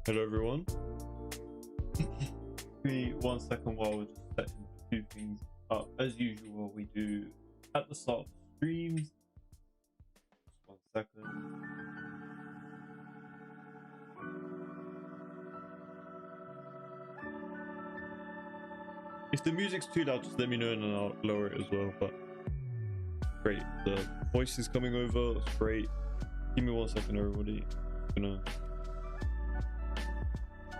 Hello everyone. Give me 1 second while we're just setting a few things up. As usual, we do at the start of streams. Just 1 second. If the music's too loud, just let me know and then I'll lower it as well. But great, the voice is coming over. That's great. Give me 1 second, everybody. I'm gonna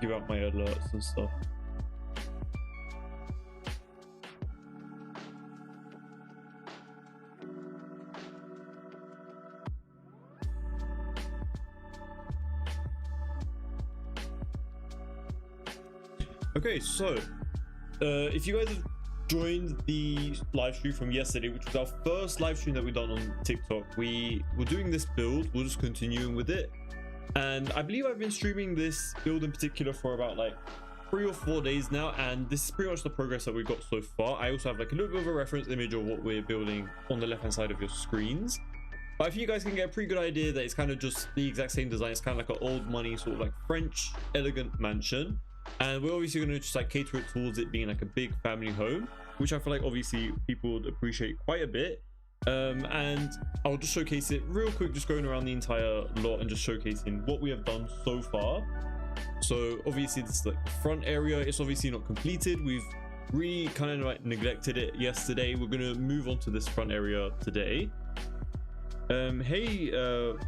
give out my alerts and stuff. Okay, so if you guys have joined the live stream from yesterday, which was our first live stream that we've done on TikTok, we were doing this build. We're just continuing with it. And I believe I've been streaming this build in particular for about like 3 or 4 days now, and this is pretty much the progress that we've got so far. I also have like a little bit of a reference image of what we're building on the left hand side of your screens, but if you guys can get a pretty good idea that it's kind of just the exact same design. It's kind of like an old money sort of like French elegant mansion, and we're obviously going to just like cater it towards it being like a big family home, which I feel like obviously people would appreciate quite a bit. And I'll just showcase it real quick, just going around the entire lot and just showcasing what we have done so far. So obviously this is like the front area. It's obviously not completed. We've really kind of like neglected it yesterday. We're going to move on to this front area today. Hey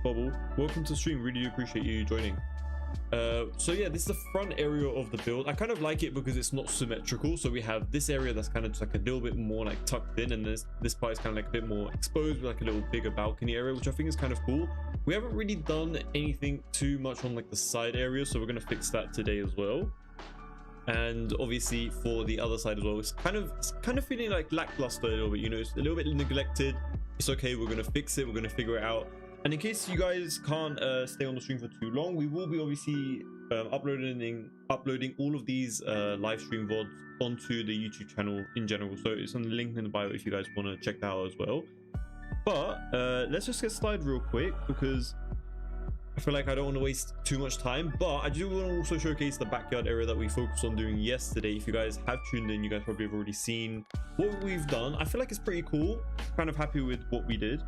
Bubble, welcome to stream. Really do appreciate you joining. So yeah, this is the front area of the build. I kind of like it because it's not symmetrical. So we have this area that's kind of just like a little bit more like tucked in, and this part is kind of like a bit more exposed with like a little bigger balcony area, which I think is kind of cool. We haven't really done anything too much on like the side area, so we're going to fix that today as well. And obviously for the other side as well, it's kind of feeling like lackluster a little bit, you know, it's a little bit neglected. It's okay, we're going to fix it, we're going to figure it out. And in case you guys can't stay on the stream for too long, we will be obviously uploading all of these live stream VODs onto the YouTube channel in general. So it's on the link in the bio if you guys want to check that out as well. But let's just get started real quick, because I feel like I don't want to waste too much time. But I do want to also showcase the backyard area that we focused on doing yesterday. If you guys have tuned in, you guys probably have already seen what we've done. I feel like it's pretty cool. Kind of happy with what we did.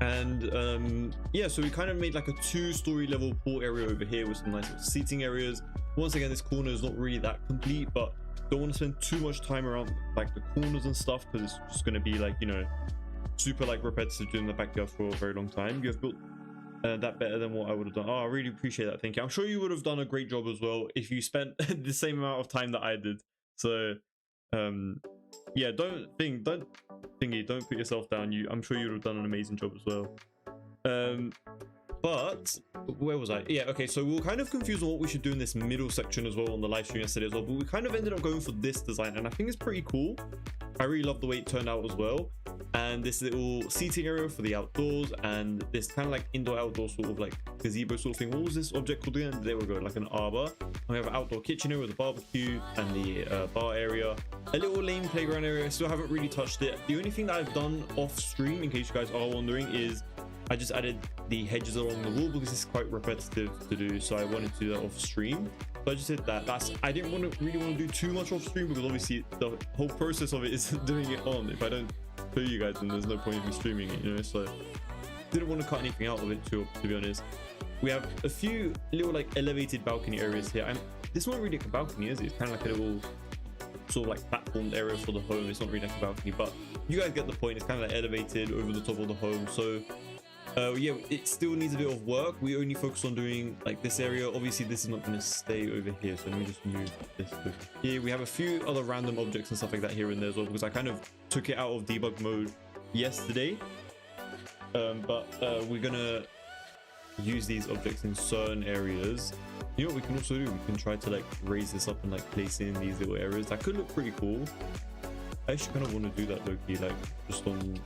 And yeah, so we kind of made like a 2-story level pool area over here with some nice little seating areas. Once again, this corner is not really that complete, but don't want to spend too much time around like the corners and stuff, because it's just going to be like, you know, super like repetitive doing the backyard for a very long time. You have built that better than what I would have done. Oh, I really appreciate that, thank you. I'm sure you would have done a great job as well if you spent the same amount of time that I did. So yeah, don't put yourself down. I'm sure you would have done an amazing job as well. But where was I? Yeah, okay, so we were kind of confused on what we should do in this middle section as well on the live stream yesterday as well, but we kind of ended up going for this design, and I think it's pretty cool. I really love the way it turned out as well. And this little seating area for the outdoors, and this kind of like indoor-outdoor sort of like gazebo sort of thing. What was this object called again? There we go, like an arbor. And we have an outdoor kitchen area with a barbecue and the bar area. A little lane playground area. I still haven't really touched it. The only thing that I've done off stream, in case you guys are wondering, is I just added the hedges along the wall because it's quite repetitive to do, so I wanted to do that off stream. So I just did that. I didn't really want to do too much off stream, because obviously the whole process of it is doing it on. If I don't show you guys, then there's no point in me streaming it, you know. So didn't want to cut anything out of it to be honest. We have a few little like elevated balcony areas here, and this one really like a balcony, is it? It's kind of like a little sort of like platformed area for the home. It's not really like a balcony, but you guys get the point. It's kind of like elevated over the top of the home. So yeah, it still needs a bit of work. We only focus on doing like this area. Obviously this is not going to stay over here, so let me just move this over here. We have a few other random objects and stuff like that here and there as well, because I kind of took it out of debug mode yesterday. But we're gonna use these objects in certain areas. You know what we can also do? We can try to like raise this up and like place it in these little areas. That could look pretty cool. I actually kind of want to do that, low-key, like just on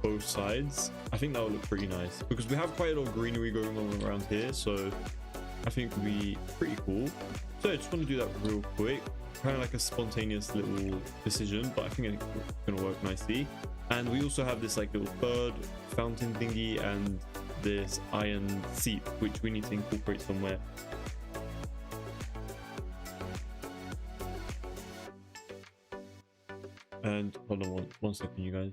both sides. I think that would look pretty nice, because we have quite a lot of greenery going on around here, so I think it would be pretty cool. So I just want to do that real quick, kind of like a spontaneous little decision, but I think it's gonna work nicely. And we also have this like little bird fountain thingy and this iron seat, which we need to incorporate somewhere. And hold on one second, you guys.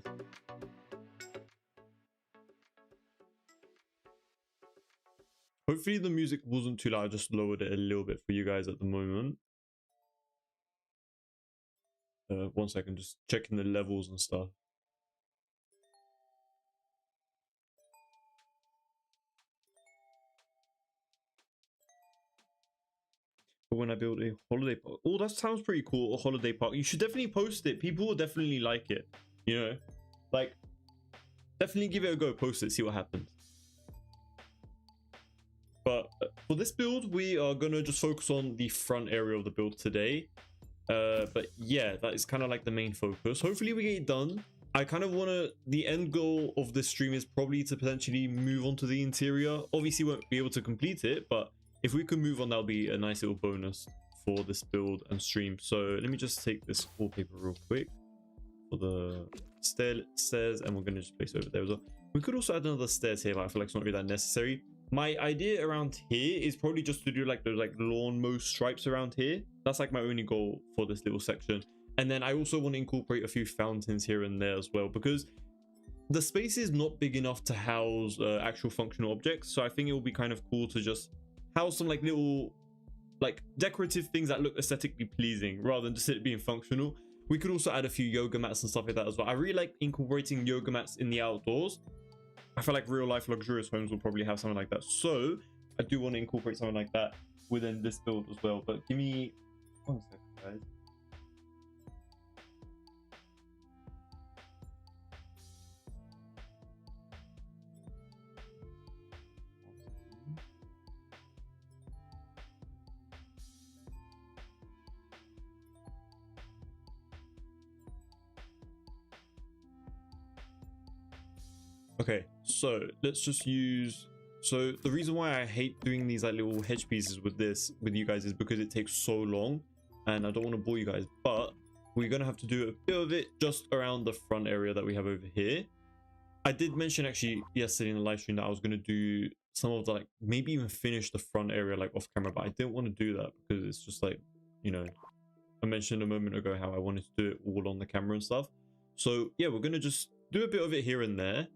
Hopefully the music wasn't too loud. I just lowered it a little bit for you guys at the moment. 1 second, just checking the levels and stuff. But when I build a holiday park, oh, that sounds pretty cool. A holiday park. You should definitely post it. People will definitely like it. You know, like definitely give it a go. Post it, see what happens. But for this build, we are gonna just focus on the front area of the build today. But yeah, that is kind of like the main focus. Hopefully we get it done. I kind of want to, the end goal of this stream is probably to potentially move on to the interior. Obviously won't be able to complete it, but if we can move on, that'll be a nice little bonus for this build and stream. So let me just take this wallpaper real quick for the stairs, and we're gonna just place it over there as well. We could also add another stairs here, but I feel like it's not really that necessary. My idea around here is probably just to do like those like lawn mow stripes around here. That's like my only goal for this little section. And then I also want to incorporate a few fountains here and there as well, because the space is not big enough to house actual functional objects. So I think it will be kind of cool to just house some like little like decorative things that look aesthetically pleasing rather than just it being functional. We could also add a few yoga mats and stuff like that as well. I really like incorporating yoga mats in the outdoors. I feel like real life luxurious homes will probably have something like that. So I do want to incorporate something like that within this build as well. But give me 1 second, guys. Okay, so let's just use, so the reason why I hate doing these like little hedge pieces with you guys is because it takes so long and I don't want to bore you guys, but we're gonna have to do a bit of it just around the front area that we have over here. I did mention actually yesterday in the live stream that I was gonna do some of the like maybe even finish the front area like off camera, but I didn't want to do that because it's just like, you know, I mentioned a moment ago how I wanted to do it all on the camera and stuff. So yeah, we're gonna just do a bit of it here and there.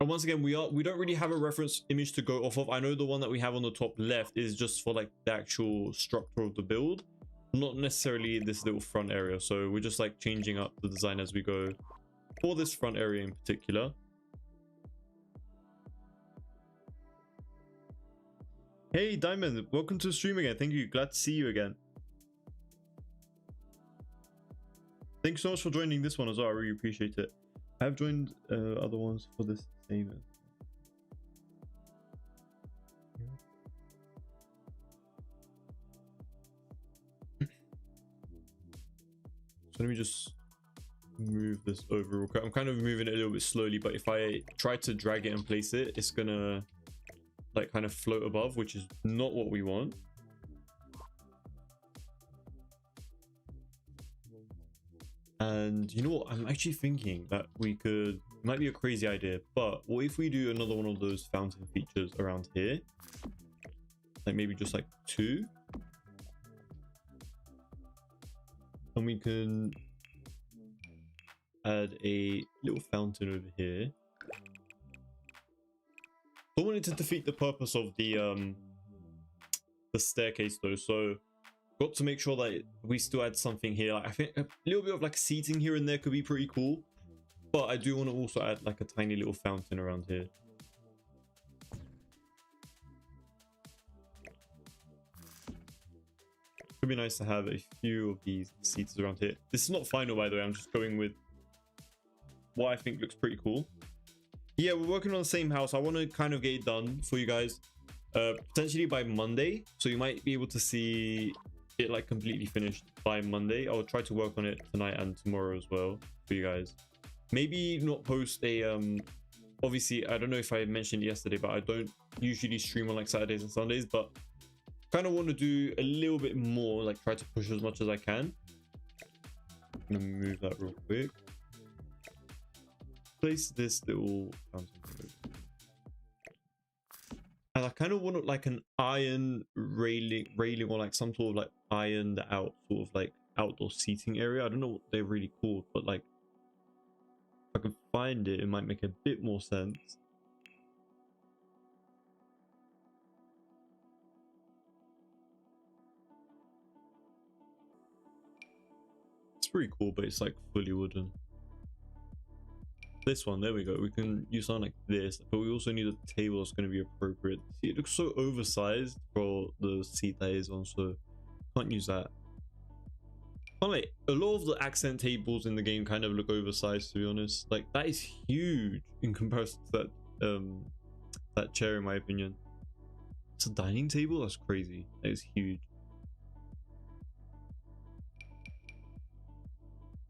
And once again, we don't really have a reference image to go off of. I know the one that we have on the top left is just for like the actual structure of the build, not necessarily this little front area. So we're just like changing up the design as we go for this front area in particular. Hey Diamond, welcome to the stream again. Thank you, glad to see you again. Thank you so much for joining this one as well. I really appreciate it. I have joined other ones for this same. So let me just move this over real quick. I'm kind of moving it a little bit slowly, but if I try to drag it and place it, it's gonna like kind of float above, which is not what we want. And you know what, I'm actually thinking that we could, might be a crazy idea, but what if we do another one of those fountain features around here, like maybe just like 2, and we can add a little fountain over here. I wanted to defeat the purpose of the staircase though, so got to make sure that we still add something here. Like, I think a little bit of like seating here and there could be pretty cool, but I do want to also add like a tiny little fountain around here. It'd be nice to have a few of these seats around here. This is not final, by the way. I'm just going with what I think looks pretty cool. Yeah, we're working on the same house. I want to kind of get it done for you guys potentially by Monday, so you might be able to see it like completely finished by Monday. I'll try to work on it tonight and tomorrow as well for you guys. Maybe not post a obviously I don't know if I mentioned yesterday, but I don't usually stream on like Saturdays and Sundays, but kind of want to do a little bit more, like try to push as much as I can. I'm gonna move that real quick. Place this little fountain. And I kind of want like an iron railing or like some sort of like ironed out sort of like outdoor seating area. I don't know what they're really called, but like if I can find it, it might make a bit more sense. It's pretty cool, but it's like fully wooden. This one, there we go. We can use something like this, but we also need a table that's going to be appropriate. See, it looks so oversized for the seat that is on, so can't use that. But like a lot of the accent tables in the game kind of look oversized, to be honest. Like that is huge in comparison to that chair, in my opinion. It's a dining table. That's crazy. That is huge.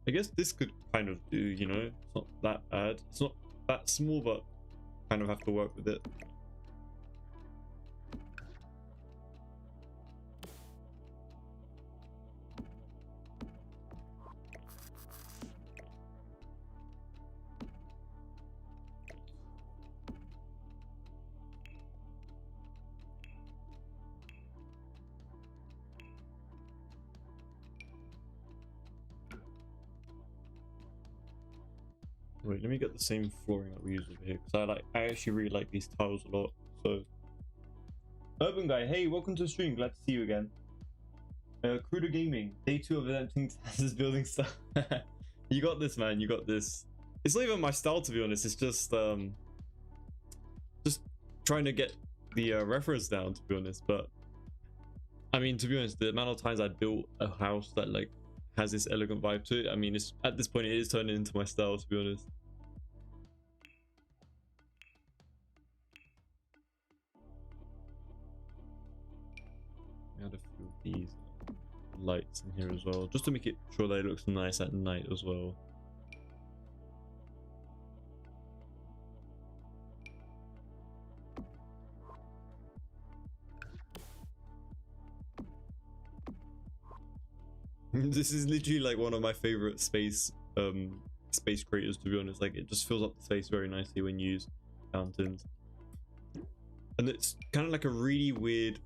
I guess this could kind of do, you know, it's not that bad. It's not that small, but kind of have to work with it. Wait, let me get the same flooring that we use over here, because I actually really like these tiles a lot. So Urban Guy, hey, welcome to the stream, glad to see you again. Cruder Gaming, day 2 of attempting Texas building stuff. You got this, man, you got this. it's not even my style, to be honest. It's just trying to get the reference down, to be honest. But I mean, to be honest, the amount of times I built a house that like has this elegant vibe to it, I mean, it's at this point it is turning into my style, to be honest. Add a few of these lights in here as well, just to make it sure that it looks nice at night as well. This is literally like one of my favorite space creators, to be honest. Like, it just fills up the space very nicely when you use fountains, and it's kind of like a really weird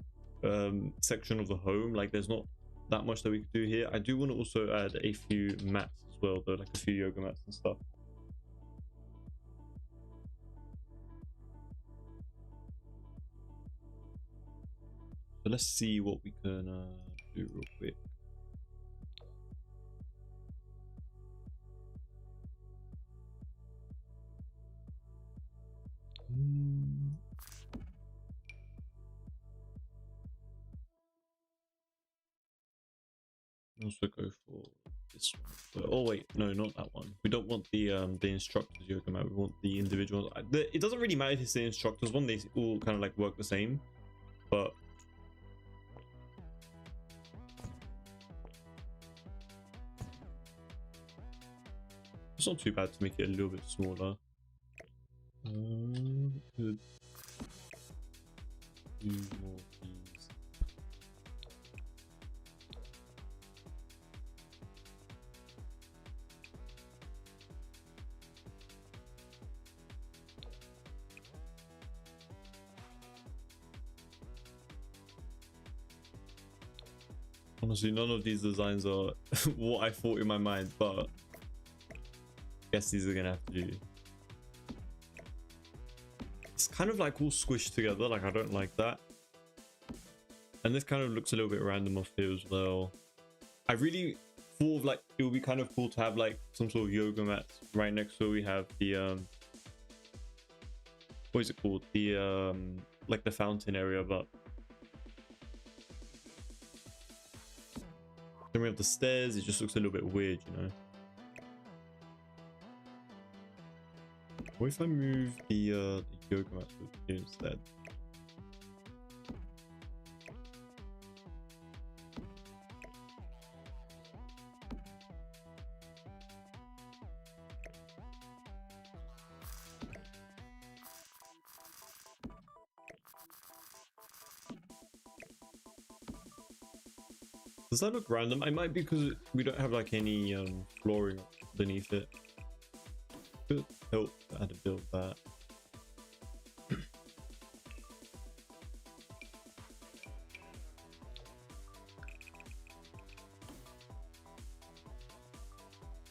section of the home. Like, there's not that much that we could do here. I do want to also add a few mats as well, though, like a few yoga mats and stuff. So let's see what we can do real quick. Also go for this one. Oh wait, no, not that one. We don't want the instructors yoga mat. We want the individuals. It doesn't really matter if it's the instructors one. They all kind of like work the same, but it's not too bad to make it a little bit smaller. Could do more of these. Honestly, none of these designs are what I thought in my mind, but I guess these are gonna have to do. It's kind of like all squished together, like I don't like that. And this kind of looks a little bit random off here as well. I really thought of like it would be kind of cool to have like some sort of yoga mats right next to where we have the what is it called? The like the fountain area, but then we have the stairs. It just looks a little bit weird, you know. What if I move the yoga mat here instead? Does that look random? It might be because we don't have like any flooring beneath it. Could help add a bit of that.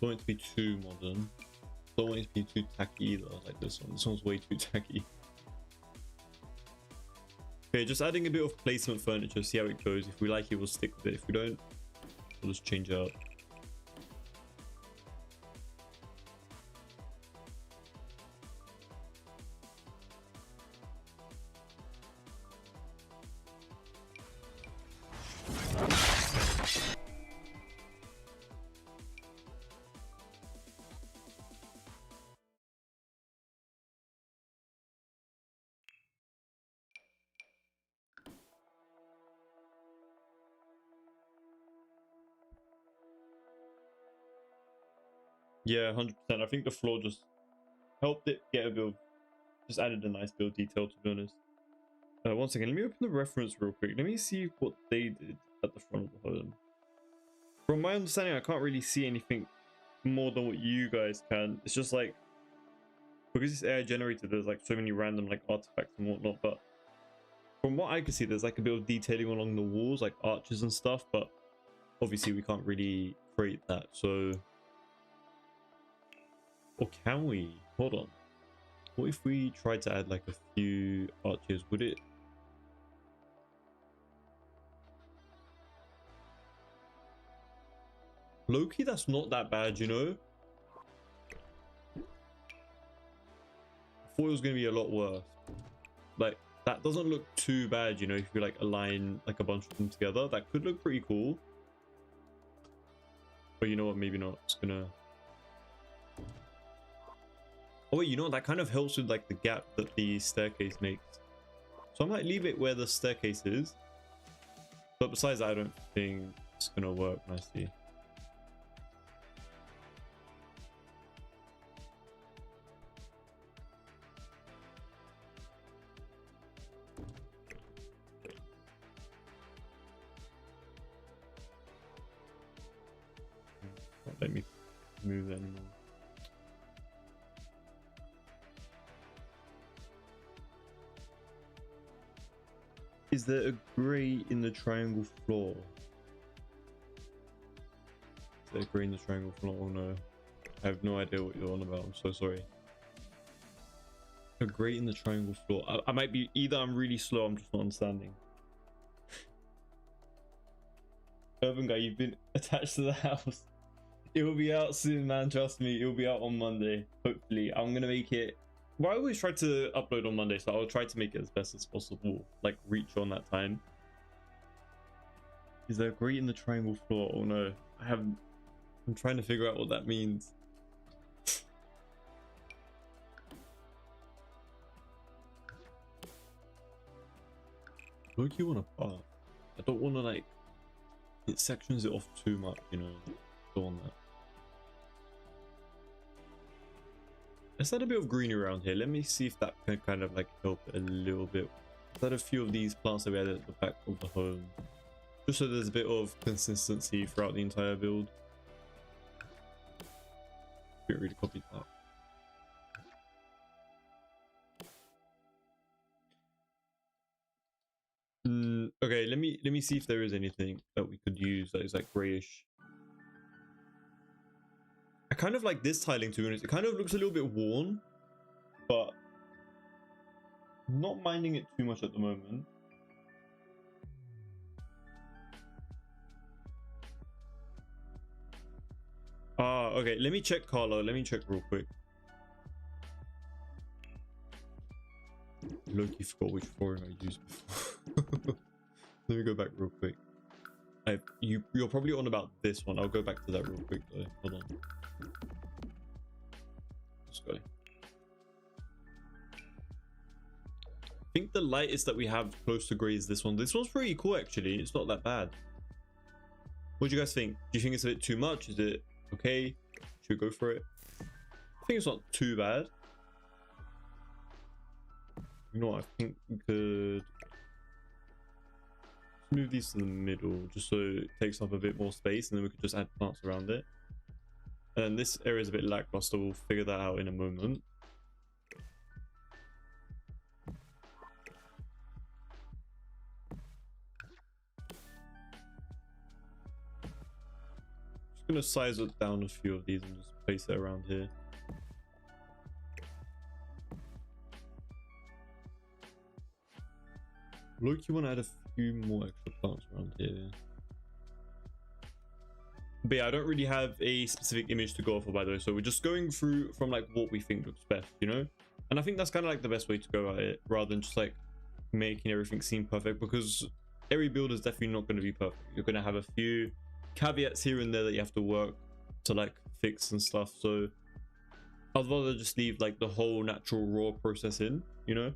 Don't want it to be too modern. Don't want it to be too tacky either, like this one. This one's way too tacky. Okay, just adding a bit of placement furniture, see how it goes. If we like it, we'll stick with it. If we don't, we'll just change it up. Yeah, 100%. I think the floor just helped it get a bit of, just added a nice bit of detail, to be honest. One second, let me open the reference real quick. Let me see what they did at the front of the home. From my understanding, I can't really see anything more than what you guys can. It's just like, because it's AI generated, there's like so many random like artifacts and whatnot, but from what I can see, there's like a bit of detailing along the walls, like arches and stuff, but obviously we can't really create that, so... Or can we? Hold on. What if we tried to add like a few arches? Would it... Low-key, that's not that bad, you know? thought it was going to be a lot worse. Like, that doesn't look too bad, you know, if you like align like a bunch of them together. That could look pretty cool. But you know what, maybe not. It's gonna... Oh wait, you know what, that kind of helps with like the gap that the staircase makes. So I might leave it where the staircase is. But besides that, I don't think it's gonna work nicely. Not let me move anymore. Is there a grate in the triangle floor? Is there a grate in the triangle floor? Oh no. I have no idea what you're on about. I'm so sorry. A grate in the triangle floor. I might be... Either I'm really slow, I'm just not understanding. Urban guy, you've been attached to the house. It will be out soon, man. Trust me. It will be out on Monday. Hopefully. I'm going to make it... Well, I always try to upload on Monday, so I'll try to make it as best as possible. Like, reach on that time. Is there a grate in the triangle floor? Oh no. I'm trying to figure out what that means. Look, you want a path. I don't want to, like... It sections it off too much, you know. Go on that. Let's add a bit of greenery around here. Let me see if that can kind of like help a little bit. Let's add a few of these plants that we added at the back of the home. Just so there's a bit of consistency throughout the entire build. Didn't really copy that. Okay, let me see if there is anything that we could use that is like grayish. I kind of like this tiling, to be honest. It kind of looks a little bit worn, but I'm not minding it too much at the moment. Ah, okay. Let me check, Carlo. Let me check real quick. Loki forgot which flooring I used before. Let me go back real quick. You're probably on about this one. I'll go back to that real quick though. Hold on. Let's go. I think the lightest that we have close to grey is this one. This one's pretty cool actually. It's not that bad. What do you guys think? Do you think it's a bit too much? Is it okay? Should we go for it? I think it's not too bad. You know what? I think we could move these to the middle just so it takes up a bit more space, and then we could just add plants around it. And this area is a bit lackluster. We'll figure that out in a moment. Just gonna size it down a few of these and just place it around here. Look, you want to add a few more extra plants around here. But yeah, I don't really have a specific image to go off of, by the way, so we're just going through from like what we think looks best, you know? And I think that's kind of like the best way to go at it, rather than just like making everything seem perfect, because every build is definitely not going to be perfect. You're going to have a few caveats here and there that you have to work to like fix and stuff, so I'd rather just leave like the whole natural raw process in, you know?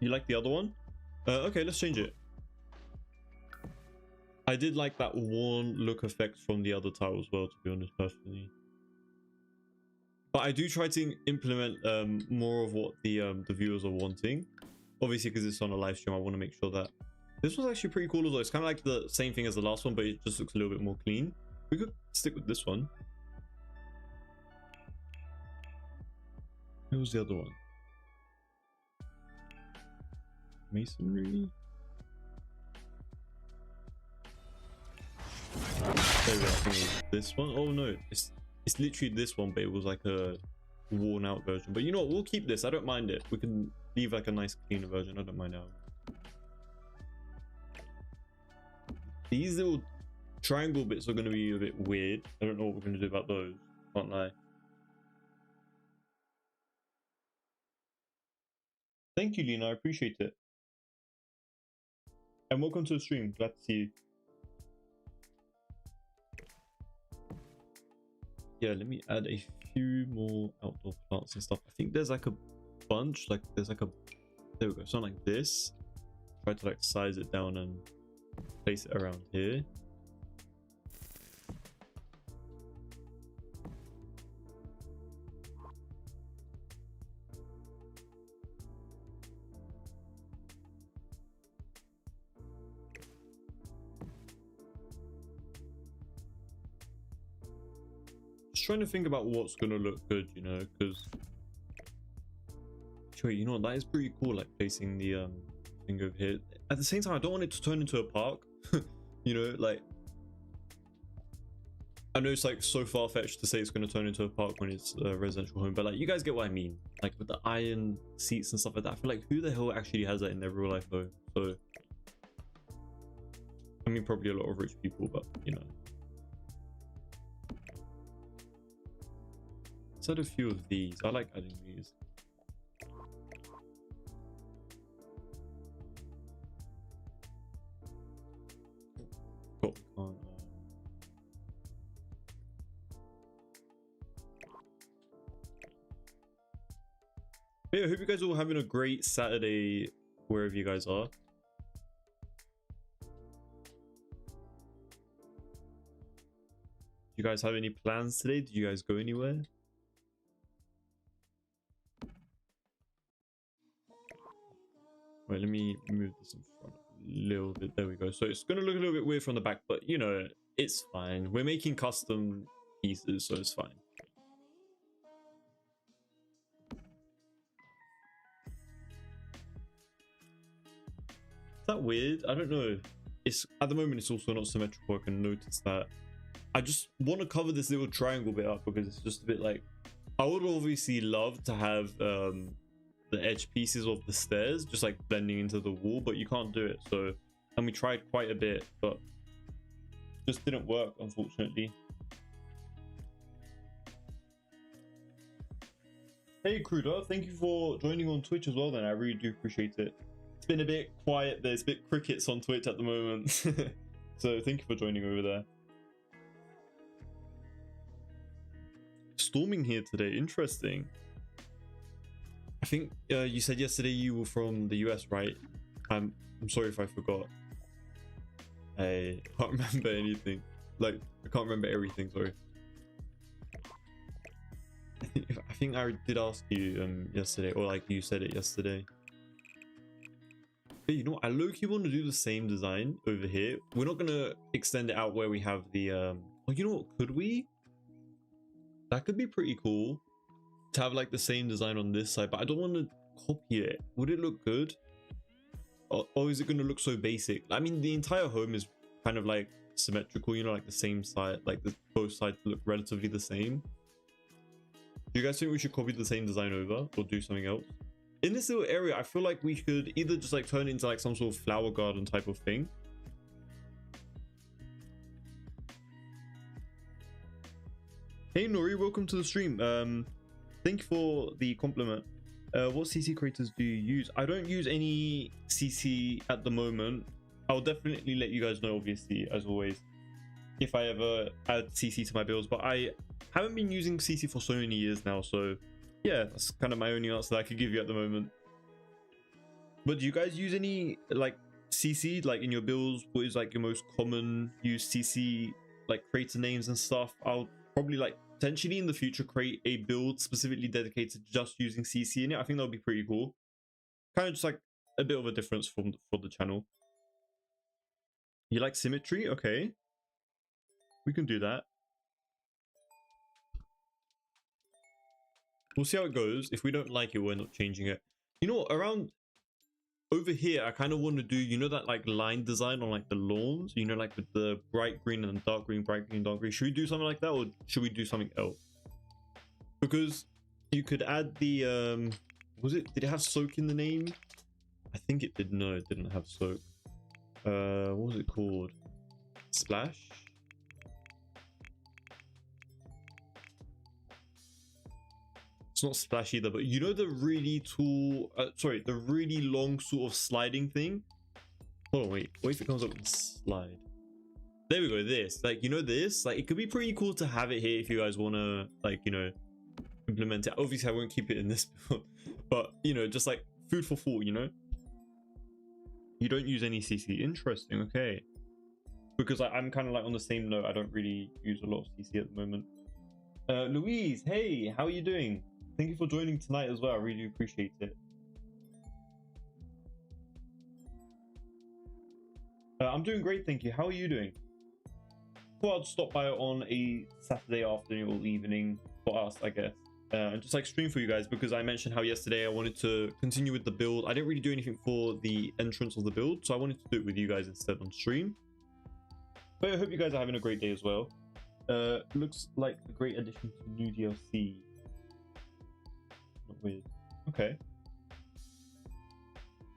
You like the other one? Okay, let's change it. I did like that worn look effect from the other tile as well, to be honest, personally. But I do try to implement more of what the viewers are wanting. Obviously, because it's on a live stream, I want to make sure that this was actually pretty cool as well. It's kind of like the same thing as the last one, but it just looks a little bit more clean. We could stick with this one. What was the other one? Masonry. There we go. I think it was this one. Oh no, it's literally this one, but it was like a worn out version. But you know what, we'll keep this. I don't mind it. We can leave like a nice cleaner version. I don't mind how. These little triangle bits are going to be a bit weird. I don't know what we're going to do about those, can't lie. Thank you, Lena. I appreciate it. And welcome to the stream. Glad to see you. Yeah, let me add a few more outdoor plants and stuff. I think there's like a bunch, like there's like a, there we go, something like this. Try to like size it down and place it around here. Just trying to think about what's gonna look good, you know, because wait, you know what, that is pretty cool, like placing the thing over here. At the same time, I don't want it to turn into a park. You know, like I know it's like so far-fetched to say it's going to turn into a park when it's a residential home, but like you guys get what I mean, like with the iron seats and stuff like that. I feel like who the hell actually has that in their real life home? So I mean, probably a lot of rich people, but you know, let's add a few of these. I like adding these. Cool. Yeah, I hope you guys are all having a great Saturday wherever you guys are. Do you guys have any plans today? Did you guys go anywhere? Wait, let me move this in front a little bit. There we go. So it's going to look a little bit weird from the back, but you know, it's fine. We're making custom pieces, so it's fine. Is that weird? I don't know. It's at the moment it's also not symmetrical. I can notice that. I just want to cover this little triangle bit up because it's just a bit like, I would obviously love to have the edge pieces of the stairs just like blending into the wall, but you can't do it. So, and we tried quite a bit, but just didn't work, unfortunately. Hey Cruda, thank you for joining on Twitch as well then. I really do appreciate it. It's been a bit quiet, there's a bit crickets on Twitch at the moment. So thank you for joining over there. Storming here today, interesting. I think you said yesterday you were from the US, right? I'm sorry if I forgot. I can't remember anything. Like, I can't remember everything, sorry. I think I did ask you yesterday, or like you said it yesterday. But you know what? I low-key want to do the same design over here. We're not gonna extend it out where we have the oh, you know what? Could we? That could be pretty cool to have like the same design on this side, but I don't want to copy it. Would it look good? Or is it going to look so basic? I mean, the entire home is kind of like symmetrical, you know, like the same side, like both sides look relatively the same. Do you guys think we should copy the same design over or do something else? In this little area, I feel like we could either just like turn it into like some sort of flower garden type of thing. Hey Nori, welcome to the stream. Thank you for the compliment. What CC creators do you use? I don't use any CC at the moment. I'll definitely let you guys know, obviously, as always, if I ever add CC to my builds, but I haven't been using CC for so many years now, so yeah, that's kind of my only answer that I could give you at the moment. But do you guys use any like CC, like in your builds? What is like your most common used CC like creator names and stuff? I'll probably like potentially in the future create a build specifically dedicated to just using CC in it. I think that would be pretty cool. Kind of just like a bit of a difference for the channel. You like symmetry? Okay, we can do that. We'll see how it goes. If we don't like it, we're not changing it. You know, around over here, I kind of want to do, you know, that like line design on like the lawns, you know, like with the bright green and dark green, bright green, dark green. Should we do something like that, or should we do something else? Because you could add the was it, did it have soak in the name? I think it did. No, it didn't have soak. What was it called? not splash either, but you know the really tall, sorry, the really long sort of sliding thing. Hold on, wait, what if it comes up with slide? There we go. This, like, you know, this, like, it could be pretty cool to have it here if you guys want to, like, you know, implement it. Obviously I won't keep it in this build, but you know, just like food for thought, you know. You don't use any CC. Interesting. Okay, because I'm kind of like on the same note. I don't really use a lot of CC at the moment. Louise, hey, how are you doing? Thank you for joining tonight as well. I really appreciate it. I'm doing great, thank you. How are you doing? Thought I'd stop by on a Saturday afternoon or evening for us, I guess. And just like stream for you guys, because I mentioned how yesterday I wanted to continue with the build. I didn't really do anything for the entrance of the build, so I wanted to do it with you guys instead on stream. But I hope you guys are having a great day as well. Looks like a great addition to new DLC. Not weird. Okay.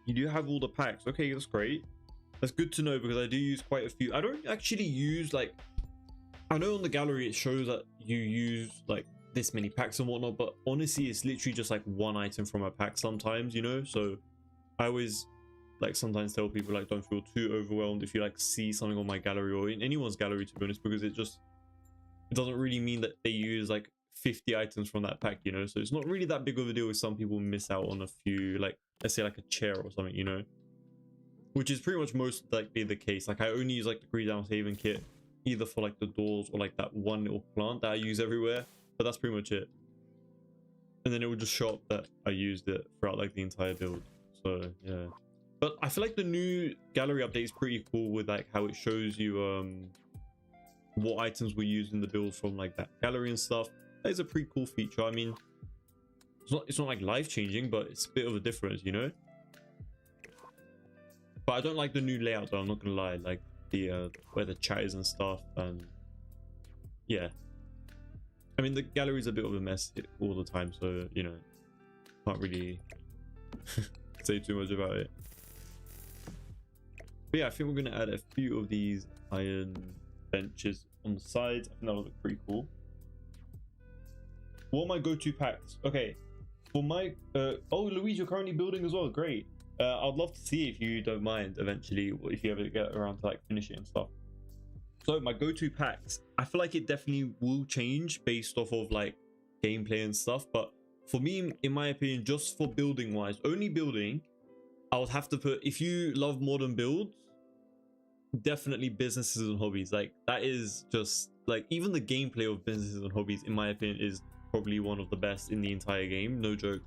You do have all the packs. Okay, that's great. That's good to know, because I do use quite a few. I don't actually use, like, I know on the gallery it shows that you use like this many packs and whatnot, but honestly it's literally just like one item from a pack sometimes, you know. So I always like sometimes tell people, like, don't feel too overwhelmed if you like see something on my gallery or in anyone's gallery, to be honest, because it doesn't really mean that they use like 50 items from that pack, you know. So it's not really that big of a deal if some people miss out on a few, like, let's say like a chair or something, you know, which is pretty much most likely the case. Like, I only use like the Greed Down Haven kit either for like the doors or like that one little plant that I use everywhere, but that's pretty much it. And then it would just show up that I used it throughout like the entire build. So yeah, but I feel like the new gallery update is pretty cool with like how it shows you what items were used in the build from like that gallery and stuff. That is a pretty cool feature. I mean, it's not like life changing, but it's a bit of a difference, you know. But I don't like the new layout though, I'm not gonna lie, like the where the chat is and stuff. And yeah, I mean the gallery's a bit of a mess all the time, so you know, can't really say too much about it. But yeah, I think we're gonna add a few of these iron benches on the sides. I think that'll look pretty cool. What are my go-to packs? Okay, for my oh, Louise, you're currently building as well. Great. I'd love to see if you don't mind eventually, if you ever get around to like finish it and stuff. So my go-to packs, I feel like it definitely will change based off of like gameplay and stuff, but for me, in my opinion, just for building wise, only building, I would have to put, if you love modern builds, definitely businesses and hobbies. Like, that is just like, even the gameplay of businesses and hobbies, in my opinion, is probably one of the best in the entire game, no joke.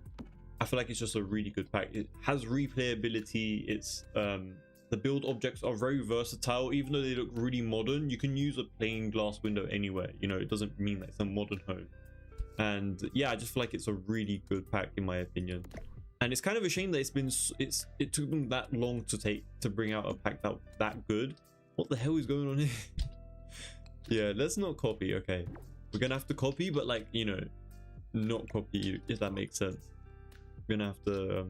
I feel like it's just a really good pack. It has replayability. It's the build objects are very versatile, even though they look really modern. You can use a plain glass window anywhere, you know, it doesn't mean that it's a modern home. And yeah, I just feel like it's a really good pack in my opinion. And it's kind of a shame that it took them that long to bring out a pack that good. What the hell is going on here? Yeah, let's not copy. Okay, we're gonna have to copy, but like, you know, not copy you, if that makes sense. We're gonna have to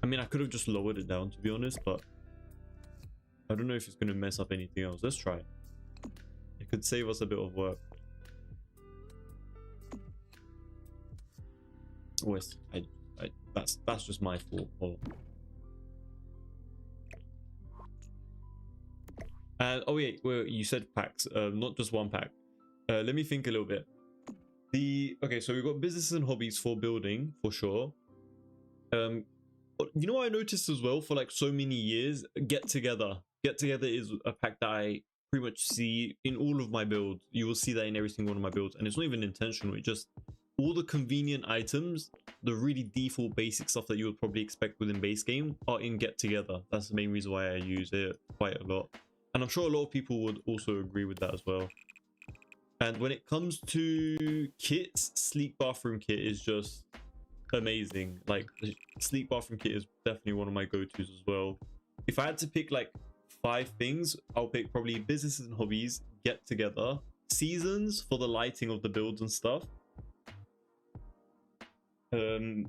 I mean, I could have just lowered it down, to be honest, but I don't know if it's gonna mess up anything else. Let's try. It could save us a bit of work. Oh, that's just my fault. Hold on. And oh yeah, well, you said packs, not just one pack. Let me think a little bit. Okay, so we've got businesses and hobbies for building for sure. You know what I noticed as well for like so many years, get together is a pack that I pretty much see in all of my builds. You will see that in every single one of my builds, and it's not even intentional. It just, all the convenient items, the really default basic stuff that you would probably expect within base game, are in get together. That's the main reason why I use it quite a lot, and I'm sure a lot of people would also agree with that as well. And when it comes to kits, Sleek Bathroom Kit is just amazing. Like, the Sleek Bathroom Kit is definitely one of my go-tos as well. If I had to pick like 5 things, I'll pick probably businesses and hobbies, get together, seasons for the lighting of the builds and stuff.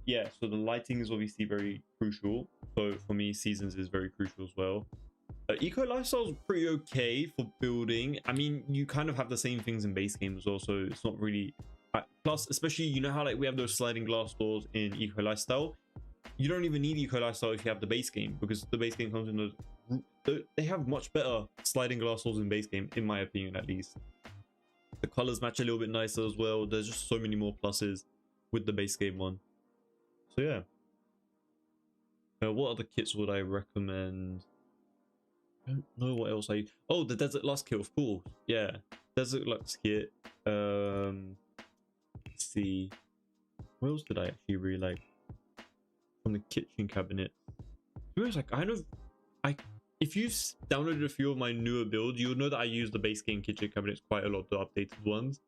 Yeah, so the lighting is obviously very crucial, so for me seasons is very crucial as well. Eco Lifestyle is pretty okay for building. I mean, you kind of have the same things in base game as well, so it's not really Plus, especially, you know how like we have those sliding glass doors in Eco Lifestyle. You don't even need Eco Lifestyle if you have the base game, because the base game comes in those. They have much better sliding glass doors in base game, in my opinion, at least. The colors match a little bit nicer as well. There's just so many more pluses with the base game one. So yeah. What other kits would I recommend? I don't know what else I. Oh, the Desert Lux kit, of course. Yeah, Desert Lux kit. Let's see. What else did I actually really like from the kitchen cabinet? It was like if you've downloaded a few of my newer builds, you'll know that I use the base game kitchen cabinets quite a lot, the updated ones.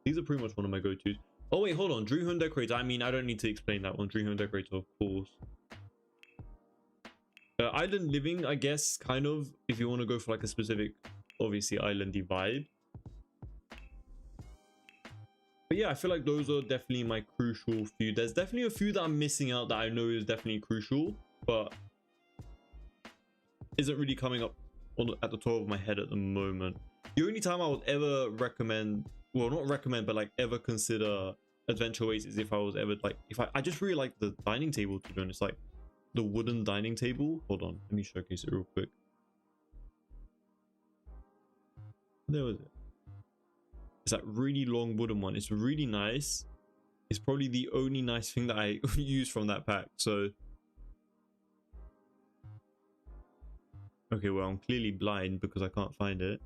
These are pretty much one of my go-tos. Oh wait, hold on. Dream Home Decorator. I mean, I don't need to explain that one. Dream Home Decorator, of course. Island Living, I guess, kind of, if you want to go for like a specific, obviously, islandy vibe. But yeah, I feel like those are definitely my crucial few. There's definitely a few that I'm missing out that I know is definitely crucial, but isn't really coming up at the top of my head at the moment. The only time I would ever recommend, well, not recommend, but like ever consider Adventure Ways is if I was ever like, if I just really like the dining table, to be honest, like the wooden dining table. Hold on, let me showcase it real quick. There was it. It's that really long wooden one. It's really nice. It's probably the only nice thing that I use from that pack. So okay, well, I'm clearly blind because I can't find it.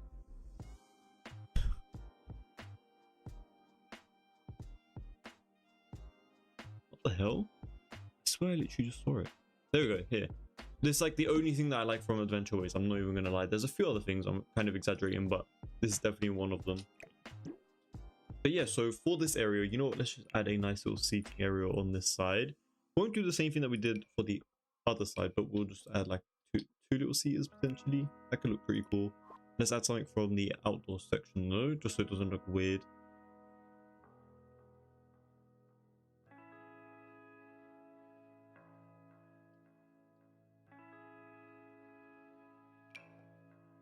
What the hell? I swear I literally just saw it. There we go, here. This is like the only thing that I like from Adventure Ways. I'm not even gonna lie. There's a few other things I'm kind of exaggerating, but this is definitely one of them. But yeah, so for this area, you know what, let's just add a nice little seating area on this side. Won't do the same thing that we did for the other side, but we'll just add like two little seaters potentially. That could look pretty cool. Let's add something from the outdoor section though, just so it doesn't look weird.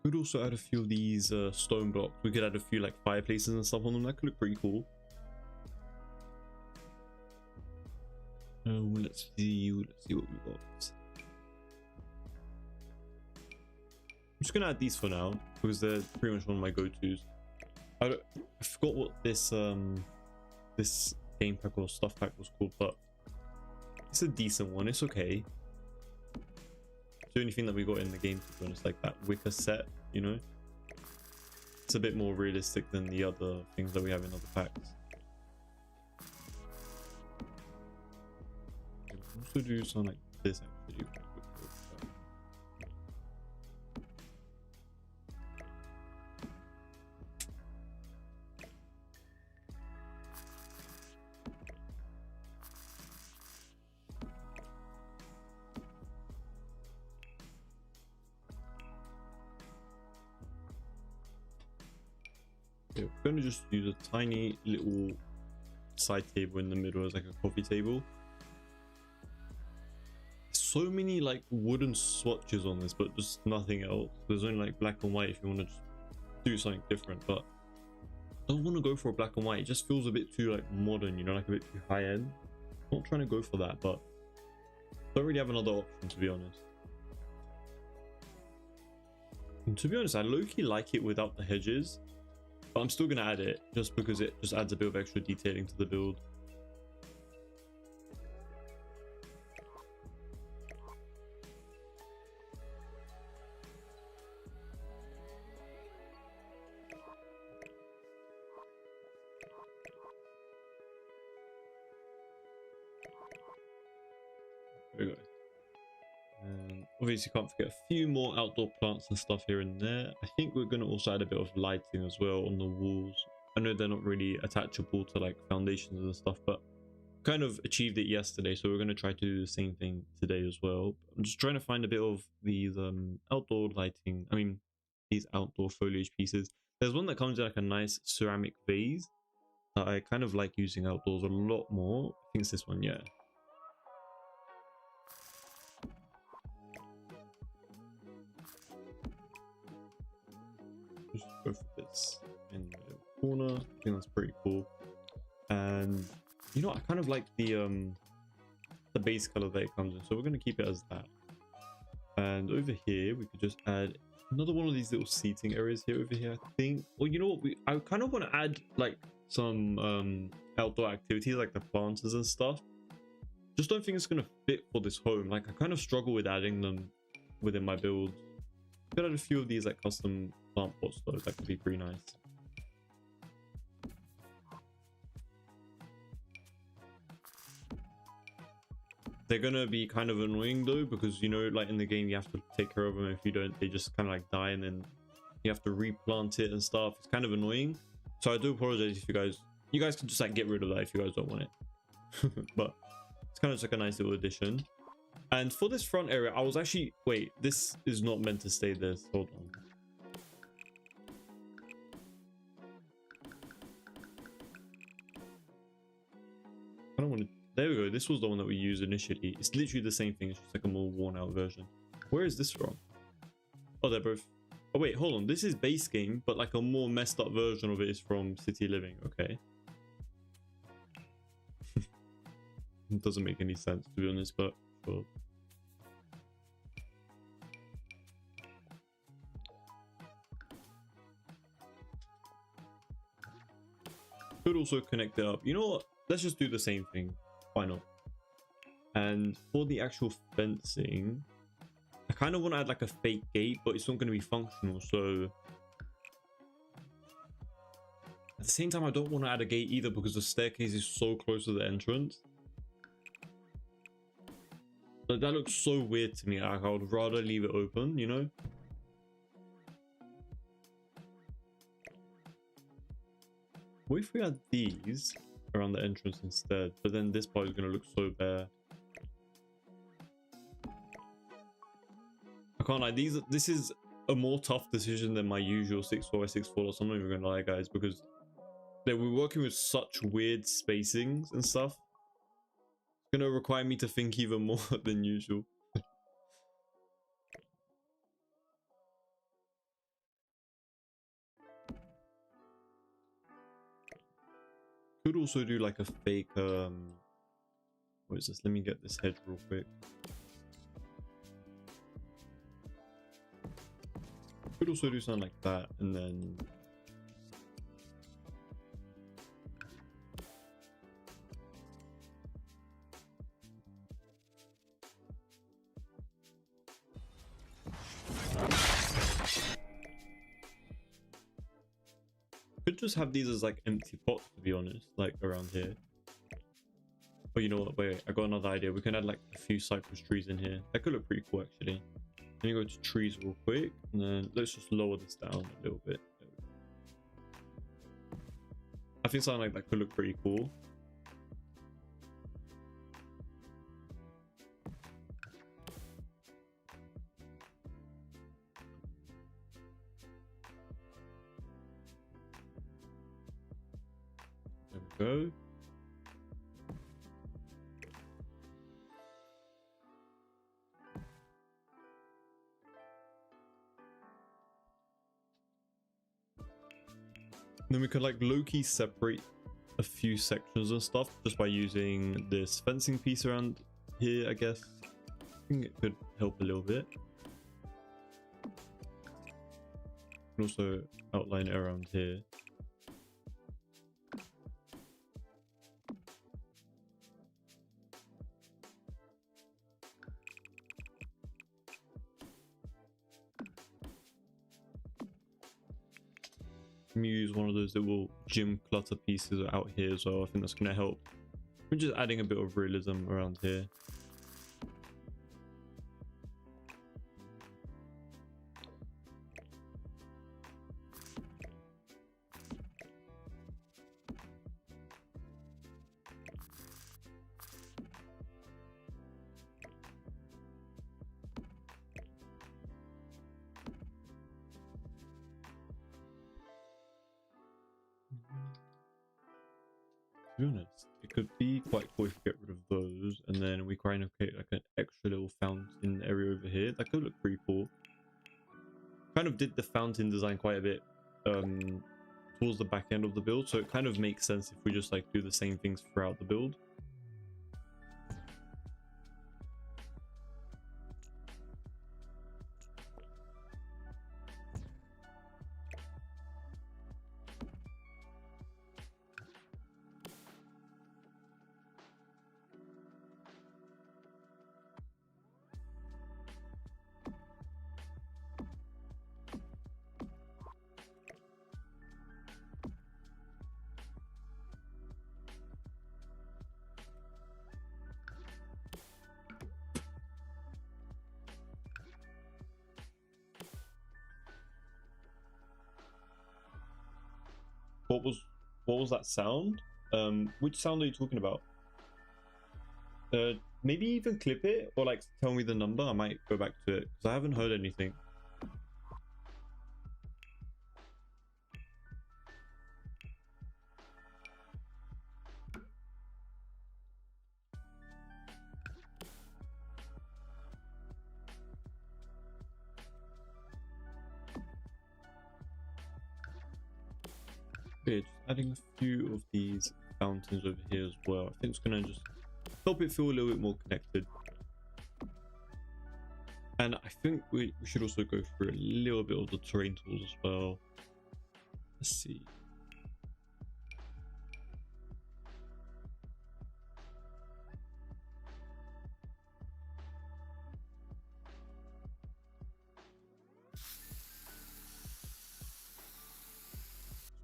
We'd also add a few of these stone blocks. We could add a few like fireplaces and stuff on them. That could look pretty cool. Let's see what we got. I'm just gonna add these for now because they're pretty much one of my go-tos. I forgot what this this game pack or stuff pack was called, but it's a decent one. It's okay. It's the only thing that we got in the game, to be honest, like that wicker set, you know. It's a bit more realistic than the other things that we have in other packs. We'll also do something like this actually. We're going to just use a tiny little side table in the middle as like a coffee table. So many like wooden swatches on this, but just nothing else. There's only like black and white if you want to just do something different, but I don't want to go for a black and white. It just feels a bit too like modern, you know, like a bit too high end. I'm not trying to go for that, but don't really have another option, to be honest. And to be honest, I low-key like it without the hedges. But I'm still going to add it just because it just adds a bit of extra detailing to the build. There we go. And obviously can't forget a few more outdoor plants and stuff here and there. I think we're going to also add a bit of lighting as well on the walls. I know they're not really attachable to like foundations and stuff, but kind of achieved it yesterday, so we're going to try to do the same thing today as well. I'm just trying to find a bit of these outdoor lighting, I mean these outdoor foliage pieces. There's one that comes in like a nice ceramic vase that I kind of like using outdoors a lot more. I think it's this one, yeah. Just go for this in the corner. I think that's pretty cool. And you know, I kind of like the base color that it comes in, so we're going to keep it as that. And over here we could just add another one of these little seating areas here over here, I think. Well, you know what, I kind of want to add like some outdoor activities like the planters and stuff. Just don't think it's going to fit for this home. Like I kind of struggle with adding them within my build. Could add a few of these like custom plant pots though, that could be pretty nice. They're gonna be kind of annoying though, because you know, like in the game you have to take care of them. If you don't, they just kind of like die, and then you have to replant it and stuff. It's kind of annoying, so I do apologize if you guys can just like get rid of that if you guys don't want it. But it's kind of just like a nice little addition. And for this front area, I was actually, wait, this is not meant to stay this. Hold on. I don't want to. There we go. This was the one that we used initially. It's literally the same thing. It's just like a more worn out version. Where is this from? Oh, they're both. Oh wait, hold on. This is base game, but like a more messed up version of it is from City Living. Okay. It doesn't make any sense to be honest, but sure. Could also connect it up. You know what? Let's just do the same thing. Why not? And for the actual fencing, I kind of want to add like a fake gate, but it's not going to be functional. So at the same time, I don't want to add a gate either because the staircase is so close to the entrance. But that looks so weird to me. Like I would rather leave it open, you know? What if we had these around the entrance instead? But then this part is going to look so bare. I can't lie. This is a more tough decision than my usual 6x6 floors. I'm not even going to lie, guys, because we're working with such weird spacings and stuff. It's going to require me to think even more than usual. Could also do like a fake what is this? Let me get this hedge real quick. Could also do something like that, and then could just have these as like empty pots, to be honest, like around here. Oh, you know what? Wait, I got another idea. We can add like a few cypress trees in here. That could look pretty cool, actually. Let me go to trees real quick, and then let's just lower this down a little bit. I think something like that could look pretty cool. There we go. Then we could like low-key separate a few sections and stuff just by using this fencing piece around here, I guess. I think it could help a little bit. And also outline it around here. Use one of those little gym clutter pieces out here as well. I think that's going to help. We're just adding a bit of realism around here. To be honest, it could be quite cool if we get rid of those, and then we kind of create like an extra little fountain area over here. That could look pretty cool. Kind of did the fountain design quite a bit towards the back end of the build, so it kind of makes sense if we just like do the same things throughout the build. What was that sound? Which sound are you talking about? Maybe even clip it or like tell me the number. I might go back to it because I haven't heard anything. Okay, just adding a few of these fountains over here as well. I think it's gonna just help it feel a little bit more connected. And I think we should also go through a little bit of the terrain tools as well. Let's see.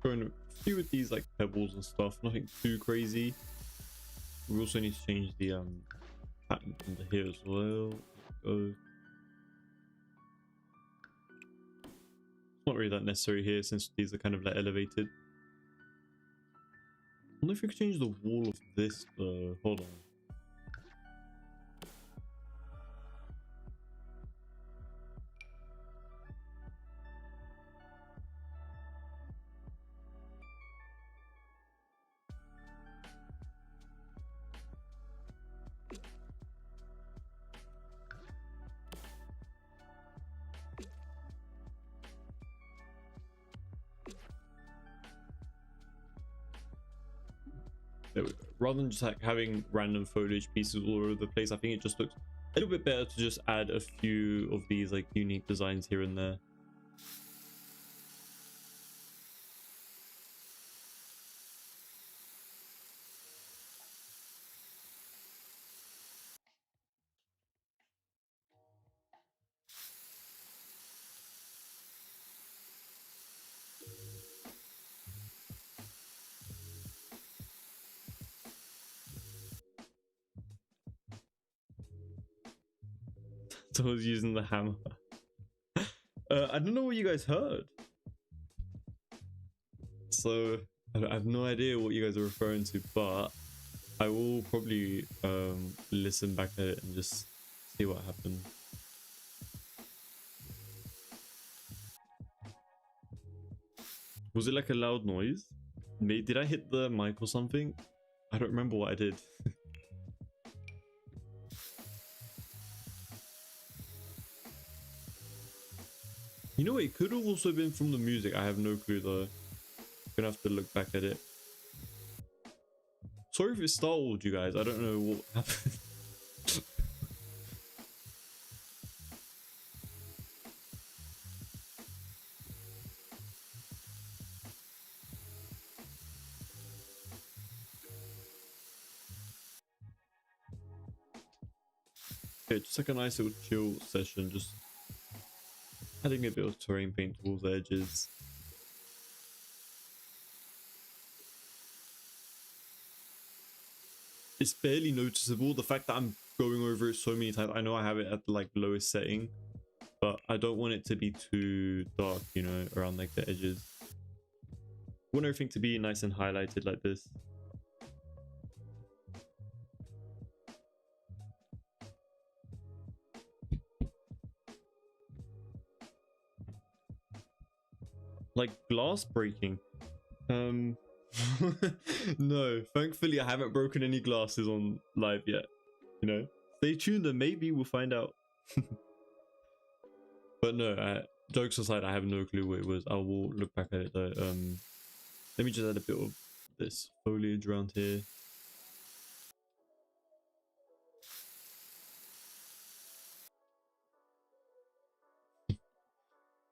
Going a few of these like pebbles and stuff, nothing too crazy. We also need to change the pattern under here as well. It's not really that necessary here since these are kind of like elevated. I wonder if we could change the wall of this though. Hold on. There we go. Rather than just like having random foliage pieces all over the place, I think it just looks a little bit better to just add a few of these like unique designs here and there. So I was using the hammer. I don't know what you guys heard. So I have no idea what you guys are referring to, but I will probably listen back at it and just see what happened. Was it like a loud noise? Maybe did I hit the mic or something? I don't remember what I did. You know, it could have also been from the music. I have no clue though. Gonna have to look back at it. Sorry if it startled you guys. I don't know what happened. Okay, just like a nice little chill session. Just adding a bit of terrain paint towards the edges. It's barely noticeable. The fact that I'm going over it so many times. I know I have it at the like lowest setting, but I don't want it to be too dark, you know, around like the edges. I want everything to be nice and highlighted like this. Like glass breaking. No, thankfully I haven't broken any glasses on live yet, you know. Stay tuned and maybe we'll find out. But no, jokes aside, I have no clue what it was. I will look back at it though. Let me just add a bit of this foliage around here.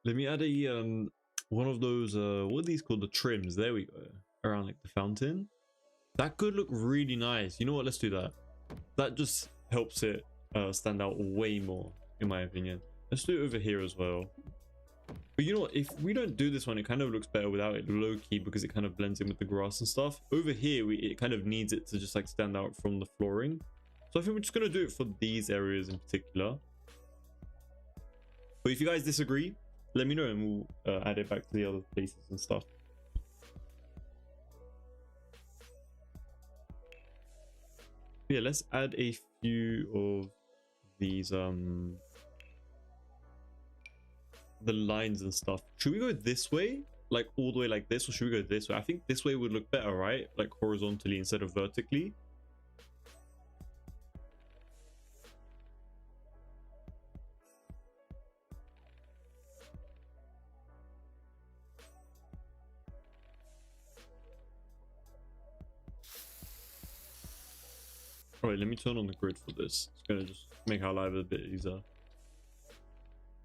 Let me add a one of those what are these called, the trims, there we go, around like the fountain. That could look really nice. You know what, let's do that. That just helps it stand out way more, in my opinion. Let's do it over here as well. But you know what, if we don't do this one, it kind of looks better without it low-key, because it kind of blends in with the grass and stuff. Over here, it kind of needs it to just like stand out from the flooring. So I think we're just going to do it for these areas in particular. But if you guys disagree, let me know and we'll add it back to the other places and stuff. Yeah, let's add a few of these the lines and stuff. Should we go this way, like all the way like this, or should we go this way? I think this way would look better, right? Like horizontally instead of vertically. All right, let me turn on the grid for this. It's gonna just make our life a bit easier.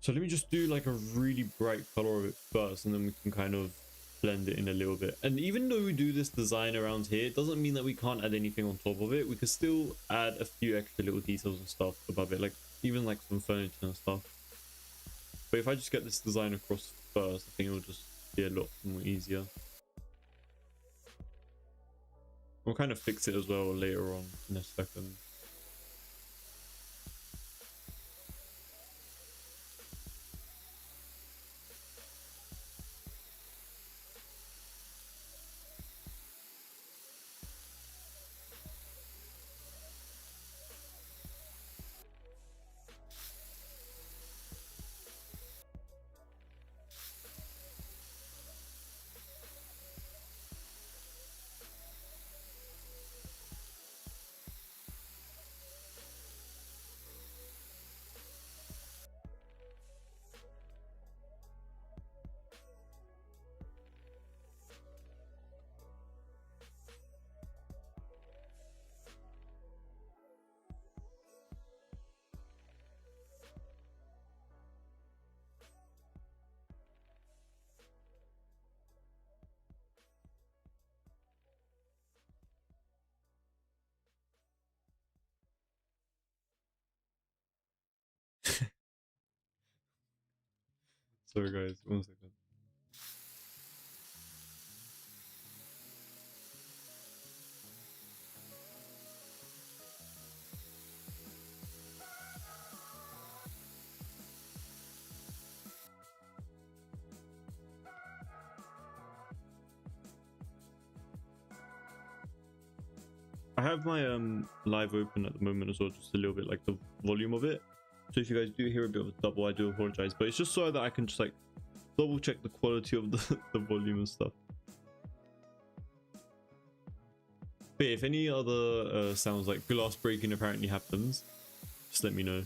So let me just do like a really bright color of it first, and then we can kind of blend it in a little bit. And even though we do this design around here, it doesn't mean that we can't add anything on top of it. We could still add a few extra little details and stuff above it, like even like some furniture and stuff. But if I just get this design across first, I think it'll just be a lot more easier. We'll kind of fix it as well later on in a second. Sorry guys, 1 second. I have my live open at the moment as well, just a little bit, like the volume of it. So if you guys do hear a bit of a double, I do apologize, but it's just so that I can just like double check the quality of the volume and stuff. But yeah, if any other sounds like glass breaking apparently happens, just let me know.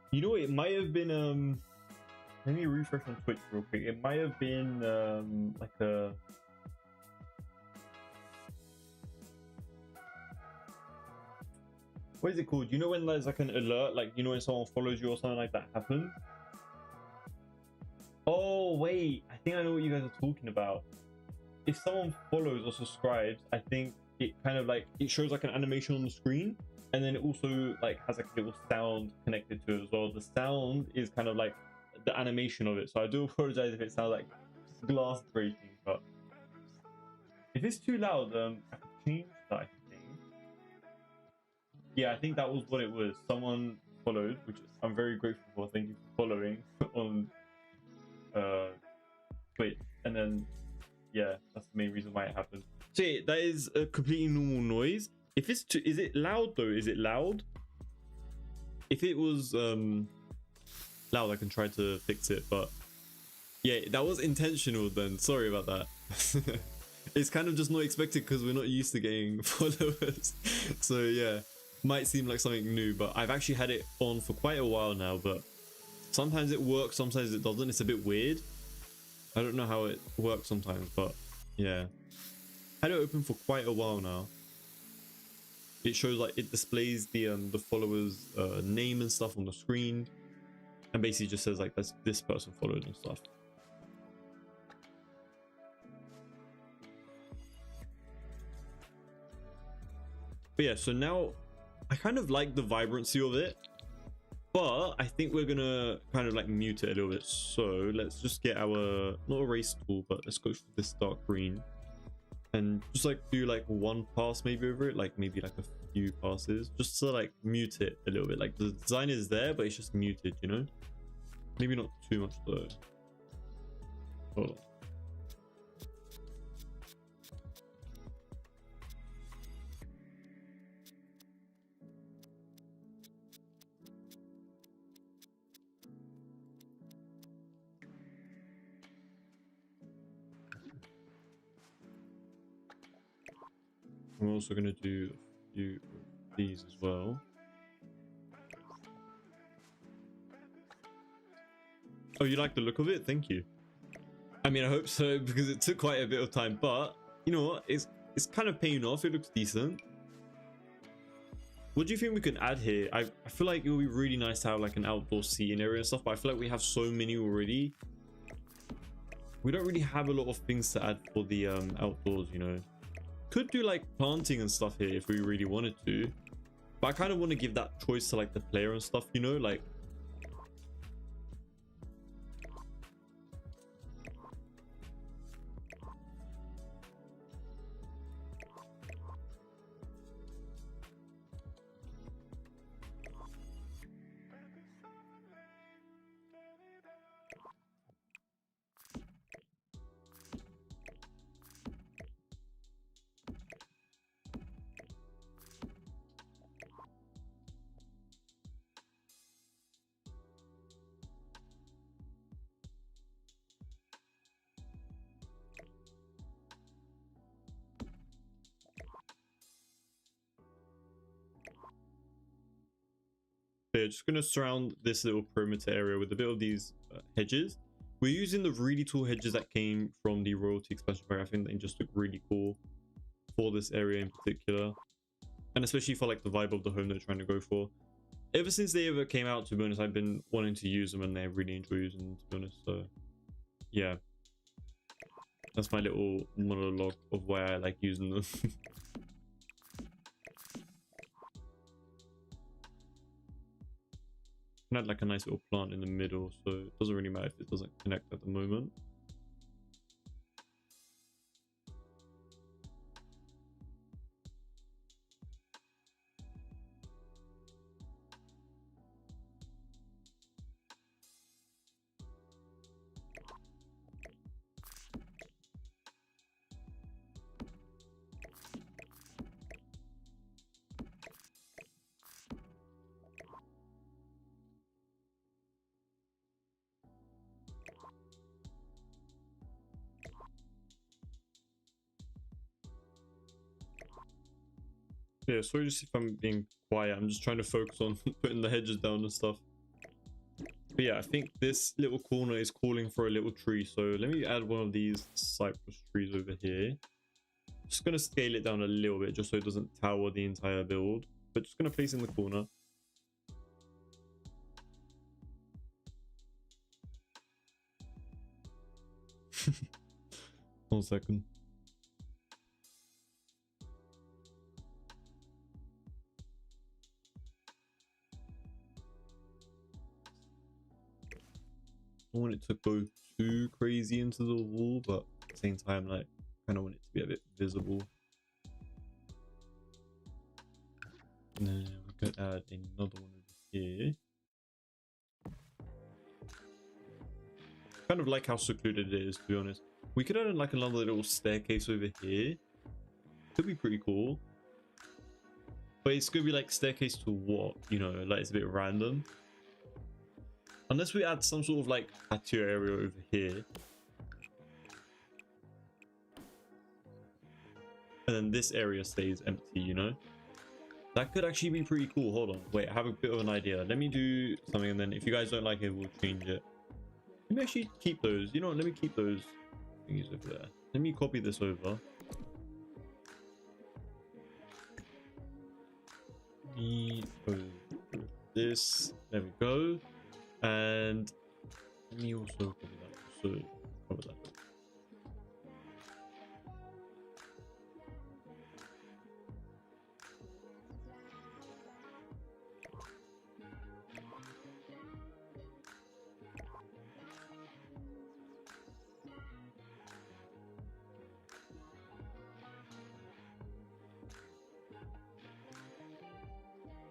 You know, it might have been let me refresh on Twitch real quick. It might have been like a what is it called? You know when there's like an alert, like you know when someone follows you or something like that happens? Oh wait, I think I know what you guys are talking about. If someone follows or subscribes, I think it kind of like it shows like an animation on the screen, and then it also like has like a little sound connected to it as well. The sound is kind of like the animation of it, so I do apologize if it sounds like glass breaking, but if it's too loud, I can change that, I think. Yeah, I think that was what it was. Someone followed, which I'm very grateful for. Thank you for following on Twitch, and then yeah, that's the main reason why it happened. See, that is a completely normal noise. If it's too, is it loud though? Is it loud? If it was loud, I can try to fix it, but yeah, that was intentional then. Sorry about that. It's kind of just not expected because we're not used to getting followers. So yeah, might seem like something new, but I've actually had it on for quite a while now, but sometimes it works, sometimes it doesn't. It's a bit weird. I don't know how it works sometimes, but yeah. Had it open for quite a while now. It shows like it displays the followers name and stuff on the screen, and basically just says like that's this person followed and stuff. But yeah, so now I kind of like the vibrancy of it, but I think we're gonna kind of like mute it a little bit. So let's just get our, not erase tool, but let's go for this dark green and just like do like one pass maybe over it, like maybe like a few passes, just to like mute it a little bit. Like the design is there, but it's just muted, you know? Maybe not too much though. Oh. I'm also going to do a few of these as well. Oh, you like the look of it? Thank you. I mean, I hope so, because it took quite a bit of time, but you know what? It's kind of paying off. It looks decent. What do you think we can add here? I feel like it would be really nice to have like an outdoor seating area and stuff, but I feel like we have so many already. We don't really have a lot of things to add for the outdoors, you know. Could do like planting and stuff here if we really wanted to, but I kind of want to give that choice to like the player and stuff, you know, like they're just going to surround this little perimeter area with a bit of these hedges. We're using the really tall hedges that came from the royalty expansion pack. I think they just look really cool for this area in particular, and especially for like the vibe of the home they're trying to go for. Ever since they ever came out, to be honest, I've been wanting to use them, and they really enjoy using them, to be honest. So yeah, that's my little monologue of why I like using them. Can add like a nice little plant in the middle, so it doesn't really matter if it doesn't connect at the moment. Yeah, sorry just if I'm being quiet. I'm just trying to focus on putting the hedges down and stuff. But yeah, I think this little corner is calling for a little tree. So let me add one of these cypress trees over here. Just going to scale it down a little bit just so it doesn't tower the entire build. But just going to place in the corner. 1 second. I don't want it to go too crazy into the wall, but at the same time, like, kind of want it to be a bit visible. And then we're gonna add another one over here. Kind of like how secluded it is, to be honest. We could add like another little staircase over here, Could be pretty cool. But it's gonna be like staircase to what? You know, like it's a bit random. Unless we add some sort of like patio area over here. And then this area stays empty, you know? That could actually be pretty cool. Hold on. Wait, I have a bit of an idea. Let me do something, and then if you guys don't like it, we'll change it. Let me actually keep those. You know what? Let me keep those thingies over there. Let me copy this over. This. There we go. And let me also copy that. So cover that.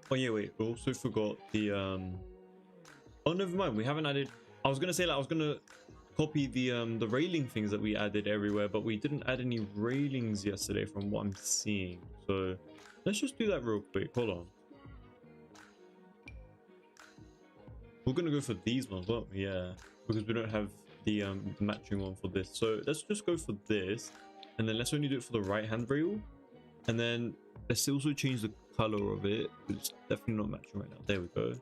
Oh yeah, wait, we also forgot the oh never mind, we haven't added. I was gonna say, like, I was gonna copy the railing things that we added everywhere, but we didn't add any railings yesterday from what I'm seeing. So let's just do that real quick. Hold on. We're gonna go for these ones, aren't we? Yeah, because we don't have the matching one for this. So let's just go for this, and then let's only do it for the right hand rail, and then let's also change the color of it. It's definitely not matching right now. There we go.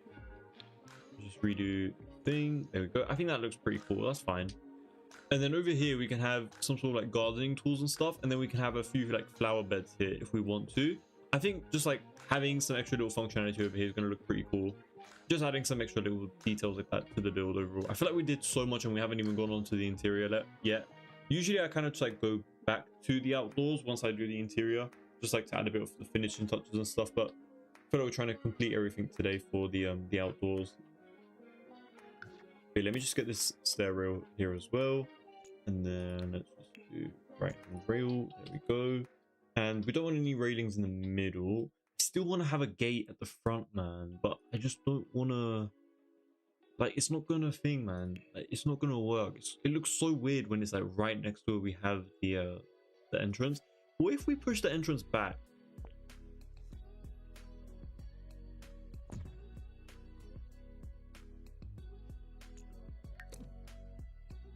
Just redo thing. There we go. I think that looks pretty cool. That's fine. And then over here we can have some sort of like gardening tools and stuff, and then we can have a few like flower beds here if we want to. I think just like having some extra little functionality over here is going to look pretty cool. Just adding some extra little details like that to the build overall. I feel like we did so much and we haven't even gone on to the interior yet. Usually I kind of just like go back to the outdoors once I do the interior, just like to add a bit of the finishing touches and stuff. But I feel like we're trying to complete everything today for the outdoors. Okay, let me just get this stair rail here as well, and then let's just do right hand rail. There we go. And we don't want any railings in the middle. Still want to have a gate at the front, man, but I just don't want to, like, it's not gonna thing, man. Like, it's not gonna work. It looks so weird when it's like right next to where we have the entrance. What if we push the entrance back?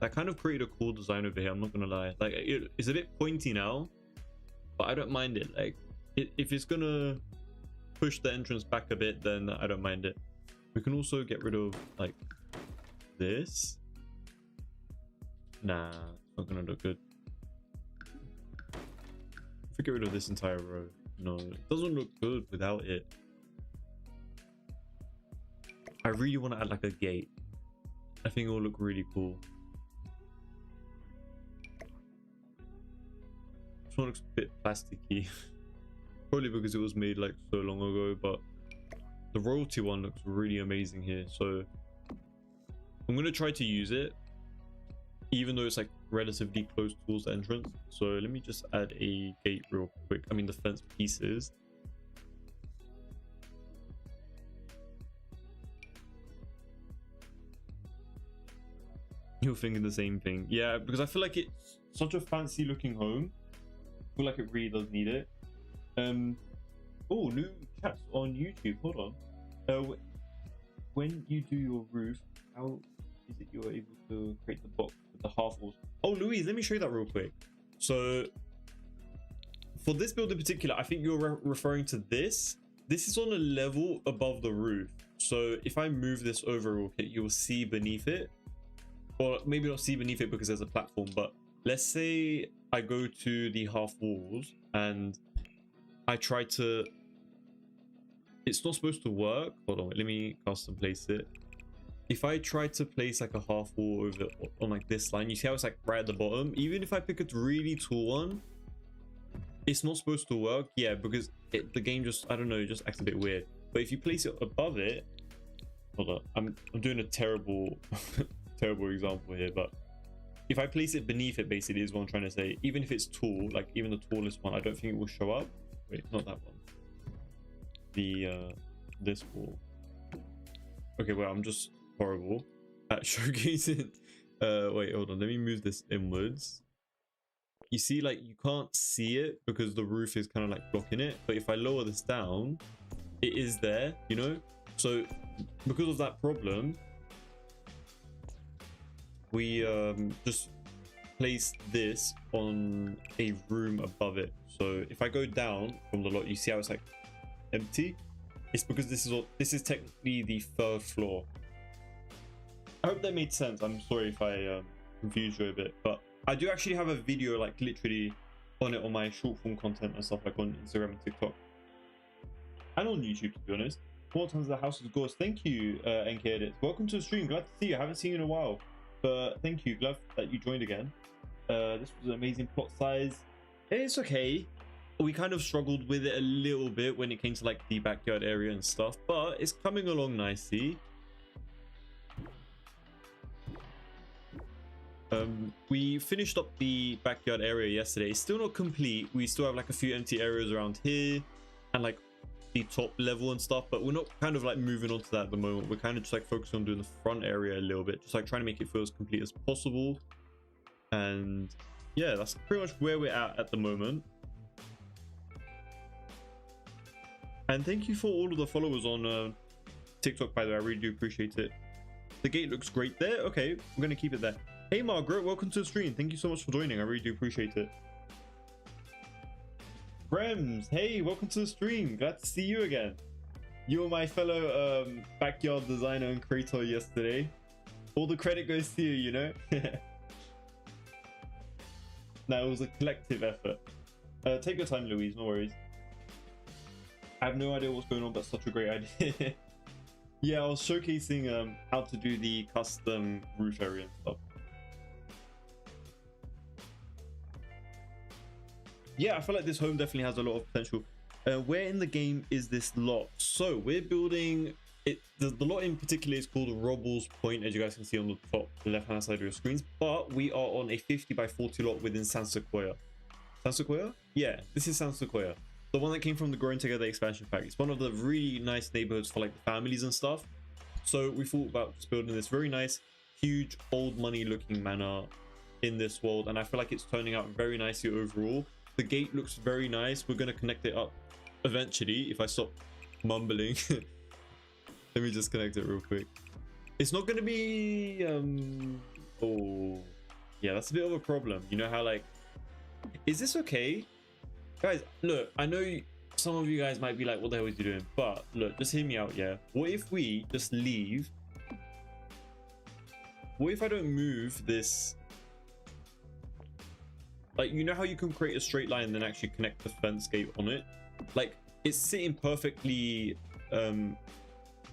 That kind of created a cool design over here, I'm not gonna lie. Like, it's a bit pointy now, but I don't mind it. Like, if it's gonna push the entrance back a bit, then I don't mind it. We can also get rid of like this. Nah, it's not gonna look good. If we get rid of this entire row, no, it doesn't look good without it. I really want to add like a gate. I think it will look really cool. This one looks a bit plasticky. Probably because it was made like so long ago, but the royalty one looks really amazing here. So I'm going to try to use it, even though it's like relatively close towards the entrance. So let me just add a gate real quick. I mean, the fence pieces. You're thinking the same thing. Yeah, because I feel like it's such a fancy looking home. I feel like it really does need it. Oh, new chats on YouTube. Hold on. When you do your roof, how is it you're able to create the box with the half walls? Oh, Louise, let me show you that real quick. So for this build in particular, I think you're referring to this. This is on a level above the roof. So if I move this over real quick, you'll see beneath it, or maybe not see beneath it because there's a platform. But let's say I go to the half walls and I try to, it's not supposed to work. Hold on, let me custom place it. If I try to place like a half wall over on like this line, you see how it's like right at the bottom? Even if I pick a really tall one, it's not supposed to work. Yeah, because the game just, I don't know, it just acts a bit weird. But if you place it above it, hold on, I'm doing a terrible terrible example here, but if I place it beneath it, basically is what I'm trying to say. Even if it's tall, like even the tallest one, I don't think it will show up. Wait, not that one. The this wall. Okay, well, I'm just horrible at showcasing. Wait, hold on. Let me move this inwards. you see, like, you can't see it because the roof is kind of like blocking it. But if I lower this down, it is there, you know. So because of that problem, we just place this on a room above it. So if I go down from the lot, you see how it's like empty. It's because this is technically the 3rd floor. I hope that made sense. I'm sorry if I confused you a bit, but I do actually have a video like literally on it on my short form content and stuff, like on Instagram and TikTok and on YouTube, to be honest. 4 times the house is gorgeous. Thank you, NK Edits. Welcome to the stream. Glad to see you. I haven't seen you in a while, but thank you. Glad that you joined again. This was an amazing plot size. It's okay. We kind of struggled with it a little bit when it came to like the backyard area and stuff, but it's coming along nicely. We finished up the backyard area yesterday. It's still not complete. We still have like a few empty areas around here and like the top level and stuff, but we're not kind of like moving on to that at the moment. We're kind of just like focusing on doing the front area a little bit, just like trying to make it feel as complete as possible. And yeah, that's pretty much where we're at the moment. And thank you for all of the followers on TikTok, by the way. I really do appreciate it. The gate looks great there. Okay, we're gonna keep it there. Hey Margaret, welcome to the stream. Thank you so much for joining. I really do appreciate it. Brems, hey, welcome to the stream. Glad to see you again. You were my fellow backyard designer and creator yesterday. All the credit goes to you, you know? No, it was a collective effort. Take your time, Louise, no worries. I have no idea what's going on, but such a great idea. Yeah, I was showcasing how to do the custom roof area and stuff. Yeah, I feel like this home definitely has a lot of potential. Where in the game is this lot? So we're building it. The lot in particular is called Robles Point, as you guys can see on the top left hand side of your screens. But we are on a 50 by 40 lot within San Sequoia. San Sequoia? Yeah, this is San Sequoia, the one that came from the Growing Together expansion pack. It's one of the really nice neighborhoods for like the families and stuff. So we thought about just building this very nice, huge, old money looking manor in this world, and I feel like it's turning out very nicely overall. The gate looks very nice. We're going to connect it up eventually if I stop mumbling. Let me just connect it real quick. It's not going to be oh yeah, that's a bit of a problem. You know how like, is this okay, guys? Look, I know some of you guys might be like, what the hell is you doing? But look, just hear me out. Yeah, what if we just leave? What if I don't move this? Like, you know how you can create a straight line and then actually connect the fence gate on it? Like, it's sitting perfectly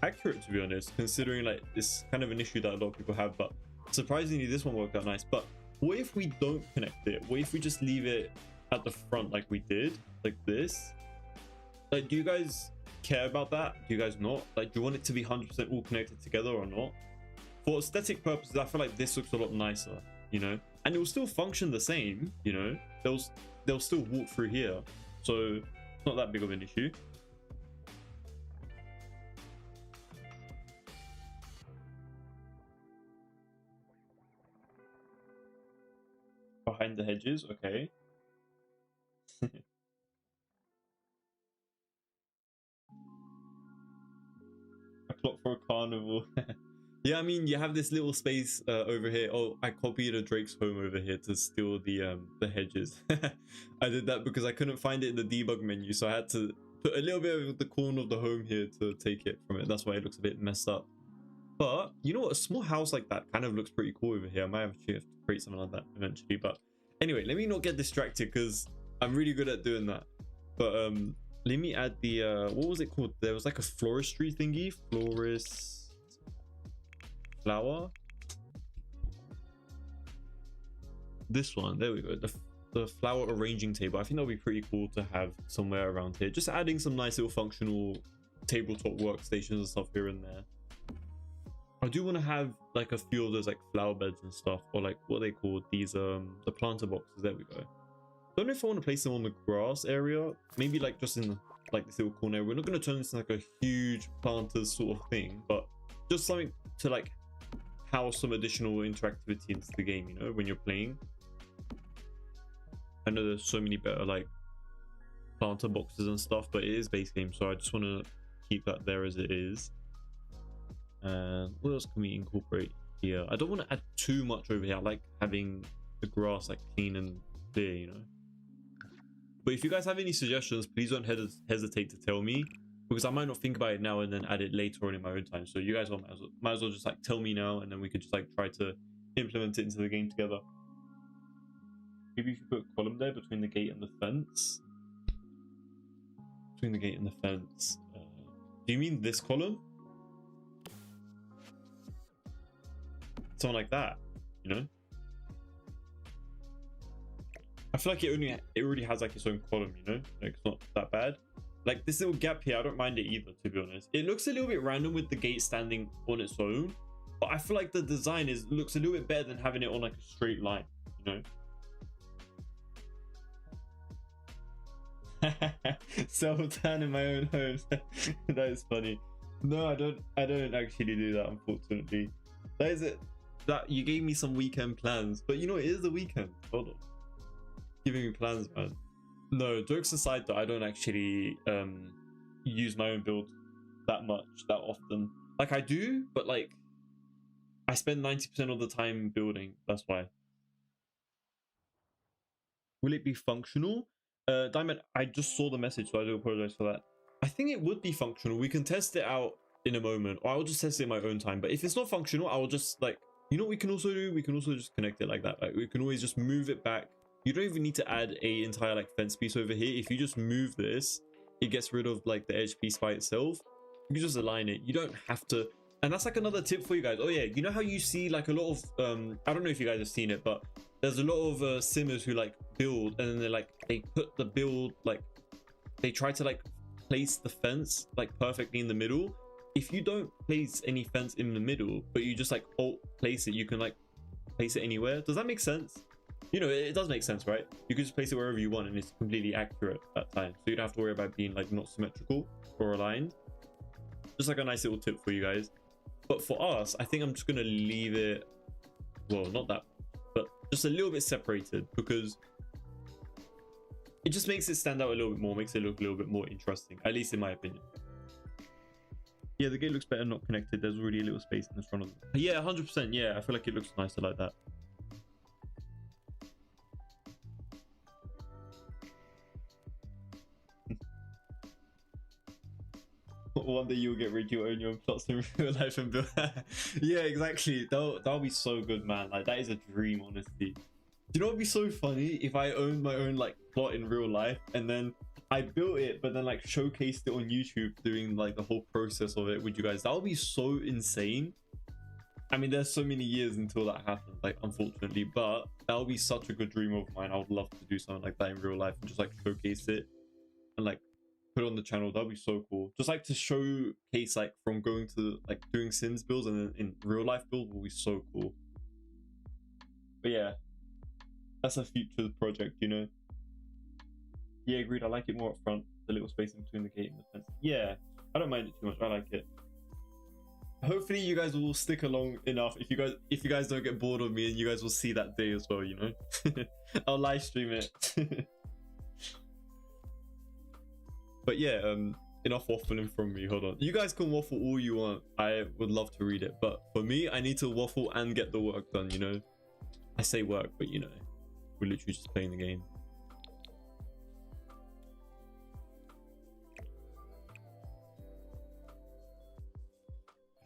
accurate, to be honest, considering like it's kind of an issue that a lot of people have. But surprisingly, this one worked out nice. But what if we don't connect it? What if we just leave it at the front like we did, like this? Like, do you guys care about that? Do you guys not? Like, do you want it to be 100% all connected together or not? For aesthetic purposes, I feel like this looks a lot nicer, you know? And it will still function the same, you know? They'll still walk through here, so it's not that big of an issue. Behind the hedges, okay. A clock for a carnival. Yeah, I mean, you have this little space over here. Oh, I copied a Drake's home over here to steal the hedges. I did that because I couldn't find it in the debug menu, so I had to put a little bit of the corner of the home here to take it from it. That's why it looks a bit messed up. But you know what? A small house like that kind of looks pretty cool over here. I might actually have to create something like that eventually. But anyway, let me not get distracted because I'm really good at doing that. But let me add the what was it called? There was like a floristry thingy. Florist flower. This one, there we go. The flower arranging table. I think that'll be pretty cool to have somewhere around here. Just adding some nice little functional tabletop workstations and stuff here and there. I do want to have like a few of those like flower beds and stuff, or like what they call these the planter boxes. There we go. Don't know if I want to place them on the grass area, maybe like just in like this little corner. We're not going to turn this into like a huge planters sort of thing, but just something to like house some additional interactivity into the game, you know, when you're playing. I know there's so many better like planter boxes and stuff, but it is base game, so I just want to keep that there as it is. And what else can we incorporate here? I don't want to add too much over here. I like having the grass like clean and clear, you know. But if you guys have any suggestions, please don't hesitate to tell me, because I might not think about it now and then add it later on in my own time. So you guys might as well just like tell me now, and then we could just like try to implement it into the game together. Maybe if you put a column there between the gate and the fence. Between the gate and the fence. Do you mean this column? Something like that, you know? I feel like it already has like its own column, you know? Like it's not that bad. Like this little gap here, I don't mind it either, to be honest. It looks a little bit random with the gate standing on its own, but I feel like the design looks a little bit better than having it on like a straight line, you know? Self-tan in my own home. That is funny. No, I don't actually do that, unfortunately. That is it. That you gave me some weekend plans, but you know it is the weekend. Hold on, giving me plans, man. No, jokes aside though, I don't actually use my own build that often. Like I do, but like I spend 90% of the time building. That's why. Will it be functional? Diamond, I just saw the message, so I do apologize for that. I think it would be functional. We can test it out in a moment, or I'll just test it in my own time. But if it's not functional, I will just like, you know what we can also do? We can also just connect it like that. Like we can always just move it back. You don't even need to add a entire like fence piece over here. If you just move this, it gets rid of like the edge piece by itself. You can just align it. You don't have to. And that's like another tip for you guys. Oh yeah, you know how you see like a lot of I don't know if you guys have seen it, but there's a lot of simmers who like build and then they put the build, like they try to like place the fence like perfectly in the middle. If you don't place any fence in the middle, but you just like alt place it, you can like place it anywhere. Does that make sense? You know, it does make sense, right? You can just place it wherever you want and it's completely accurate at that time, so you don't have to worry about being like not symmetrical or aligned. Just like a nice little tip for you guys. But for us, I think I'm just gonna leave it, well, not that, but just a little bit separated, because it just makes it stand out a little bit more, makes it look a little bit more interesting, at least in my opinion. Yeah, the gate looks better not connected. There's already a little space in the front of it. Yeah, 100%. Yeah, I feel like it looks nicer like that. One day you'll get rid, you own your own plots in real life and build. Yeah, exactly. That'll be so good, man. Like that is a dream, honestly. Do you know what would be so funny if I owned my own like plot in real life and then I built it, but then like showcased it on YouTube, doing like the whole process of it with you guys? That would be so insane. I mean, there's so many years until that happens, like unfortunately, but that would be such a good dream of mine. I would love to do something like that in real life and just like showcase it and like put it on the channel. That'd be so cool. Just like to showcase like from going to like doing Sims builds and then in real life build will be so cool. But yeah, that's a future project, you know. Yeah, agreed. I like it more up front, the little space in between the gate and the fence. Yeah, I don't mind it too much. I like it. Hopefully you guys will stick along enough. If you guys don't get bored of me, and you guys will see that day as well, you know. I'll live stream it. But yeah, enough waffling from me. Hold on. You guys can waffle all you want. I would love to read it, but for me, I need to waffle and get the work done, you know. I say work, but you know, we're literally just playing the game.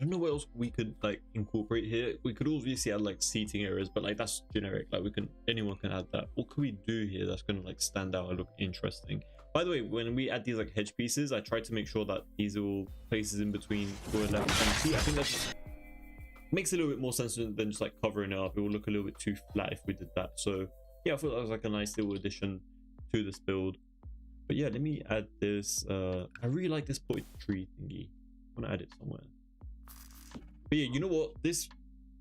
I don't know what else we could like incorporate here. We could obviously add like seating areas, but like that's generic. Like anyone can add that. What can we do here that's gonna like stand out and look interesting? By the way, when we add these like hedge pieces, I try to make sure that these are all places in between forward, left, and see. I think that just makes a little bit more sense than just like covering it up. It will look a little bit too flat if we did that. So yeah, I thought that was like a nice little addition to this build. But yeah, let me add this. I really like this poetry thingy. I want to add it somewhere. But yeah, you know what? This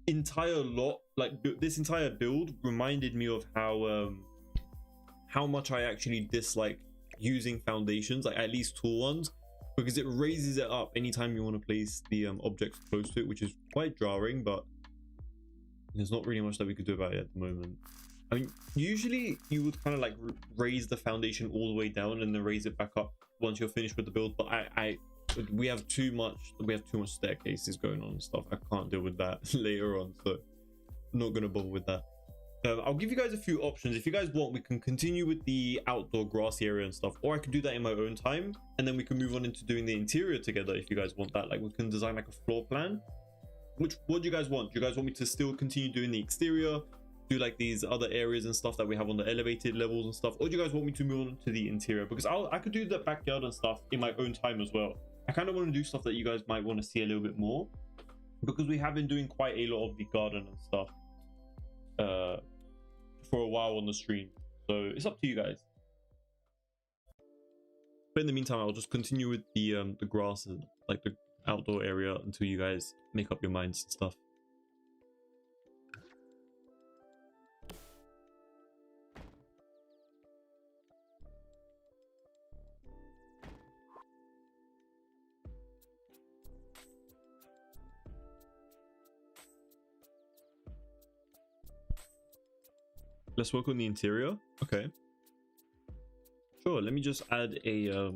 entire lot, like this entire build, reminded me of how much I actually dislike using foundations, like at least tall ones, because it raises it up anytime you want to place the objects close to it, which is quite jarring. But there's not really much that we could do about it at the moment. I mean, usually you would kind of like raise the foundation all the way down and then raise it back up once you're finished with the build. But we have too much staircases going on and stuff. I can't deal with that later on, so I'm not gonna bother with that. I'll give you guys a few options. If you guys want, we can continue with the outdoor grassy area and stuff, or I could do that in my own time, and then we can move on into doing the interior together if you guys want that. Like, we can design like a floor plan. What do you guys want? Do you guys want me to still continue doing the exterior, do like these other areas and stuff that we have on the elevated levels and stuff, or do you guys want me to move on to the interior? Because I could do the backyard and stuff in my own time as well. I kind of want to do stuff that you guys might want to see a little bit more, because we have been doing quite a lot of the garden and stuff for a while on the stream, so it's up to you guys. But in the meantime, I'll just continue with the grass and like the outdoor area until you guys make up your minds and stuff. Let's work on the interior. Okay, sure. Let me just add a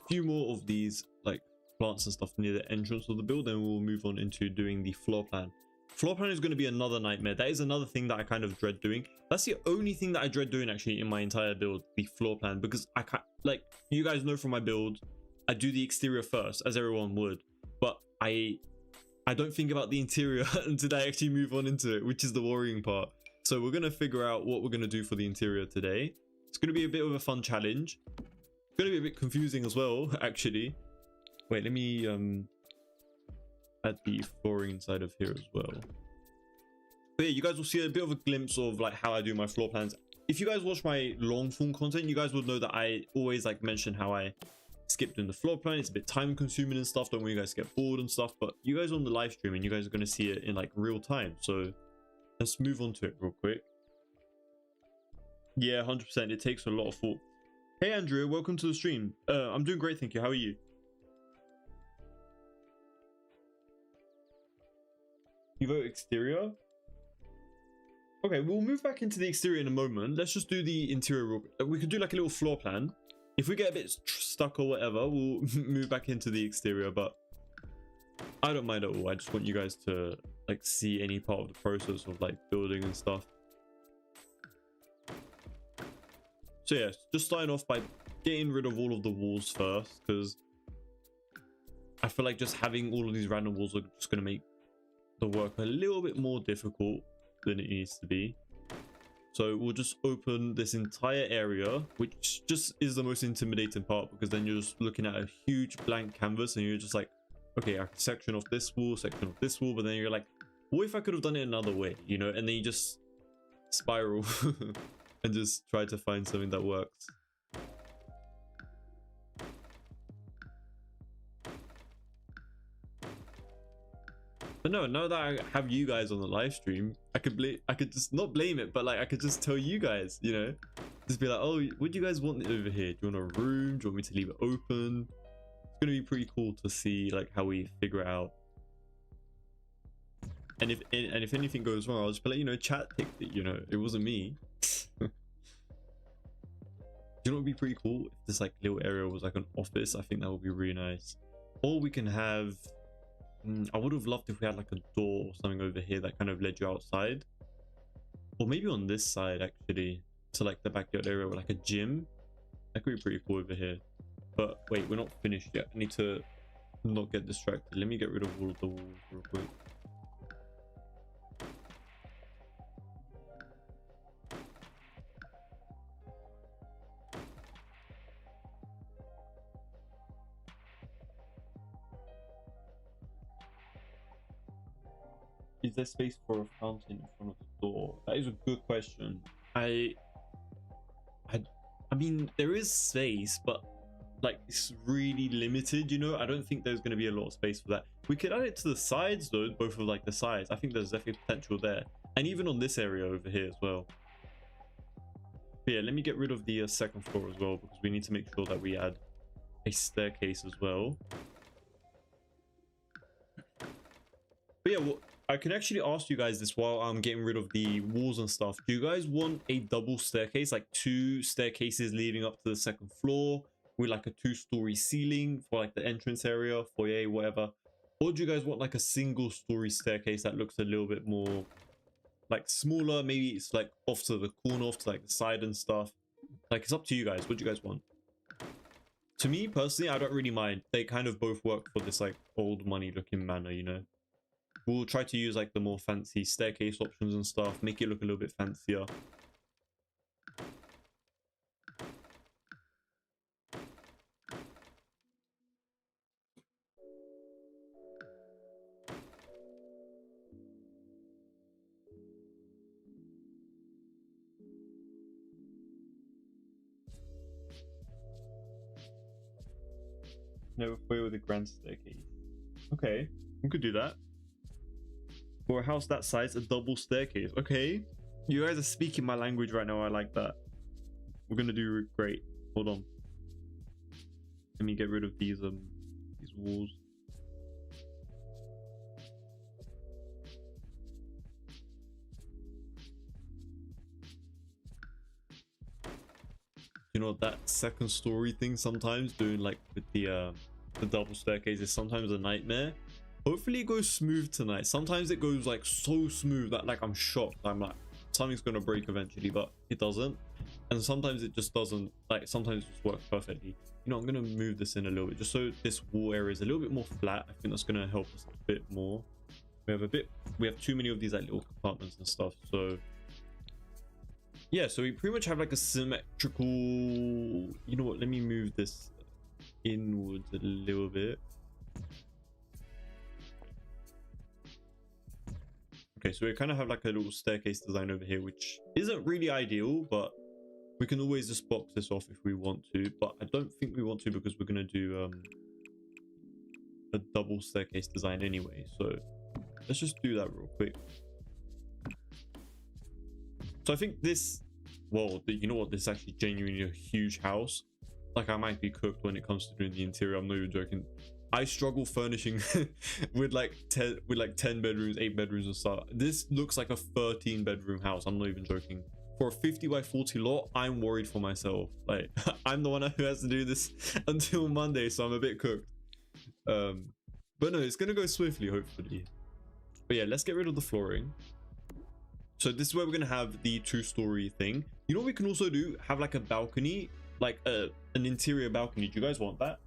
few more of these like plants and stuff near the entrance of the build, and we'll move on into doing the floor plan. Floor plan is going to be another nightmare. That is another thing that I kind of dread doing. That's the only thing that I dread doing actually in my entire build, the floor plan, because I can't, like you guys know from my build, I do the exterior first, as everyone would, but I don't think about the interior until I actually move on into it, which is the worrying part. So we're going to figure out what we're going to do for the interior today. It's going to be a bit of a fun challenge. It's going to be a bit confusing as well, actually. Wait, let me add the flooring inside of here as well. But yeah, you guys will see a bit of a glimpse of like how I do my floor plans. If you guys watch my long form content, you guys would know that I always like mention how I skip doing the floor plan. It's a bit time consuming and stuff. Don't want you guys to get bored and stuff. But you guys on the live stream and you guys are going to see it in like real time. So let's move on to it real quick. Yeah, 100%. It takes a lot of thought. Hey, Andrea, welcome to the stream. I'm doing great, thank you. How are you? You vote exterior? Okay, we'll move back into the exterior in a moment. Let's just do the interior real quick. We could do like a little floor plan. If we get a bit stuck or whatever, we'll move back into the exterior, but I don't mind at all. I just want you guys to like see any part of the process of like building and stuff. So yeah, just starting off by getting rid of all of the walls first, because I feel like just having all of these random walls are just going to make the work a little bit more difficult than it needs to be. So we'll just open this entire area, which just is the most intimidating part, because then you're just looking at a huge blank canvas and you're just like, okay, a section of this wall, section of this wall, but then you're like, what if I could have done it another way, you know? And then you just spiral and just try to find something that works. But no, now that I have you guys on the live stream, I could just not blame it, but like I could just tell you guys, you know, just be like, oh, what do you guys want over here? Do you want a room? Do you want me to leave it open? It's gonna be pretty cool to see like how we figure it out. And if anything goes wrong, I'll just be like, you know, chat picked it, you know, it wasn't me. You know what would be pretty cool? If this like little area was like an office, I think that would be really nice. Or we can have, I would have loved if we had like a door or something over here that kind of led you outside. Or maybe on this side actually, to like the backyard area with like a gym. That could be pretty cool over here. But wait, we're not finished yet. I need to not get distracted. Let me get rid of all of the walls real quick. Is there space for a fountain in front of the door? That is a good question. I mean, there is space, but like it's really limited, you know. I don't think there's going to be a lot of space for that. We could add it to the sides though, both of like the sides. I think there's definitely potential there, and even on this area over here as well. But yeah, let me get rid of the second floor as well, because we need to make sure that we add a staircase as well. But yeah, I can actually ask you guys this while I'm getting rid of the walls and stuff. Do you guys want a double staircase, like 2 staircases leading up to the 2nd floor with like a 2-story ceiling for like the entrance area, foyer, whatever? Or do you guys want like a single story staircase that looks a little bit more like smaller? Maybe it's like off to the corner, off to like the side and stuff. Like, it's up to you guys. What do you guys want? To me personally, I don't really mind. They kind of both work for this like old money looking manor, you know. We'll try to use like the more fancy staircase options and stuff, make it look a little bit fancier. Never play with a grand staircase. Okay, we could do that. For a house that size, a double staircase. Okay, you guys are speaking my language right now. I like that. We're gonna do great. Hold on. Let me get rid of these walls. You know, that 2nd story thing sometimes doing like with the double staircase is sometimes a nightmare. Hopefully it goes smooth tonight. Sometimes it goes like so smooth that like I'm shocked. I'm like, something's gonna break eventually, but it doesn't. And sometimes it just doesn't. Like, sometimes it just works perfectly. You know, I'm gonna move this in a little bit just so this wall area is a little bit more flat. I think that's gonna help us a bit more. We have too many of these like little compartments and stuff. So yeah, so we pretty much have like a symmetrical, you know what, let me move this inwards a little bit. Okay, so we kind of have like a little staircase design over here, which isn't really ideal, but we can always just box this off if we want to. But I don't think we want to, because we're going to do a double staircase design anyway. So let's just do that real quick. So I think this, well, you know what, this is actually genuinely a huge house. Like, I might be cooked when it comes to doing the interior. I'm not even joking. I struggle furnishing with like 10 bedrooms, 8 bedrooms and stuff. This looks like a 13 bedroom house. I'm not even joking. For a 50 by 40 lot, I'm worried for myself. Like, I'm the one who has to do this until Monday, so I'm a bit cooked. But no, it's gonna go swiftly, hopefully. But yeah, let's get rid of the flooring. So this is where we're gonna have the 2-story thing. You know what we can also do? Have like a balcony, like an interior balcony. Do you guys want that?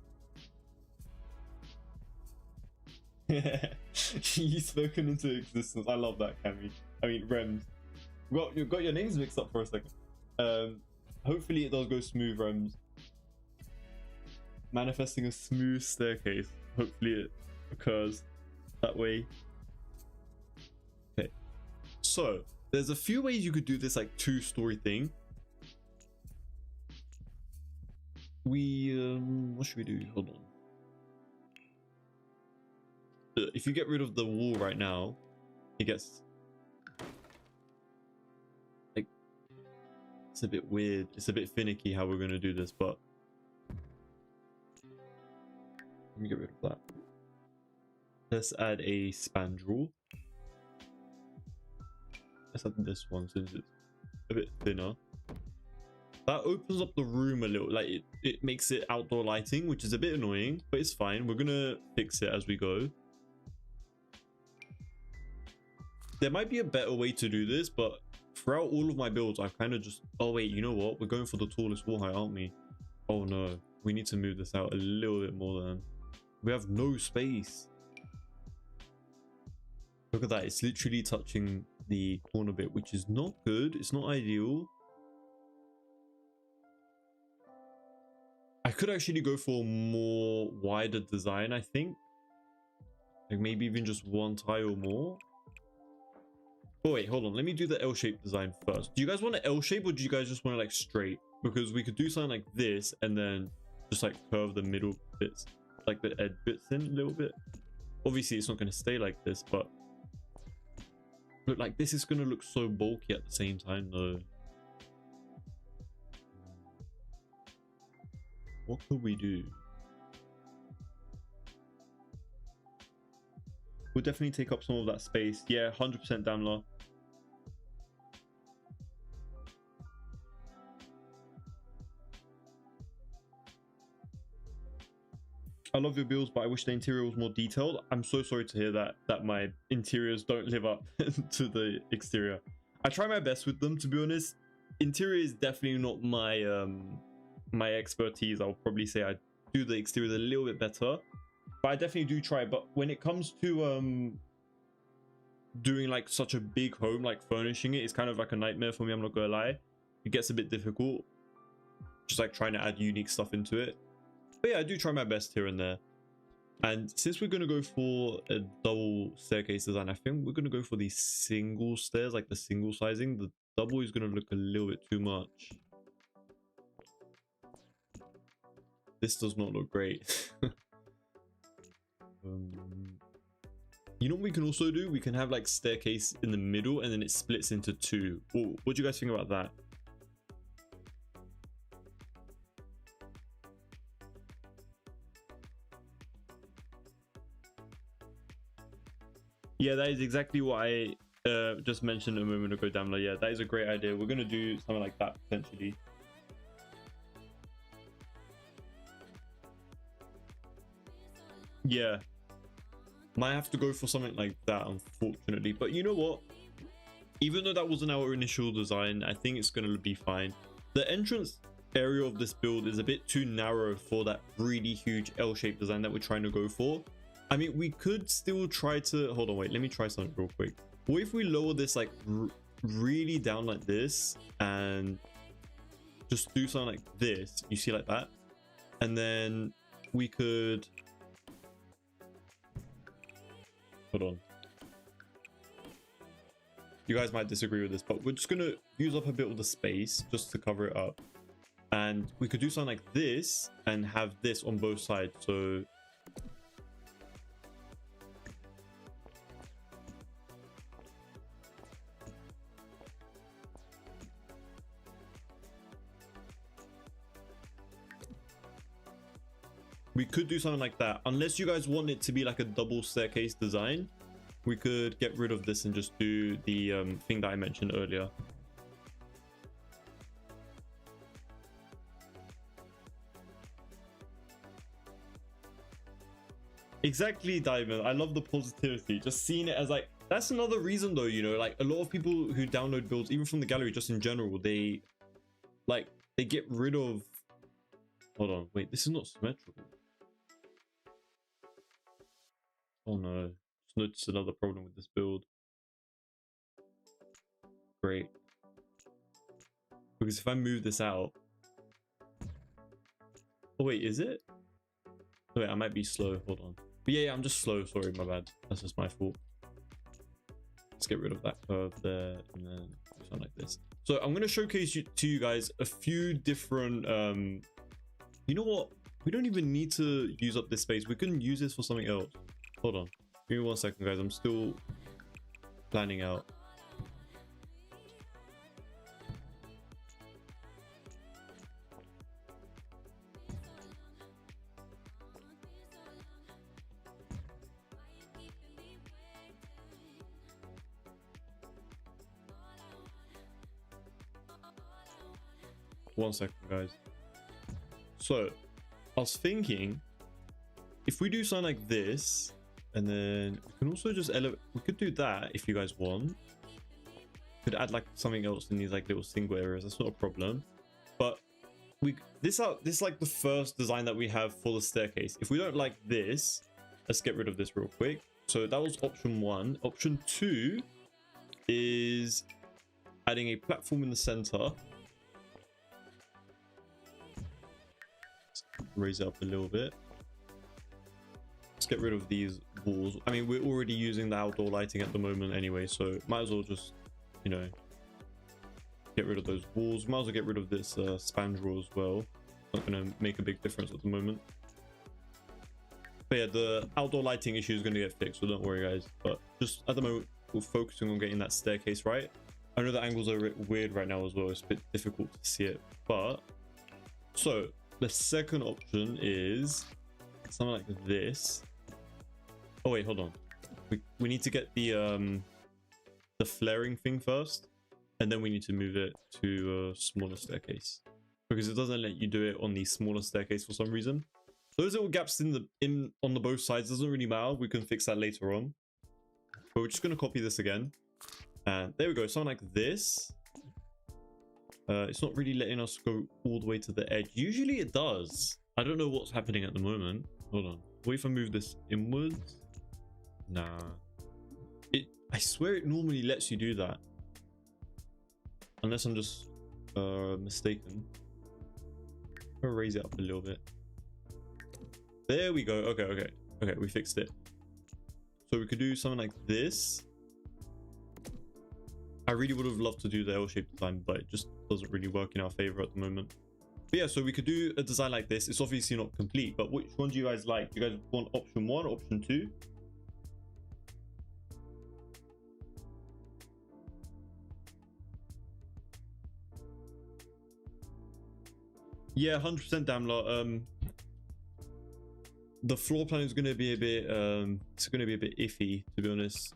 He's spoken into existence. I love that, Cammy. I mean, Rems. You got your names mixed up for a second. Hopefully it does go smooth, Rems. Manifesting a smooth staircase. Hopefully it occurs that way. Okay. So there's a few ways you could do this like 2-story thing. What should we do? Hold on. If you get rid of the wall right now, it gets like, it's a bit weird. It's a bit finicky how we're going to do this, but let me get rid of that. Let's add a spandrel. Let's add this one since it's a bit thinner. That opens up the room a little. Like, it makes it outdoor lighting, which is a bit annoying, but it's fine. We're gonna fix it as we go. There might be a better way to do this, but throughout all of my builds, I've kind of just, oh wait, you know what, we're going for the tallest wall height, aren't we? Oh no, we need to move this out a little bit more. Then we have no space. Look at that, it's literally touching the corner bit, which is not good. It's not ideal. I could actually go for a more wider design, I think. Like maybe even just one tile more. Oh wait, hold on. Let me do the L-shaped design first. Do you guys want an L shape, or do you guys just want it like straight? Because we could do something like this and then just like curve the middle bits, like the edge bits in a little bit. Obviously it's not going to stay like this, but look, like this is going to look so bulky at the same time though. What could we do? We'll definitely take up some of that space. Yeah, 100% Damla. I love your builds, but I wish the interior was more detailed. I'm so sorry to hear that my interiors don't live up to the exterior. I try my best with them, to be honest. Interior is definitely not my my expertise. I'll probably say I do the exterior a little bit better, but I definitely do try. But when it comes to doing like such a big home, like furnishing it, it's kind of like a nightmare for me, I'm not gonna lie. It gets a bit difficult, just like trying to add unique stuff into it. But yeah, I do try my best here and there. And since we're going to go for a double staircase design, I think we're going to go for the single stairs, like the single sizing. The double is going to look a little bit too much. This does not look great. You know what we can also do? We can have like staircase in the middle and then it splits into two. Ooh, what do you guys think about that? Yeah, that is exactly what I just mentioned a moment ago, Damla. Yeah, that is a great idea. We're going to do something like that potentially. Yeah. Might have to go for something like that, unfortunately. But you know what? Even though that wasn't our initial design, I think it's going to be fine. The entrance area of this build is a bit too narrow for that really huge L-shaped design that we're trying to go for. I mean, we could still try to... Hold on, wait. Let me try something real quick. What if we lower this like really down like this and just do something like this? You see, like that? And then we could... Hold on. You guys might disagree with this, but we're just going to use up a bit of the space just to cover it up. And we could do something like this and have this on both sides. So... we could do something like that. Unless you guys want it to be like a double staircase design, we could get rid of this and just do the thing that I mentioned earlier. Exactly, Diamond. I love the positivity. Just seeing it as like, that's another reason though, you know, like a lot of people who download builds, even from the gallery, just in general, they get rid of... Hold on, wait, this is not symmetrical. Oh no, just noticed another problem with this build. Great. Because if I move this out... Oh wait, is it? Oh, wait, I might be slow, hold on. But yeah, I'm just slow, sorry, my bad. That's just my fault. Let's get rid of that curve there and then do something like this. So I'm going to showcase to you guys a few different... You know what? We don't even need to use up this space. We can use this for something else. Hold on. Give me 1 second, guys. I'm still planning out. One second, guys. So, I was thinking, if we do something like this, and then we can also just elevate. We could do that if you guys want. Could add like something else in these like little single areas. That's not a problem. But this is like the first design that we have for the staircase. If we don't like this, let's get rid of this real quick. So that was option 1. Option 2 is adding a platform in the center. Raise it up a little bit. Let's get rid of these walls. I mean, we're already using the outdoor lighting at the moment anyway, so might as well just, you know, get rid of those walls. Might as well get rid of this spandrel as well. Not gonna make a big difference at the moment. But yeah, the outdoor lighting issue is gonna get fixed, so don't worry, guys. But just at the moment, we're focusing on getting that staircase right. I know the angles are a bit weird right now as well. It's a bit difficult to see it, but so the second option is something like this. Oh wait, hold on. we need to get the flaring thing first, and then we need to move it to a smaller staircase, because it doesn't let you do it on the smaller staircase for some reason. Those little gaps on the both sides doesn't really matter. We can fix that later on. But we're just gonna copy this again, and there we go. Something like this. It's not really letting us go all the way to the edge. Usually it does. I don't know what's happening at the moment. Hold on. What if I move this inwards? Nah. I swear it normally lets you do that. Unless I'm just mistaken. I'll raise it up a little bit. There we go. Okay, we fixed it. So we could do something like this. I really would have loved to do the L-shaped design, but it just doesn't really work in our favor at the moment. But yeah, so we could do a design like this. It's obviously not complete, but which one do you guys like? Do you guys want option 1 or option 2? Yeah, 100% Damla. The floor plan is going to be a bit iffy, to be honest.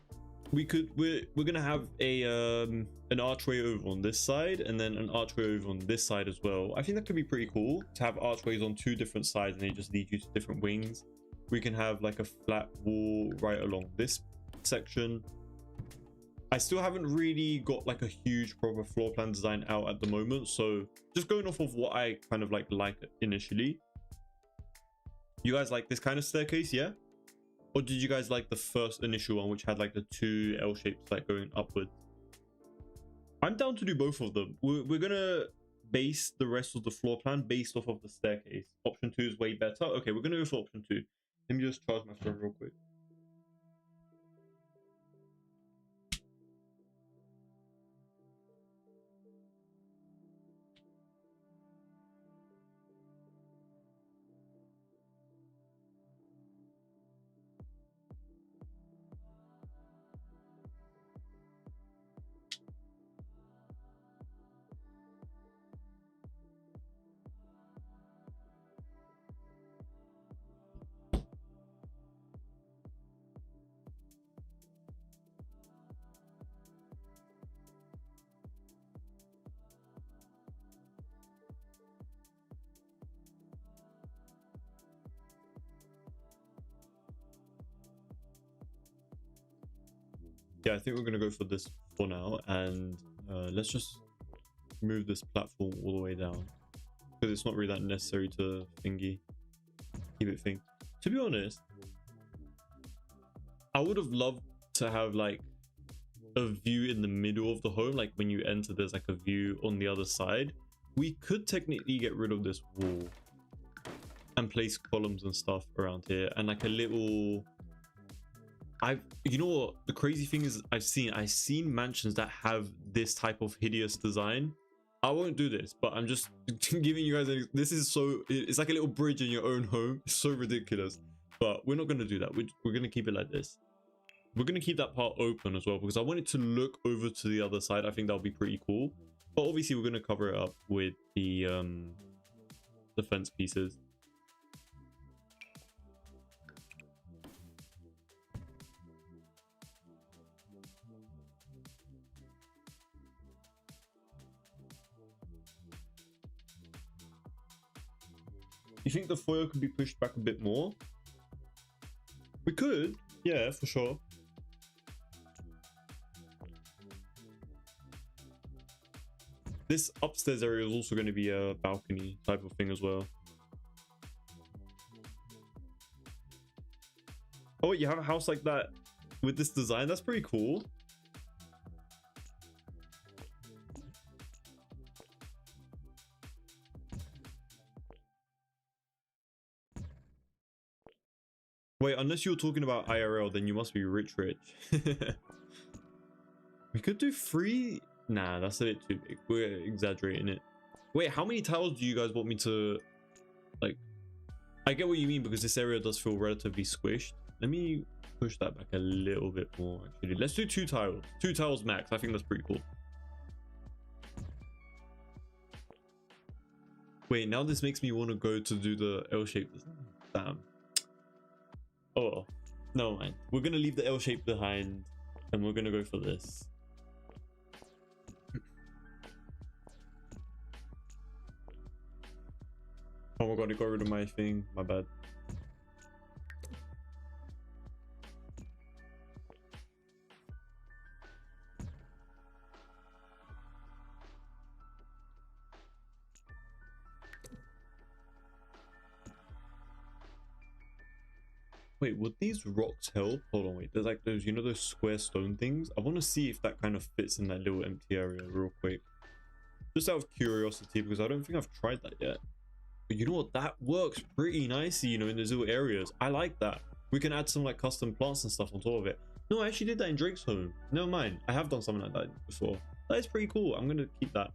We're gonna have a an archway over on this side, and then an archway over on this side as well. I think that could be pretty cool to have archways on 2 different sides, and they just lead you to different wings. We can have like a flat wall right along this section. I still haven't really got like a huge proper floor plan design out at the moment, so just going off of what I kind of like initially. You guys like this kind of staircase, yeah? Or did you guys like the first initial one, which had like the 2 L shapes like going upwards? I'm down to do both of them. We're gonna base the rest of the floor plan based off of the staircase. Option 2 is way better. Okay, we're gonna go for option 2. Let me just charge my phone real quick. Yeah, I think we're gonna go for this for now, and let's just move this platform all the way down, because it's not really that necessary to keep it thing. To be honest, I would have loved to have like a view in the middle of the home, like when you enter there's like a view on the other side. We could technically get rid of this wall and place columns and stuff around here, and like a little, you know what the crazy thing is, I've seen mansions that have this type of hideous design. I won't do this, but I'm just giving you guys this is so, it's like a little bridge in your own home. It's so ridiculous, but we're not going to do that. We're going to keep it like this. We're going to keep that part open as well, because I want it to look over to the other side. I think that'll be pretty cool, but obviously we're going to cover it up with the fence pieces. You think the foyer could be pushed back a bit more? We could, yeah, for sure. This upstairs area is also going to be a balcony type of thing as well. Oh, you have a house like that with this design? That's pretty cool. Wait, unless you're talking about IRL, then you must be rich. We could do 3. Nah, that's a bit too big. We're exaggerating it. Wait, how many tiles do you guys want me to, like, I get what you mean, because this area does feel relatively squished. Let me push that back a little bit more, actually. Let's do 2 tiles. 2 tiles max. I think that's pretty cool. Wait, now this makes me want to go to do the L-shaped design. Damn. Oh, No mind. We're gonna leave the L shape behind, and we're gonna go for this. Oh my god, I got rid of my thing. My bad. Wait, would these rocks help? Hold on, wait. There's like those, you know, those square stone things? I want to see if that kind of fits in that little empty area real quick. Just out of curiosity, because I don't think I've tried that yet. But you know what? That works pretty nicely, you know, in those little areas. I like that. We can add some like custom plants and stuff on top of it. No, I actually did that in Drake's home. Never mind. I have done something like that before. That is pretty cool. I'm going to keep that.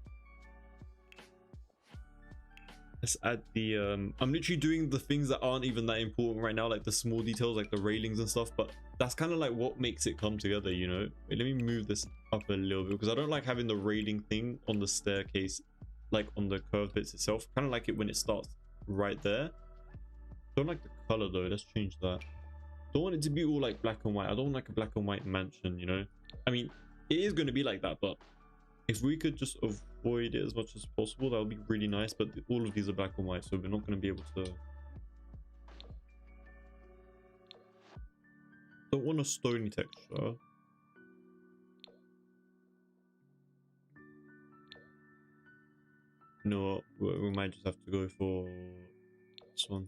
Let's add the I'm literally doing the things that aren't even that important right now, like the small details, like the railings and stuff, but that's kind of like what makes it come together, you know. Wait, let me move this up a little bit, because I don't like having the railing thing on the staircase, like on the curved bits itself. Kind of like it when it starts right there. Don't like the color though. Let's change that. Don't want it to be all like black and white. I don't want like a black and white mansion, you know. I mean, it is going to be like that, but if we could just avoid it as much as possible, that would be really nice. But all of these are black and white, so we're not going to be able to. Don't want a stony texture. No, we might just have to go for this one.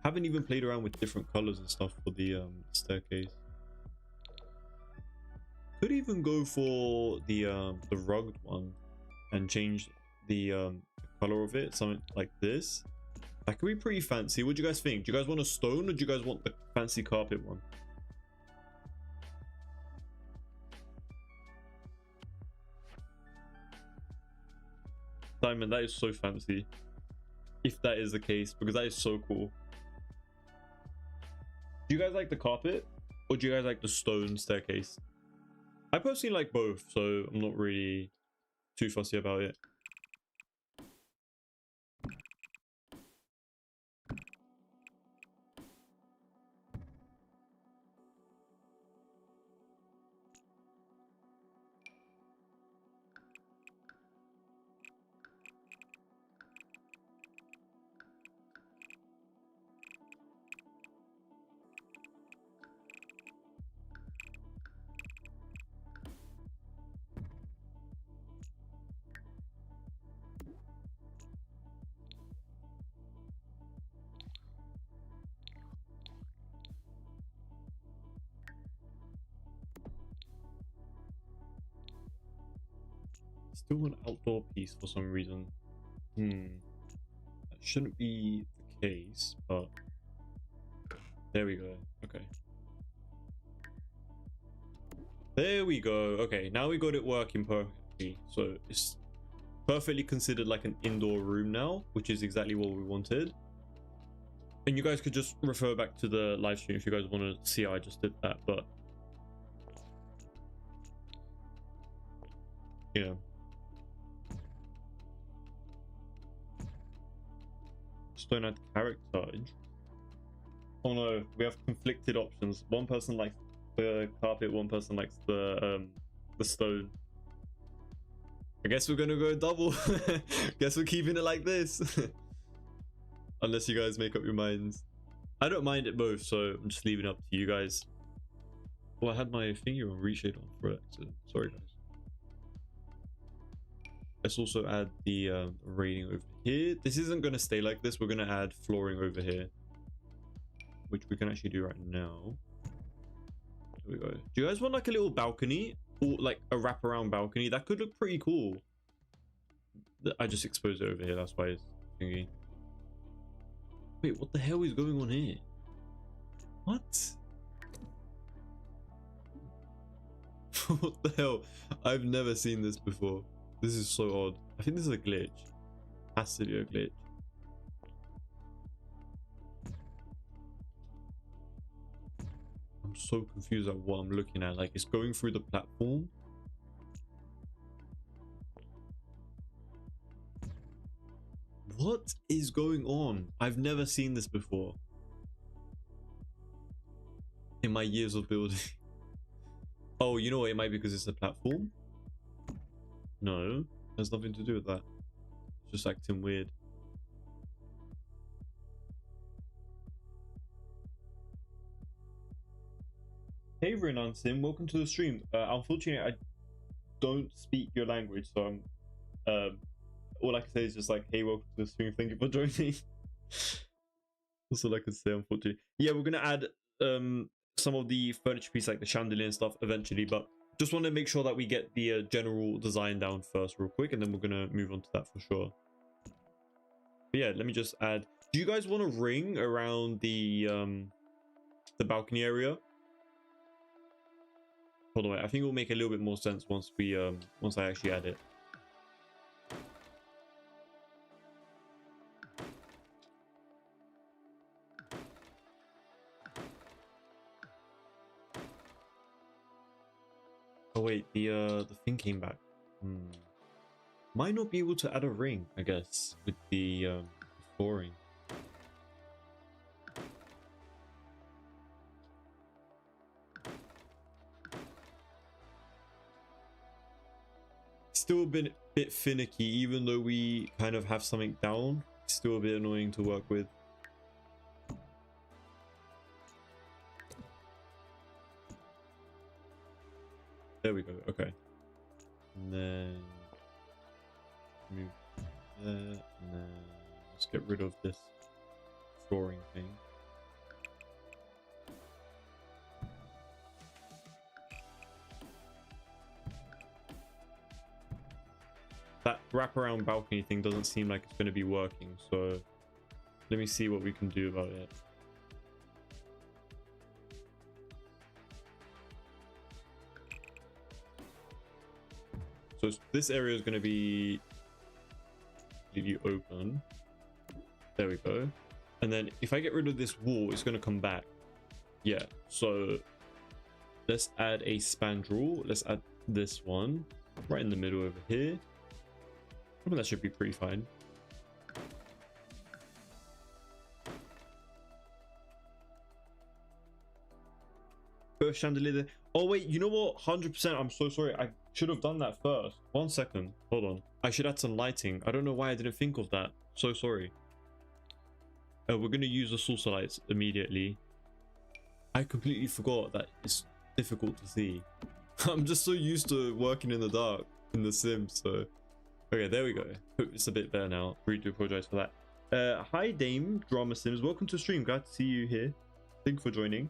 Haven't even played around with different colors and stuff for the staircase. Could even go for the rugged one and change the color of it, something like this. That could be pretty fancy. What do you guys think? Do you guys want a stone, or do you guys want the fancy carpet one? Simon, that is so fancy. If that is the case, because that is so cool. Do you guys like the carpet, or do you guys like the stone staircase? I personally like both, so I'm not really too fussy about it. Still an outdoor piece for some reason. That shouldn't be the case, but there we go. Okay. There we go. Okay, now we got it working perfectly. So it's perfectly considered like an indoor room now, which is exactly what we wanted. And you guys could just refer back to the live stream if you guys want to see how I just did that, but yeah. Don't add character. Oh no, we have conflicted options. One person likes the carpet, one person likes the stone. I guess we're gonna go double. Guess we're keeping it like this. Unless you guys make up your minds. I don't mind it both, so I'm just leaving it up to you guys. Well, I had my finger on reshade on for it, so sorry guys. Let's also add the rating over here. This isn't going to stay like this. We're going to add flooring over here, which we can actually do right now. There we go. Do you guys want like a little balcony, or like a wraparound balcony? That could look pretty cool. I just exposed it over here. That's why it's thingy. Wait, what the hell is going on here? What? What the hell? I've never seen this before. This is so odd. I think this is a glitch. Has to be a glitch. I'm so confused at what I'm looking at. Like, it's going through the platform. What is going on? I've never seen this before. in my years of building. Oh, you know what? It might be because it's a platform. No, has nothing to do with that. It's just acting weird. Hey Renansim, welcome to the stream. Unfortunately, I don't speak your language, so I'm all I can say is just like, hey, welcome to the stream. Thank you for joining. That's all I can say, unfortunately. Yeah, we're gonna add some of the furniture pieces like the chandelier and stuff eventually, but just want to make sure that we get the general design down first real quick, and then we're gonna move on to that for sure. But yeah, let me just add. Do you guys want a ring around the balcony area? Hold on, wait. I think it will make a little bit more sense once we once I actually add it. Oh wait, the thing came back. Might not be able to add a ring, I guess, with the flooring. Still a bit finicky, even though we kind of have something down. Still a bit annoying to work with. There we go. Okay, and then move there, and then let's get rid of this flooring thing. That wraparound balcony thing doesn't seem like it's going to be working, so let me see what we can do about it. So this area is going to be completely open. There we go. And then if I get rid of this wall, it's going to come back. Yeah, so let's add a spandrel. Let's add this one right in the middle over here. I think that should be pretty fine. First chandelier there. Oh wait, you know what? 100%. I'm so sorry. I should have done that first. 1 second. Hold on. I should add some lighting. I don't know why I didn't think of that. So sorry. We're going to use the saucer lights immediately. I completely forgot that it's difficult to see. I'm just so used to working in the dark in The Sims, so... Okay, there we go. It's a bit better now. Really do apologize for that. Hi Dame Drama Sims, welcome to the stream. Glad to see you here. Thank you for joining.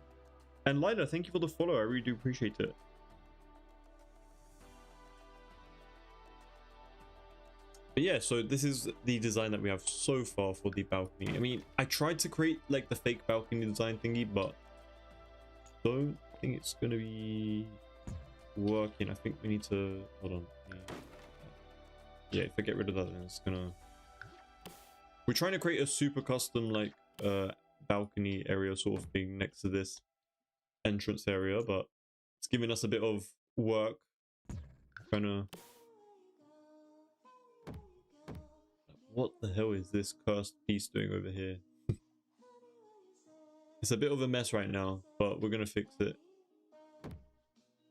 And Lila, thank you for the follow. I really do appreciate it. But yeah, so this is the design that we have so far for the balcony. I mean, I tried to create like the fake balcony design thingy, but don't think it's gonna be working. I think we need to hold on. Yeah, if I get rid of that, then it's gonna... We're trying to create a super custom like balcony area sort of thing next to this entrance area, but it's giving us a bit of work trying to... What the hell is this cursed piece doing over here? It's a bit of a mess right now, but we're gonna fix it.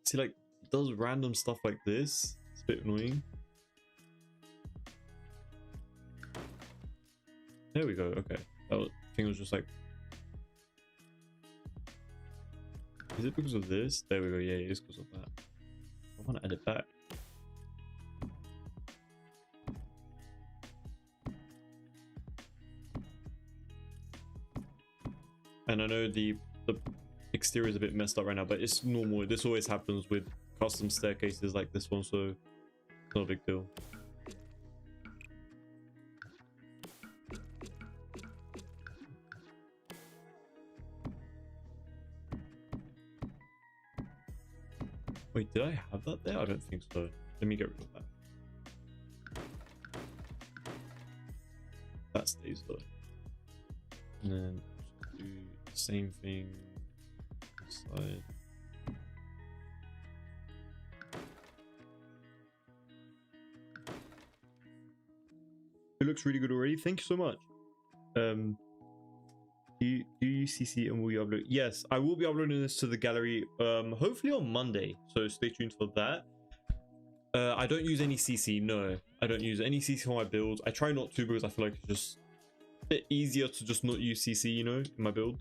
See, like, it does random stuff like this. It's a bit annoying. There we go. Okay, that was, I think it was just like... Is it because of this? There we go. Yeah, it is because of that. I want to add it back. And I know the exterior is a bit messed up right now, but it's normal. This always happens with custom staircases like this one, so it's not a big deal. Wait, did I have that there? I don't think so. Let me get rid of that. That stays though. And then do the same thing this side. It looks really good already. Thank you so much. do you CC and will you upload? Yes, I will be uploading this to the gallery hopefully on Monday, so stay tuned for that. I don't use any CC. No, I don't use any CC for my builds. I try not to because I feel like it's just a bit easier to just not use CC, you know, in my build.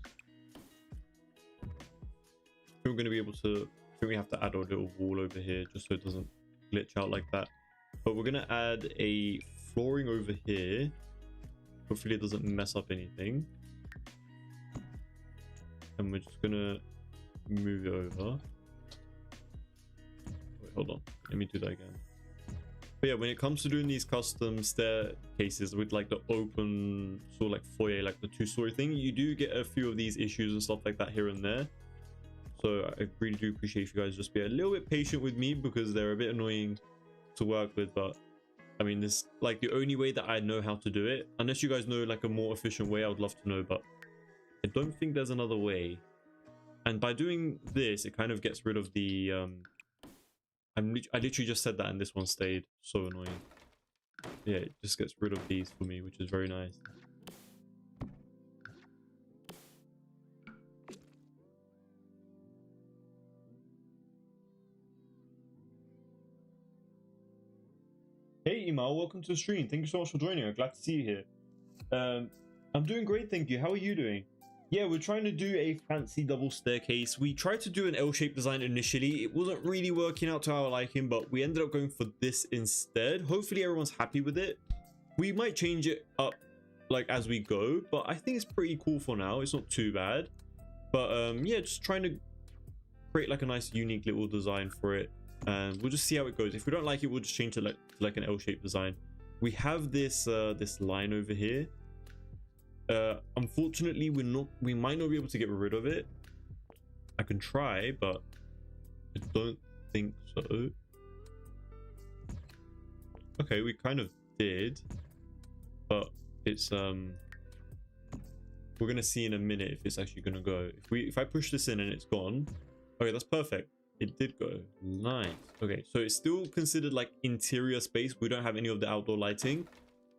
We're going to be able to, I think we have to add a little wall over here just so it doesn't glitch out like that. But we're going to add a flooring over here. Hopefully it doesn't mess up anything. And we're just going to move it over. Wait, hold on. Let me do that again. But yeah, when it comes to doing these custom staircases with like the open sort of like foyer, like the two-story thing, you do get a few of these issues and stuff like that here and there. So I really do appreciate if you guys just be a little bit patient with me because they're a bit annoying to work with. But I mean, this like the only way that I know how to do it. Unless you guys know like a more efficient way, I would love to know, but I don't think there's another way. And by doing this, it kind of gets rid of the I literally just said that and this one stayed. So annoying. Yeah, it just gets rid of these for me, which is very nice. Hey Imal, welcome to the stream. Thank you so much for joining. I'm glad to see you here. I'm doing great, thank you. How are you doing? Yeah, we're trying to do a fancy double staircase. We tried to do an L-shaped design initially. It wasn't really working out to our liking, but we ended up going for this instead. Hopefully everyone's happy with it. We might change it up like as we go, but I think it's pretty cool for now. It's not too bad. But yeah, just trying to create like a nice unique little design for it. And we'll just see how it goes. If we don't like it, we'll just change it to like an L-shaped design. We have this this line over here. Unfortunately, we might not be able to get rid of it. I can try, but I don't think so. Okay, we kind of did, but it's we're gonna see in a minute if it's actually gonna go. If I push this in and it's gone, okay, that's perfect. It did go. Nice. Okay, so it's still considered like interior space. We don't have any of the outdoor lighting,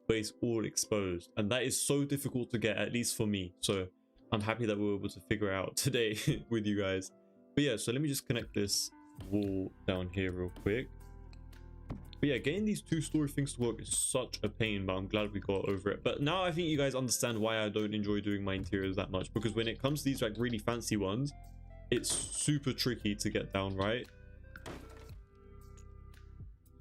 but it's all exposed. And that is so difficult to get, at least for me. So I'm happy that we were able to figure out today with you guys. But yeah, so let me just connect this wall down here real quick. But yeah, getting these two-story things to work is such a pain, but I'm glad we got over it. But now I think you guys understand why I don't enjoy doing my interiors that much, because when it comes to these like really fancy ones, it's super tricky to get down right.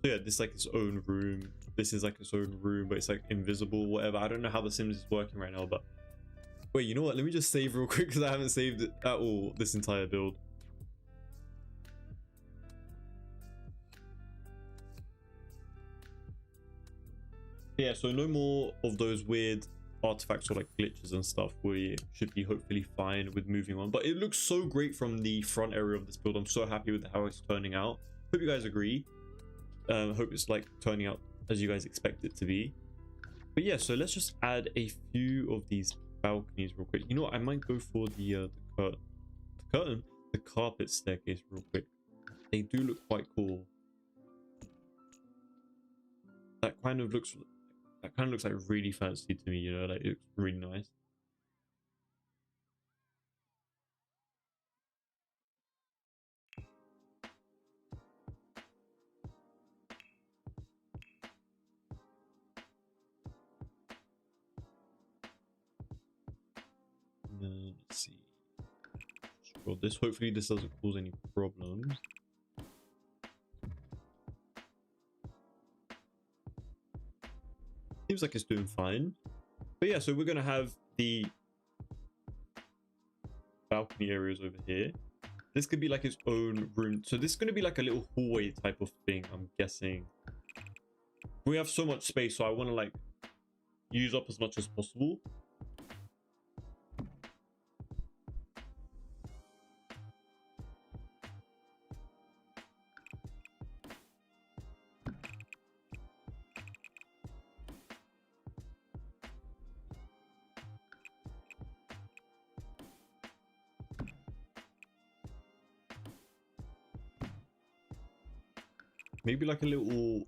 So yeah, this is like its own room. This is like its own room, but it's like invisible, whatever. I don't know how the Sims is working right now, but wait, you know what? Let me just save real quick because I haven't saved it at all this entire build. Yeah, so no more of those weird artifacts or like glitches and stuff. We should be hopefully fine with moving on, but it looks so great from the front area of this build. I'm so happy with how it's turning out. Hope you guys agree. Hope it's like turning out as you guys expect it to be. But yeah, so let's just add a few of these balconies real quick. You know what, I might go for the carpet staircase real quick. They do look quite cool. That kind of looks like really fancy to me, you know, like it looks really nice. Let's see. Well, this hopefully this doesn't cause any problems. Seems like it's doing fine. But yeah, so we're gonna have the balcony areas over here. This could be like its own room. So this is gonna be like a little hallway type of thing, I'm guessing. We have so much space, so I want to like use up as much as possible. Maybe like a little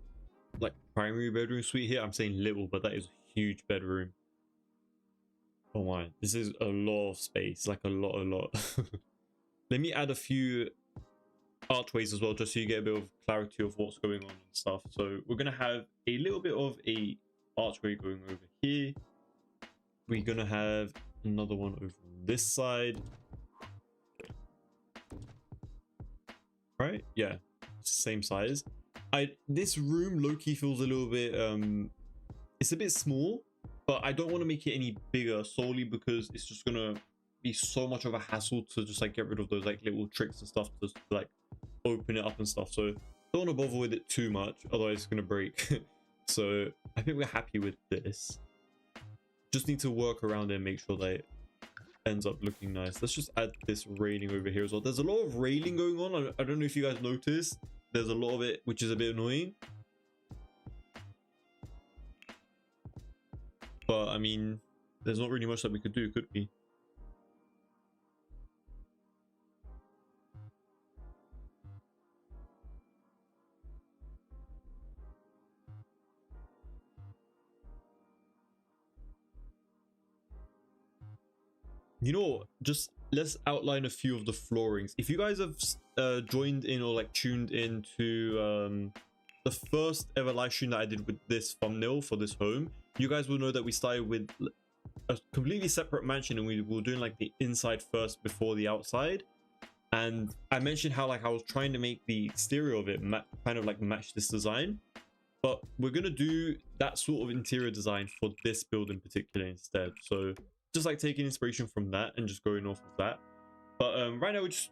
like primary bedroom suite here. I'm saying little, but that is a huge bedroom. Oh my, this is a lot of space, like a lot. Let me add a few archways as well, just so you get a bit of clarity of what's going on and stuff. So we're gonna have a little bit of a archway going over here. We're gonna have another one over on this side. Right? Yeah, it's the same size. This room low-key feels a little bit it's a bit small, but I don't want to make it any bigger solely because it's just gonna be so much of a hassle to just like get rid of those like little tricks and stuff to like open it up and stuff. So don't want to bother with it too much, otherwise it's gonna break. So I think we're happy with this. Just need to work around it and make sure that it ends up looking nice. Let's just add this railing over here as well. There's a lot of railing going on. I don't know if you guys noticed. There's a lot of it, which is a bit annoying. But I mean, there's not really much that we could do, could we? You know, just let's outline a few of the floorings. If you guys have joined in or like tuned into the first ever live stream that I did with this thumbnail for this home, you guys will know that we started with a completely separate mansion and we were doing like the inside first before the outside. And I mentioned how like I was trying to make the exterior of it kind of like match this design, but we're gonna do that sort of interior design for this build in particular instead. So just like taking inspiration from that and just going off of that. But right now I'm just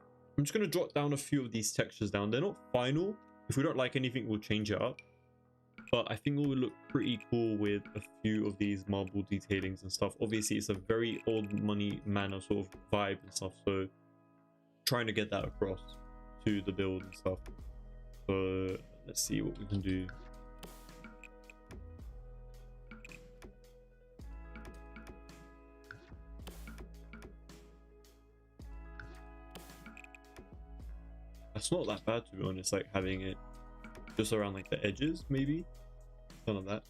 gonna jot down a few of these textures down. They're not final. If we don't like anything, we'll change it up. But I think it will look pretty cool with a few of these marble detailings and stuff. Obviously, it's a very old money manor sort of vibe and stuff. So trying to get that across to the build and stuff. So let's see what we can do. That's not that bad, to be honest, like having it just around like the edges, maybe. None of that.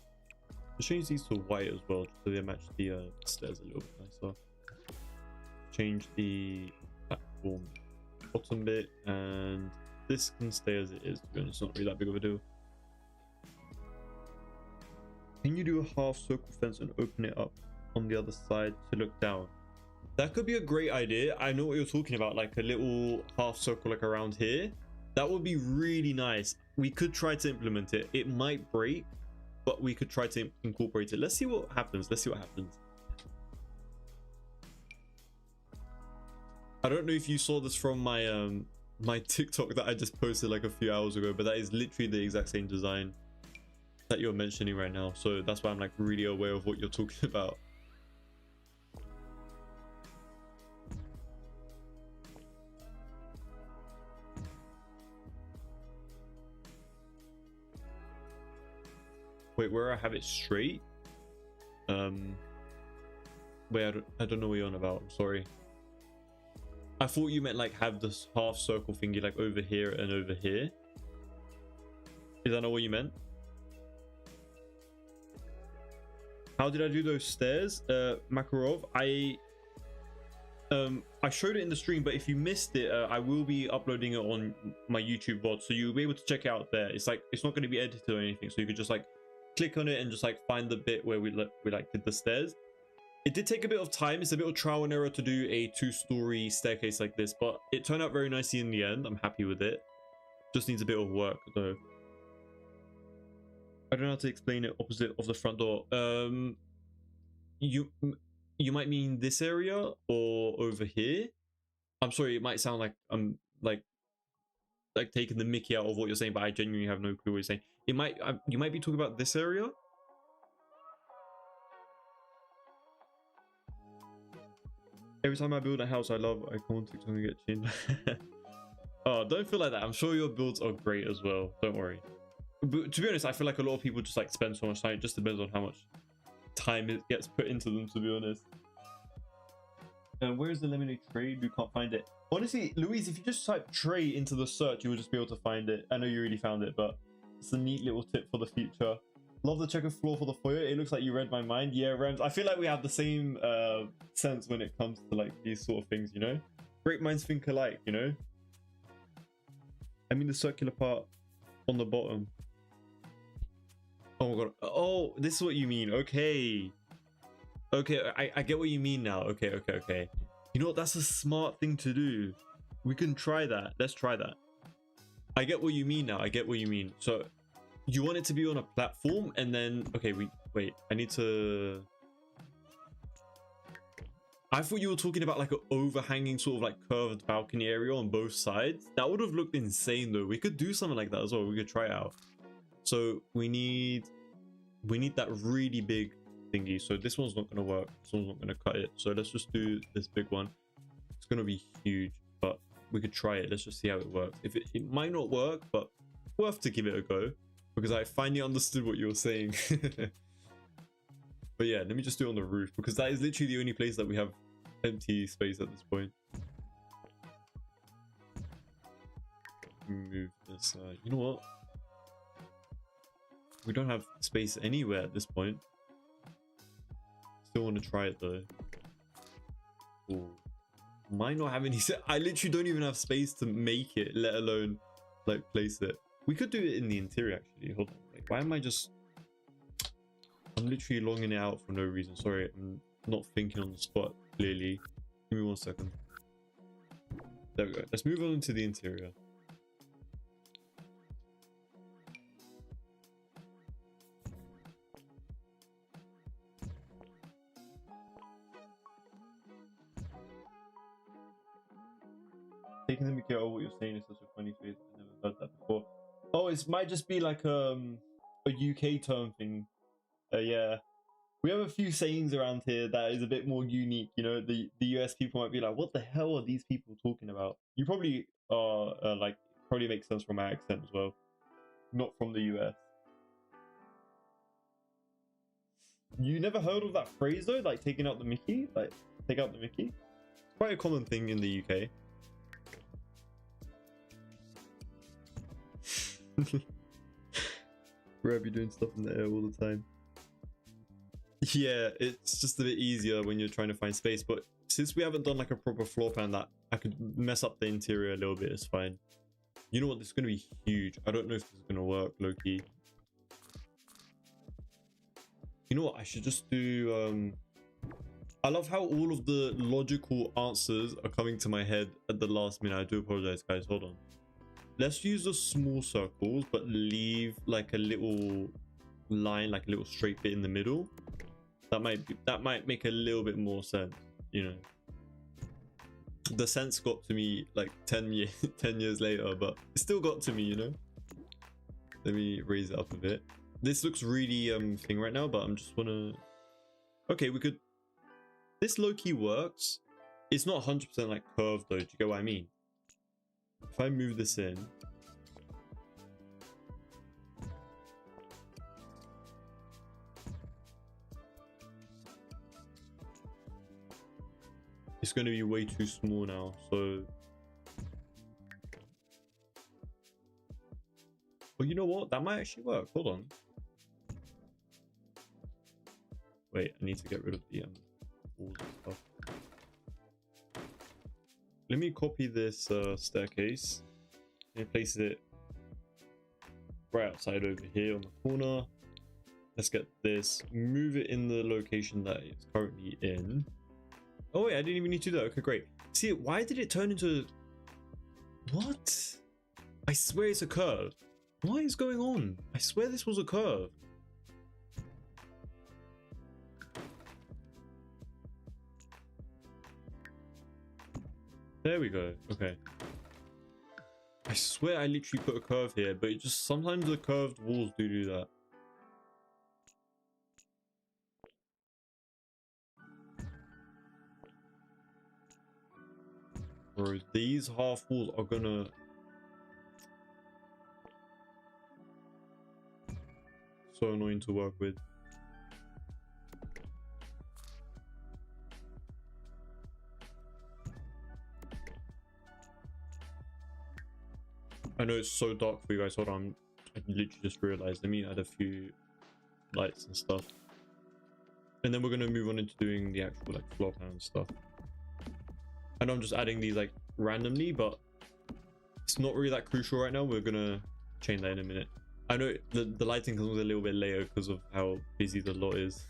Let's change these to white as well, just so they match the stairs a little bit nicer. Change the platform bottom bit, and this can stay as it is, to be honest. It's not really that big of a deal. Can you do a half circle fence and open it up on the other side to look down? That could be a great idea. I know what you're talking about, like a little half circle like around here. That would be really nice. We could try to implement it. It might break, but we could try to incorporate it. Let's see what happens. Let's see what happens. I don't know if you saw this from my my TikTok that I just posted like a few hours ago, but that is literally the exact same design that you're mentioning right now. So that's why I'm like really aware of what you're talking about. Wait, where I have it straight? Wait, I don't know what you're on about. I'm sorry. I thought you meant like have this half circle thingy like over here and over here. Is that not what you meant? How did I do those stairs? Makarov, I showed it in the stream, but if you missed it, I will be uploading it on my YouTube VOD, so you'll be able to check it out there. It's like it's not going to be edited or anything, so you could just like click on it and just like find the bit where we like did the stairs. It did take a bit of time. It's a bit of trial and error to do a 2-story staircase like this, but it turned out very nicely in the end. I'm happy with it. Just needs a bit of work though. I don't know how to explain it. Opposite of the front door. You might mean this area or over here. I'm sorry, it might sound like I'm like taking the mickey out of what you're saying, but I genuinely have no clue what you're saying. It might you might be talking about this area. Every time I build a house I love, I come on TikTok and get chinned. Oh, don't feel like that. I'm sure your builds are great as well. Don't worry. But to be honest, I feel like a lot of people just like spend so much time. It just depends on how much time it gets put into them, to be honest. Where's the lemonade tray? You can't find it. Honestly, Louise, if you just type tray into the search, you will just be able to find it. I know you already found it, but it's a neat little tip for the future. Love the checkered floor for the foyer. It looks like you read my mind. Yeah, Rams. I feel like we have the same sense when it comes to like these sort of things, you know? Great minds think alike, you know? I mean the circular part on the bottom. Oh my god. Oh, this is what you mean. Okay. Okay, I get what you mean now. Okay. You know what? That's a smart thing to do. We can try that. Let's try that. I get what you mean now. I get what you mean. So you want it to be on a platform and then okay, wait, I need to I thought you were talking about like an overhanging sort of like curved balcony area on both sides. That would have looked insane though. We could do something like that as well. We could try it out. So we need that really big thingy. So this one's not going to work. This one's not going to cut it. So let's just do this big one. It's going to be huge, but we could try it. Let's just see how it works. If it might not work, but worth to give it a go because I finally understood what you were saying. But yeah, let me just do it on the roof because that is literally the only place that we have empty space at this point. Move this. You know what? We don't have space anywhere at this point. Still want to try it though. Ooh. Might not have any. I literally don't even have space to make it, let alone like place it. We could do it in the interior actually. Hold on. Wait, why am I just? I'm literally longing it out for no reason. Sorry, I'm not thinking on the spot clearly. Give me 1 second. There we go. Let's move on to the interior. Taking the mickey out of what you're saying is such a funny phrase. I've never heard that before. Oh, it might just be like a UK term thing. Yeah, we have a few sayings around here that is a bit more unique. You know, the US people might be like, "What the hell are these people talking about?" You probably are like probably makes sense from my accent as well, not from the US. You never heard of that phrase though, like taking out the Mickey, like take out the Mickey. It's quite a common thing in the UK. Reb, you're doing stuff in the air all the time. Yeah, it's just a bit easier when you're trying to find space, but since we haven't done like a proper floor plan that I could mess up the interior a little bit, it's fine. You know what? This is going to be huge. I don't know if this is going to work, low-key. You know what? I should just do... I love how all of the logical answers are coming to my head at the last minute. I do apologize, guys. Hold on. Let's use the small circles, but leave like a little line, like a little straight bit in the middle. That might make a little bit more sense, you know. The sense got to me like 10 years later, but it still got to me, you know. Let me raise it up a bit. This looks really thing right now, but I'm just wanna. Okay, we could. This low-key works. It's not 100% like curved though. Do you get what I mean? If I move this in. It's going to be way too small now, so... Well, you know what? That might actually work. Hold on. Wait, I need to get rid of the walls and stuff. Let me copy this staircase and place it right outside over here on the corner. Let's get this, move it in the location that it's currently in. Oh wait, I didn't even need to do that. Okay, great. See, why did it turn into... What? I swear it's a curve. What is going on? I swear this was a curve. There we go. Okay. I swear I literally put a curve here, but it just sometimes the curved walls do that. Bro, these half walls are gonna... So annoying to work with. I know it's so dark for you guys. Hold on. I literally just realized. Let me add a few lights and stuff. And then we're going to move on into doing the actual like floor plan and stuff. I know I'm just adding these like randomly, but it's not really that crucial right now. We're going to change that in a minute. I know the lighting comes a little bit later because of how busy the lot is.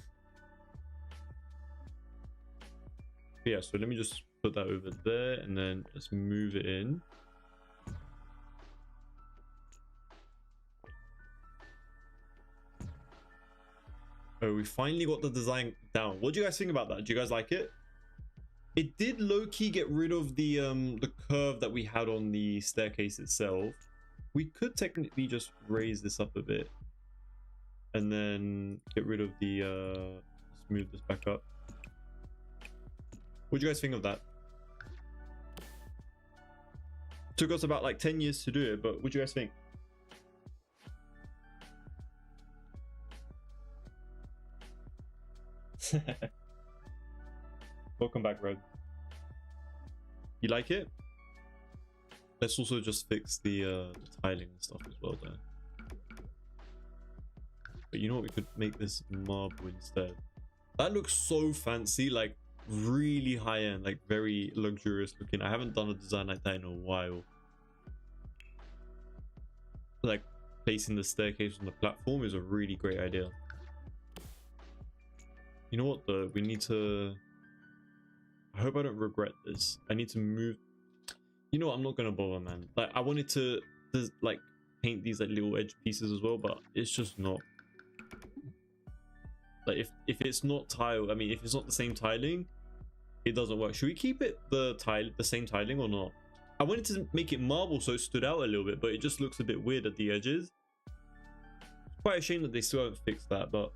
But yeah, so let me just put that over there and then let's move it in. Oh, we finally got the design down. What do you guys think about that? Do you guys like it? It did low-key get rid of the curve that we had on the staircase itself. We could technically just raise this up a bit and then get rid of the let's move this back up. What do you guys think of that? Took us about like 10 years to do it, but what do you guys think? Welcome back, Red. You like it? Let's also just fix the tiling and stuff as well there. But you know what? We could make this marble instead. That looks so fancy, like really high end, like very luxurious looking. I haven't done a design like that in a while. Like placing the staircase on the platform is a really great idea. You know what though? We need to... I hope I don't regret this. I need to move... You know what? I'm not gonna bother, man. Like I wanted to like paint these like little edge pieces as well, but it's just not. Like if it's not tile, I mean if it's not the same tiling, it doesn't work. Should we keep it the same tiling or not? I wanted to make it marble so it stood out a little bit, but it just looks a bit weird at the edges. Quite a shame that they still haven't fixed that, but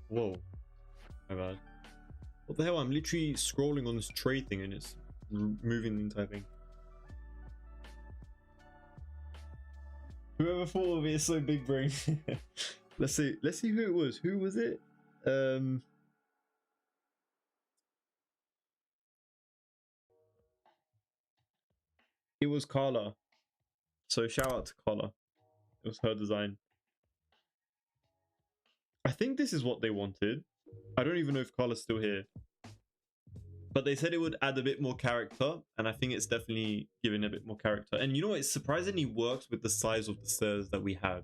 whoa, my bad. What the hell? I'm literally scrolling on this tray thing and it's moving the entire thing. Whoever thought of it is so big brain. Let's see who it was. Who was it? It was Carla. So shout out to Carla. It was her design. I think this is what they wanted. I don't even know if Carla's still here. But they said it would add a bit more character, and I think it's definitely giving a bit more character. And you know what? It surprisingly works with the size of the stairs that we have.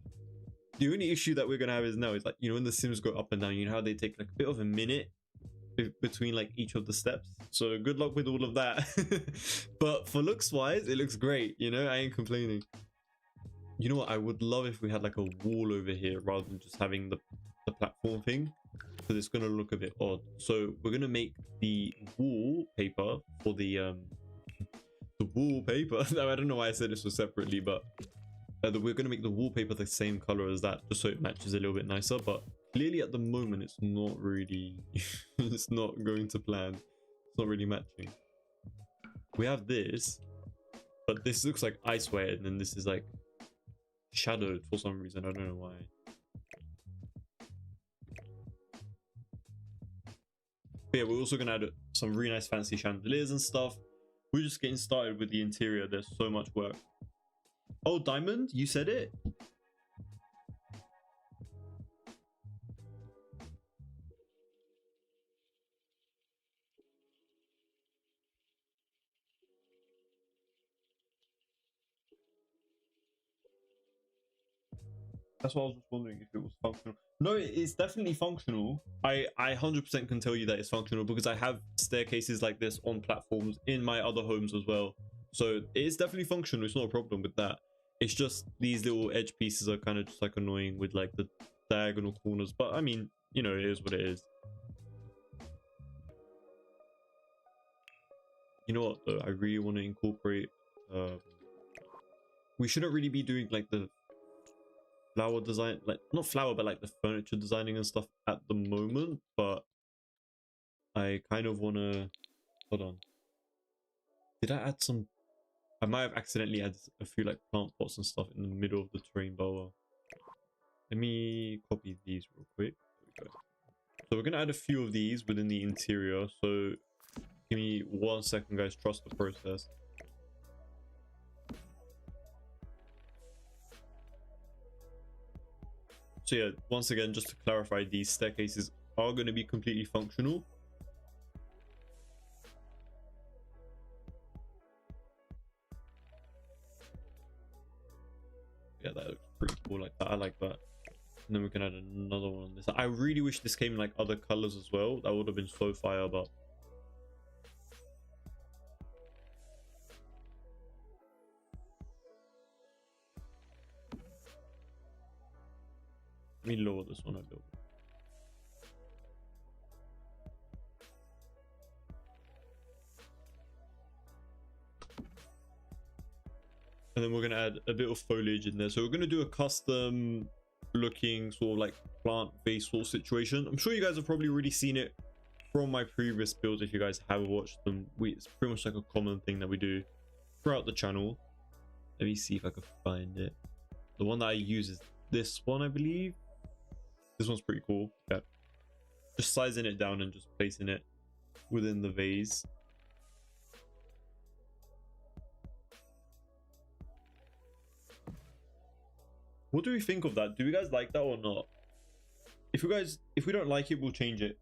The only issue that we're gonna have is now is like, you know, when the Sims go up and down, you know how they take like a bit of a minute between like each of the steps. So good luck with all of that. But for looks wise, it looks great. You know, I ain't complaining. You know what? I would love if we had like a wall over here rather than just having the platform thing, because it's going to look a bit odd. So we're going to make the wallpaper for the wallpaper. I don't know why I said this was separately, but we're going to make the wallpaper the same color as that, just so it matches a little bit nicer. But clearly at the moment it's not really it's not going to plan. It's not really matching. We have this, but this looks like Iceware, and then this is like shadowed for some reason. I don't know why. But yeah, we're also gonna add some really nice fancy chandeliers and stuff. We're just getting started with the interior. There's so much work. Oh, Diamond, you said it? That's what I was just wondering if it was functional. No, it's definitely functional. I 100% can tell you that it's functional because I have staircases like this on platforms in my other homes as well. So it is definitely functional. It's not a problem with that. It's just these little edge pieces are kind of just like annoying with like the diagonal corners. But I mean, you know, it is what it is. You know what though? I really want to incorporate... we shouldn't really be doing like the flower design, like not flower but like the furniture designing and stuff at the moment, but I kind of want to... Hold on, did I add some... I might have accidentally added a few like plant pots and stuff in the middle of the terrain bower. Let me copy these real quick. There we go. So we're gonna add a few of these within the interior, so give me 1 second guys, trust the process. So yeah, once again, just to clarify, these staircases are going to be completely functional. Yeah, that looks pretty cool like that. I like that. And then we can add another one on this. I really wish this came in like other colors as well. That would have been so fire, but let me lower this one a little bit. And then we're going to add a bit of foliage in there. So we're going to do a custom looking sort of like plant vase sort of situation. I'm sure you guys have probably already seen it from my previous builds. If you guys have watched them, it's pretty much like a common thing that we do throughout the channel. Let me see if I can find it. The one that I use is this one, I believe. This one's pretty cool. Yeah, just sizing it down and just placing it within the vase. What do we think of that? Do you guys like that or not? If we don't like it, we'll change it.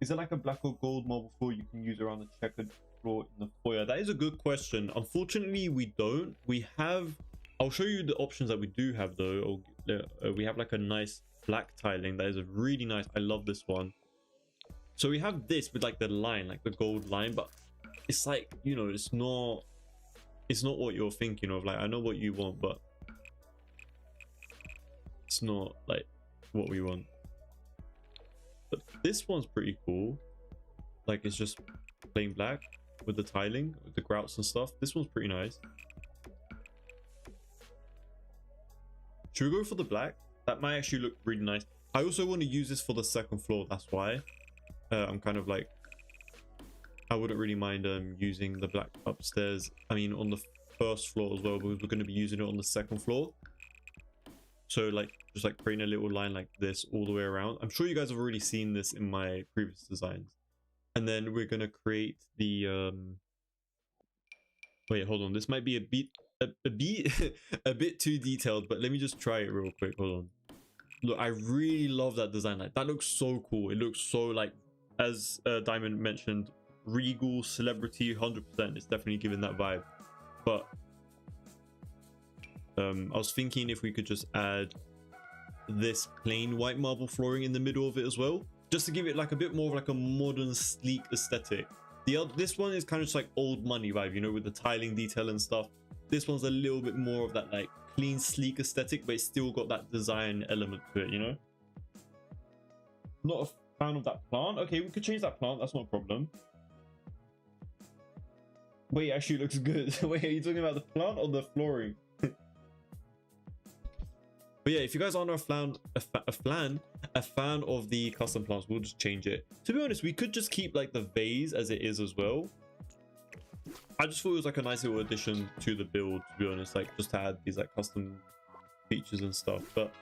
Is it like a black or gold marble floor you can use around the checkered floor in the foyer? That is a good question. Unfortunately, we don't. We have, I'll show you the options that we do have though. We have like a nice black tiling that is a really nice. I love this one. So we have this with like the line, like the gold line, but it's like, you know, it's not what you're thinking of. Like, I know what you want, but it's not like what we want. But this one's pretty cool. Like, it's just plain black with the tiling, with the grouts and stuff. This one's pretty nice. Should we go for the black? That might actually look really nice. I also want to use this for the second floor. That's why I'm kind of like, I wouldn't really mind using the black upstairs. I mean, on the first floor as well, because we're going to be using it on the second floor. So like, just like creating a little line like this all the way around. I'm sure you guys have already seen this in my previous designs. And then we're going to create the wait, hold on. This might be a bit too detailed, but let me just try it real quick. Hold on. Look, I really love that design. Like, that looks so cool. It looks so like, as Diamond mentioned, regal, celebrity, 100%. It's definitely giving that vibe. But I was thinking if we could just add this plain white marble flooring in the middle of it as well, just to give it like a bit more of like a modern, sleek aesthetic. This one is kind of just like old money vibe, you know, with the tiling detail and stuff. This one's a little bit more of that like clean, sleek aesthetic, but it's still got that design element to it, you know. Not a fan of that plant. Okay, we could change that plant. That's not a problem. Wait, actually looks good. Wait, are you talking about the plant or the flooring? But yeah, if you guys aren't a fan of the custom plants, we'll just change it. To be honest, we could just keep like the vase as it is as well. I just thought it was like a nice little addition to the build, to be honest, like just to add these like custom features and stuff. But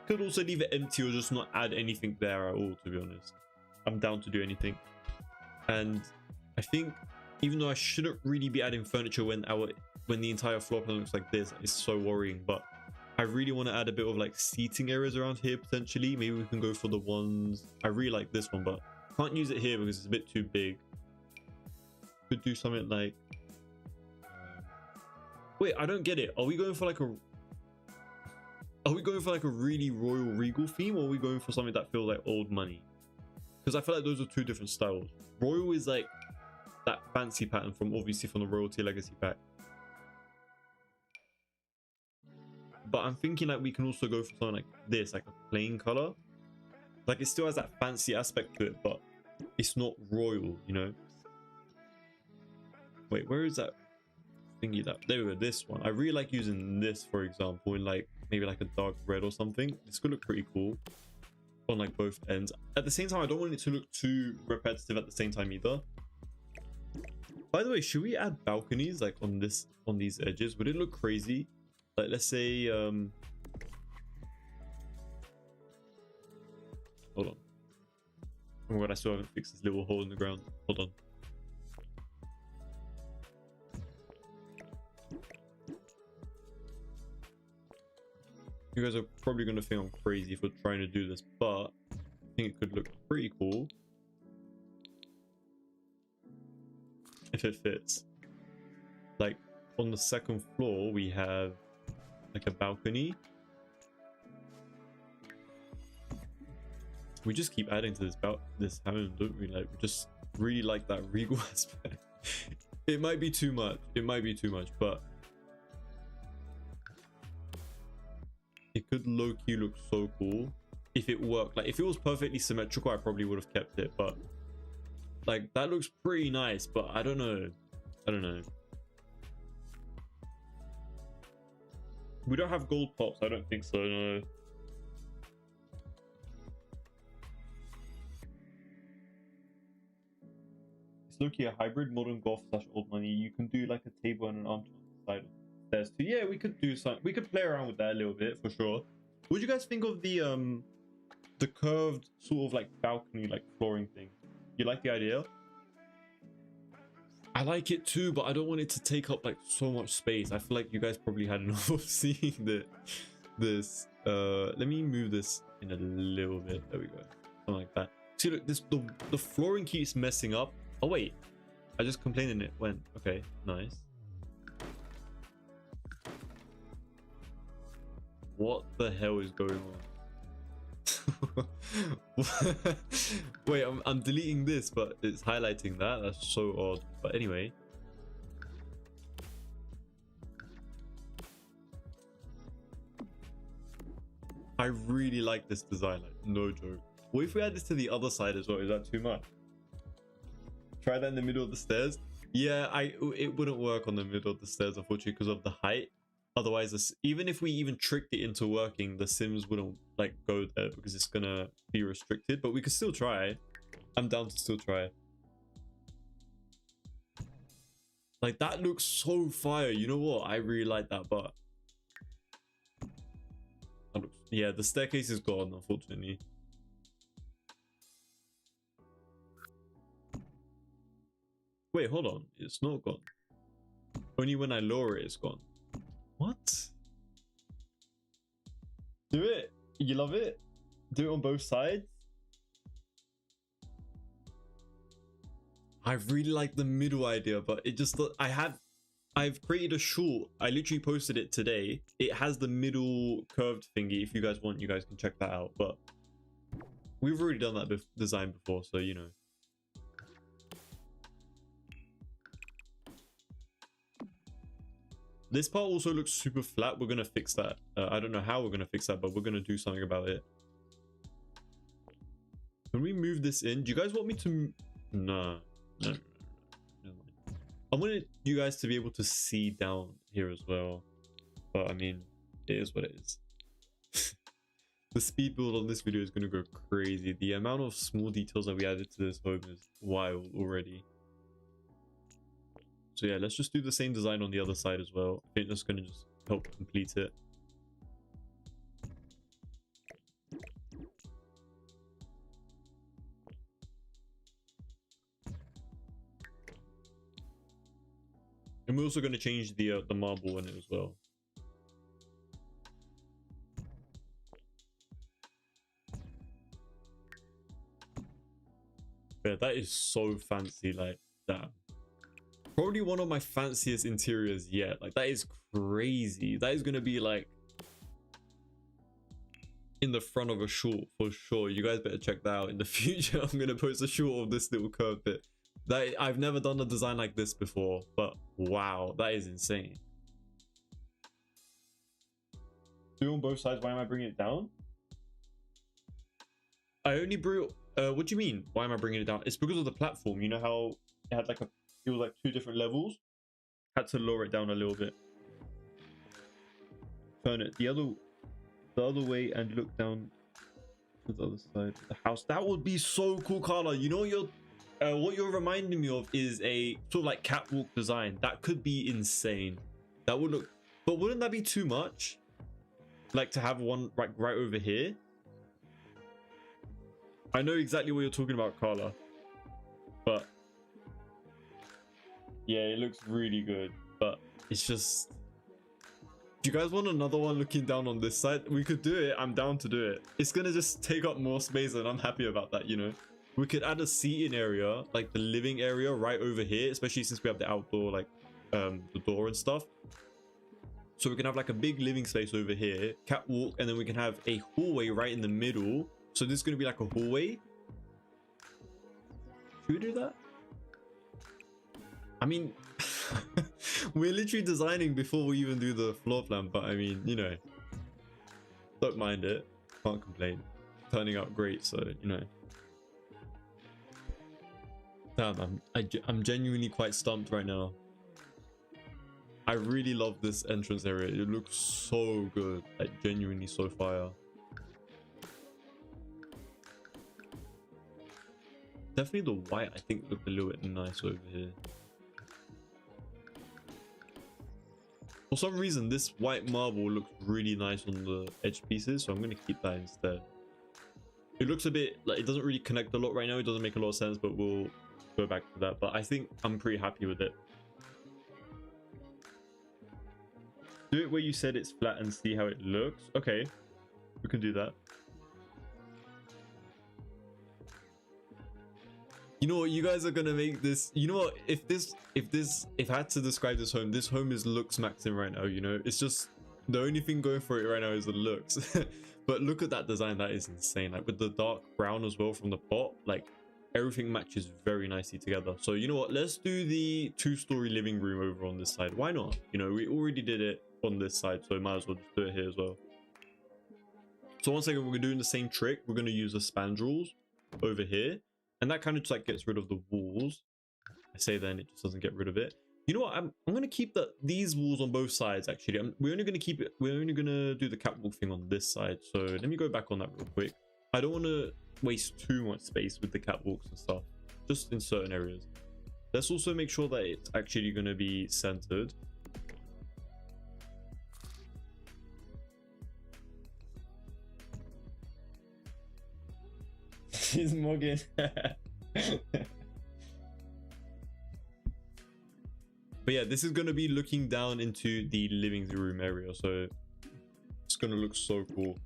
could also leave it empty or just not add anything there at all, to be honest. I'm down to do anything. And I think even though I shouldn't really be adding furniture when the entire floor plan looks like this, it's so worrying. But I really want to add a bit of like seating areas around here potentially. Maybe we can go for the ones. I really like this one, but can't use it here because it's a bit too big. Could do something like, wait, I don't get it. Are we going for like a really royal regal theme, or are we going for something that feels like old money? Because I feel like those are two different styles. Royal is like that fancy pattern from obviously from the Royalty Legacy pack. But I'm thinking like we can also go for something like this, like a plain color. Like it still has that fancy aspect to it, but it's not royal, you know? Wait, where is that thingy? There we go, this one. I really like using this, for example, in like maybe like a dark red or something. This could look pretty cool on like both ends. At the same time, I don't want it to look too repetitive at the same time either. By the way, should we add balconies like on these edges? Would it look crazy? Like, let's say hold on. Oh my god, I still haven't fixed this little hole in the ground. Hold on. You guys are probably going to think I'm crazy for trying to do this, but I think it could look pretty cool if it fits. Like on the second floor, we have like a balcony. We just keep adding to this home, don't we? Like, we just really like that regal aspect. It might be too much. It might be too much, but it could low-key look so cool if it worked. Like, if it was perfectly symmetrical, I probably would have kept it, but like that looks pretty nice, but I don't know. I don't know. We don't have gold tops. I don't think so, no. It's looking a hybrid modern golf / old money. You can do like a table and an armchair on the side of the stairs too. Yeah, we could do something. We could play around with that a little bit for sure. What do you guys think of the curved sort of like balcony, like flooring thing? You like the idea? I like it too, but I don't want it to take up like so much space. I feel like you guys probably had enough of seeing this. Let me move this in a little bit. There we go. Something like that. See, look, the flooring keeps messing up. Oh wait, I just complained and it went. Okay, nice. What the hell is going on? Wait, I'm deleting this, but it's highlighting that. That's so odd. But anyway. I really like this design, like no joke. What if we add this to the other side as well? Is that too much? Try that in the middle of the stairs. Yeah, it wouldn't work on the middle of the stairs, unfortunately, because of the height. Otherwise, even if we even tricked it into working, the Sims wouldn't like go there because it's gonna be restricted. But we could still try. I'm down to still try. Like, that looks so fire. You know what? I really like that, but yeah, the staircase is gone, unfortunately. Wait, hold on. It's not gone. Only when I lower it, it's gone. What? Do it. You love it? Do it on both sides? I really like the middle idea, but it just... I've created a short. I literally posted it today. It has the middle curved thingy. If you guys want, you guys can check that out. But we've already done that design before, so you know. This part also looks super flat. We're gonna fix that. I don't know how we're gonna fix that, but we're gonna do something about it. Can we move this in? Do you guys want me to... No. I wanted you guys to be able to see down here as well, but I mean, it is what it is. The speed build on this video is going to go crazy. The amount of small details that we added to this home is wild already. So yeah, let's just do the same design on the other side as well. I think that's going to just help complete it. And we're also going to change the marble in it as well. Yeah, that is so fancy, like that. Probably one of my fanciest interiors yet. Like, that is crazy. That is going to be like in the front of a short for sure. You guys better check that out in the future. I'm going to post a short of this little curve bit. That I've never done a design like this before, but wow, that is insane. Do on both sides. Why am I bringing it down? I only brought... what do you mean? Why am I bringing it down? It's because of the platform. You know how it had like it was like 2 different levels? Had to lower it down a little bit. Turn it the other way and look down to the other side of the house. That would be so cool, Carla. You know what you're reminding me of is a sort of like catwalk design. That could be insane. That would look... But wouldn't that be too much? Like to have one right over here? I know exactly what you're talking about, Carla. But yeah, it looks really good. But it's just... Do you guys want another one looking down on this side? We could do it. I'm down to do it. It's gonna just take up more space and I'm happy about that, you know. We could add a seating area, like the living area right over here, especially since we have the outdoor, like the door and stuff. So we can have like a big living space over here, catwalk, and then we can have a hallway right in the middle. So this is going to be like a hallway. Should we do that? I mean, we're literally designing before we even do the floor plan, but I mean, you know, don't mind it. Can't complain. Turning out great, so, you know. Damn, I'm genuinely quite stumped right now. I really love this entrance area. It looks so good, like genuinely so fire. Definitely the white, I think, looked a little bit nice over here. For some reason, this white marble looks really nice on the edge pieces, so I'm going to keep that instead. It looks a bit like it doesn't really connect a lot right now. It doesn't make a lot of sense, but we'll go back to that. But I think I'm pretty happy with it. Do it where you said it's flat and see how it looks. Okay, we can do that. You know what, you guys are gonna make this, you know what, if I had to describe this home is looks maxing right now, you know. It's just the only thing going for it right now is the looks. But look at that design, that is insane. Like with the dark brown as well from the pot, like everything matches very nicely together. So you know what, let's do the 2-story living room over on this side. Why not? You know, we already did it on this side, so might as well just do it here as well. So once again, we're doing the same trick. We're going to use the spandrels over here, and that kind of just like gets rid of the walls. I say then it just doesn't get rid of it. You know what, I'm going to keep these walls on both sides. Actually, we're only going to do the catwalk thing on this side. So let me go back on that real quick. I don't want to waste too much space with the catwalks and stuff, just in certain areas. Let's also make sure that it's actually going to be centered. She's mugging. But yeah, this is going to be looking down into the living room area, so it's going to look so cool.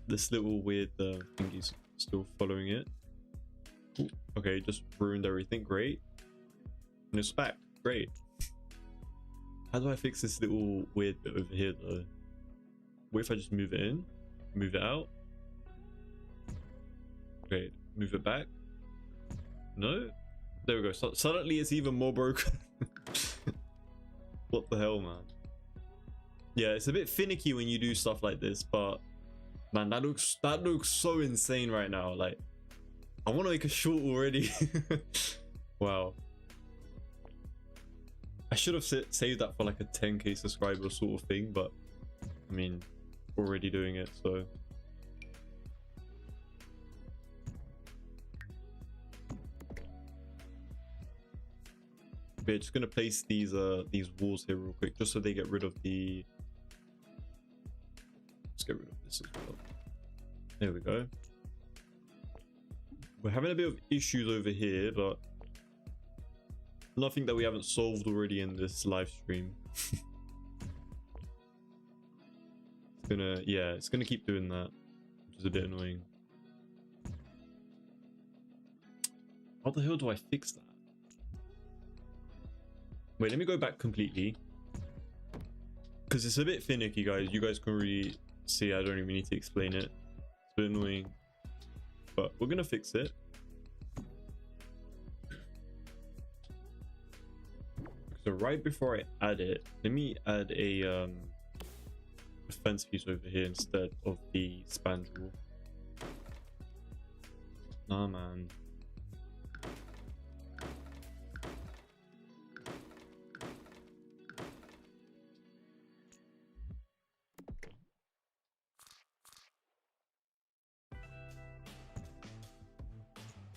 This little weird thingy's still following it. Ooh, okay, just ruined everything. Great. And it's back. Great. How do I fix this little weird bit over here though? What if I just move it in, move it out? Great. Move it back. No? There we go. So suddenly it's even more broken. What the hell, man? Yeah, it's a bit finicky when you do stuff like this, but man, that looks so insane right now. Like, I want to make a short already. Wow. I should have saved that for like a 10k subscriber sort of thing, but I mean, already doing it, so. We're just gonna place these walls here real quick, just so they get rid of the. Let's get rid of this as well. There we go. We're having a bit of issues over here, but nothing that we haven't solved already in this live stream. It's gonna keep doing that, which is a bit annoying. How the hell do I fix that? Wait, let me go back completely, because it's a bit finicky, guys. You guys can really see. I don't even need to explain it. It's a bit annoying, but we're gonna fix it. So right before I add it, let me add a fence piece over here instead of the spandrel. Nah, man.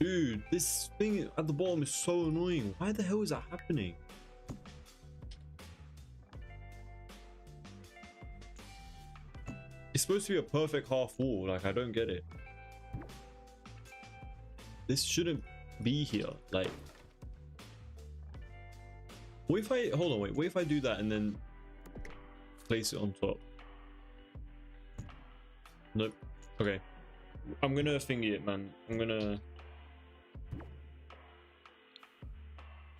Dude, this thing at the bottom is so annoying. Why the hell is that happening? It's supposed to be a perfect half wall. Like, I don't get it. This shouldn't be here. Like, what if I hold on, wait, what if I do that and then place it on top. Nope. Okay. I'm gonna thingy it, man. I'm gonna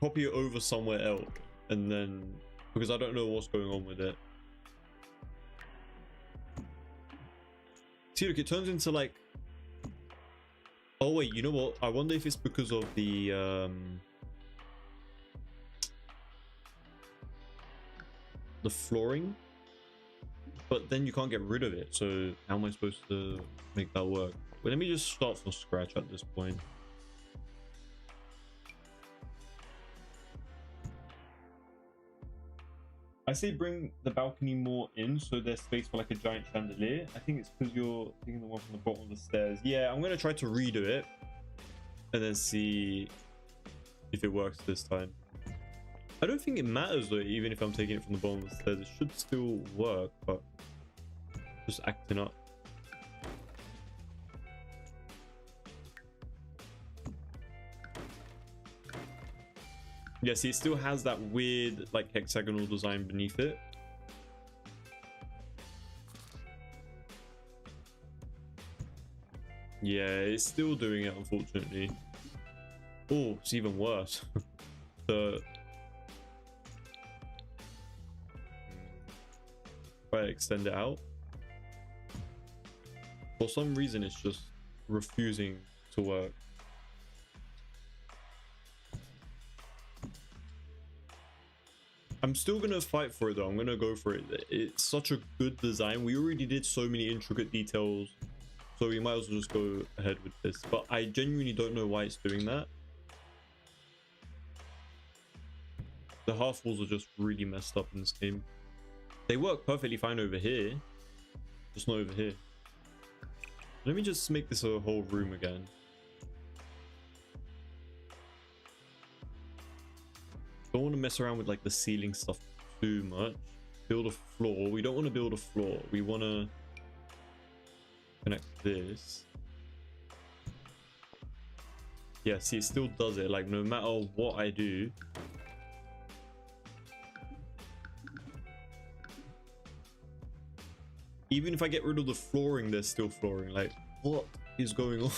copy it over somewhere else, and then because I don't know what's going on with it. See, look, it turns into like. Oh wait, you know what? I wonder if it's because of the flooring. But then you can't get rid of it, so how am I supposed to make that work? Well, let me just start from scratch at this point. I say bring the balcony more in so there's space for like a giant chandelier. I think it's because you're taking the one from the bottom of the stairs. Yeah, I'm gonna try to redo it and then see if it works this time. I don't think it matters though, even if I'm taking it from the bottom of the stairs. It should still work, but just acting up. Yeah, see, it still has that weird like hexagonal design beneath it. Yeah, it's still doing it, unfortunately. Oh, it's even worse. If I extend it out, for some reason it's just refusing to work. I'm still gonna fight for it though. I'm gonna go for it. It's such a good design. We already did so many intricate details, so we might as well just go ahead with this. But I genuinely don't know why it's doing that. The half walls are just really messed up in this game. They work perfectly fine over here, just not over here. Let me just make this a whole room again. Don't want to mess around with like the ceiling stuff too much. Build a floor. We don't want to build a floor. We want to connect this. Yeah, see, it still does it. Like no matter what I do. Even if I get rid of the flooring, there's still flooring. Like, what is going on?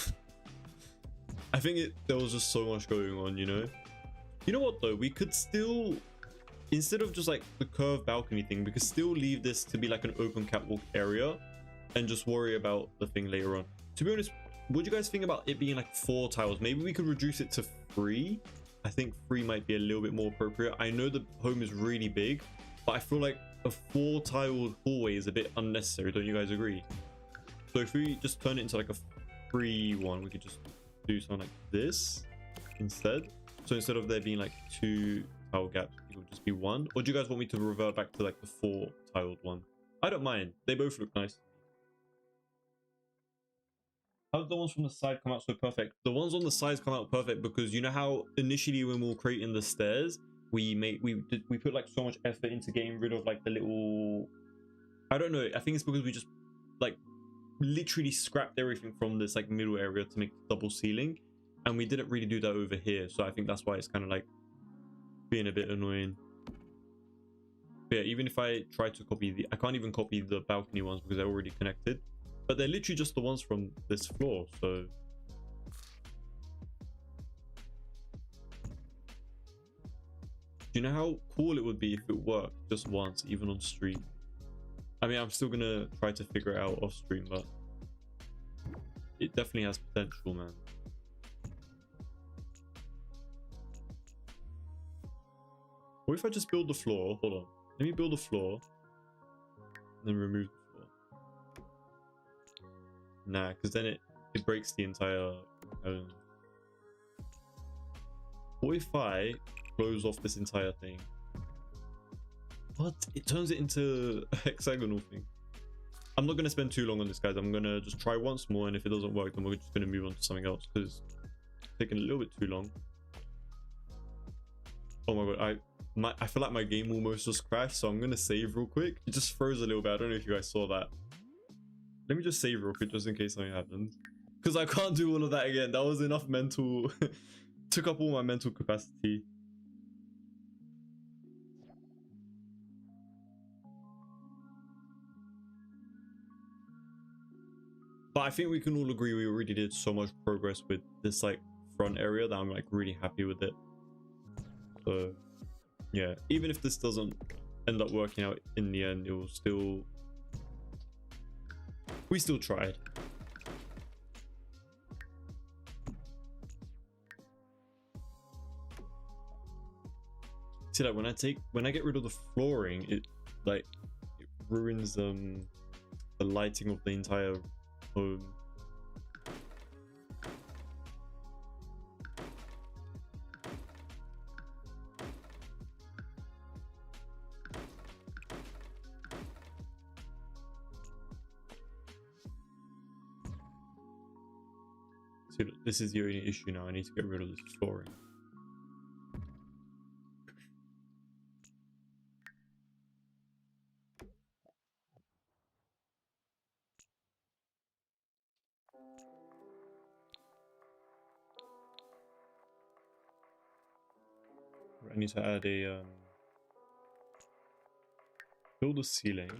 I think there was just so much going on, you know? You know what though? We could still, instead of just like the curved balcony thing, we could still leave this to be like an open catwalk area and just worry about the thing later on. To be honest, what do you guys think about it being like 4 tiles? Maybe we could reduce it to 3. I think 3 might be a little bit more appropriate. I know the home is really big, but I feel like a 4-tiled hallway is a bit unnecessary. Don't you guys agree? So if we just turn it into like a 3 one, we could just do something like this instead. So instead of there being like 2 tile gaps, it would just be 1. Or do you guys want me to revert back to like the 4-tiled one? I don't mind. They both look nice. How did the ones from the side come out so perfect? The ones on the sides come out perfect because you know how initially when we were creating the stairs, we put like so much effort into getting rid of like the little, I don't know, I think it's because we just like literally scrapped everything from this like middle area to make double ceiling, and we didn't really do that over here, so I think that's why it's kind of like being a bit annoying. But yeah, even if I try to copy I can't even copy the balcony ones because they're already connected, but they're literally just the ones from this floor. So do you know how cool it would be if it worked just once, even on stream? I mean, I'm still gonna try to figure it out off stream, but it definitely has potential, man. What if I just build the floor? Hold on. Let me build a floor. And then remove the floor. Nah, because then it breaks the entire... What if I close off this entire thing? What? It turns it into a hexagonal thing. I'm not going to spend too long on this, guys. I'm going to just try once more, and if it doesn't work, then we're just going to move on to something else, because it's taking a little bit too long. Oh my god, I feel like my game almost just crashed, so I'm going to save real quick. It just froze a little bit. I don't know if you guys saw that. Let me just save real quick, just in case something happens. Because I can't do all of that again. That was enough mental... took up all my mental capacity. But I think we can all agree we already did so much progress with this like front area that I'm like really happy with it. So yeah, even if this doesn't end up working out in the end, it will still, we still tried. See, like when I get rid of the flooring, it ruins the lighting of the entire home. See, this is the only issue now. I need to get rid of this flooring. I need to add a build a ceiling.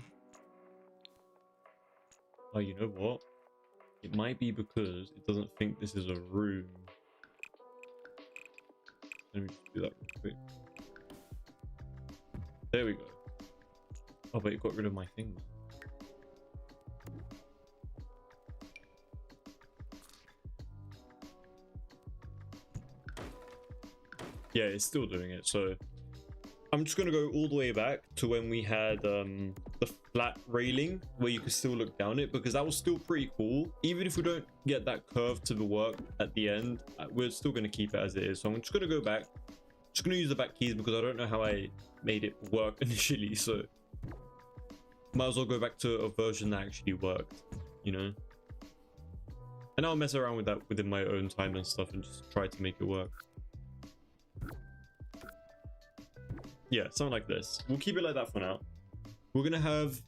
Oh, you know what? It might be because it doesn't think this is a room. Let me just do that real quick. There we go. Oh, but it got rid of my thing. Yeah, it's still doing it. So I'm just gonna go all the way back to when we had the flat railing where you could still look down it, because that was still pretty cool. Even if we don't get that curve to the work at the end, we're still gonna keep it as it is. So I'm just gonna go back. Just gonna use the back keys because I don't know how I made it work initially. So might as well go back to a version that actually worked, you know. And I'll mess around with that within my own time and stuff and just try to make it work. Yeah, something like this. We'll keep it like that for now. We're gonna have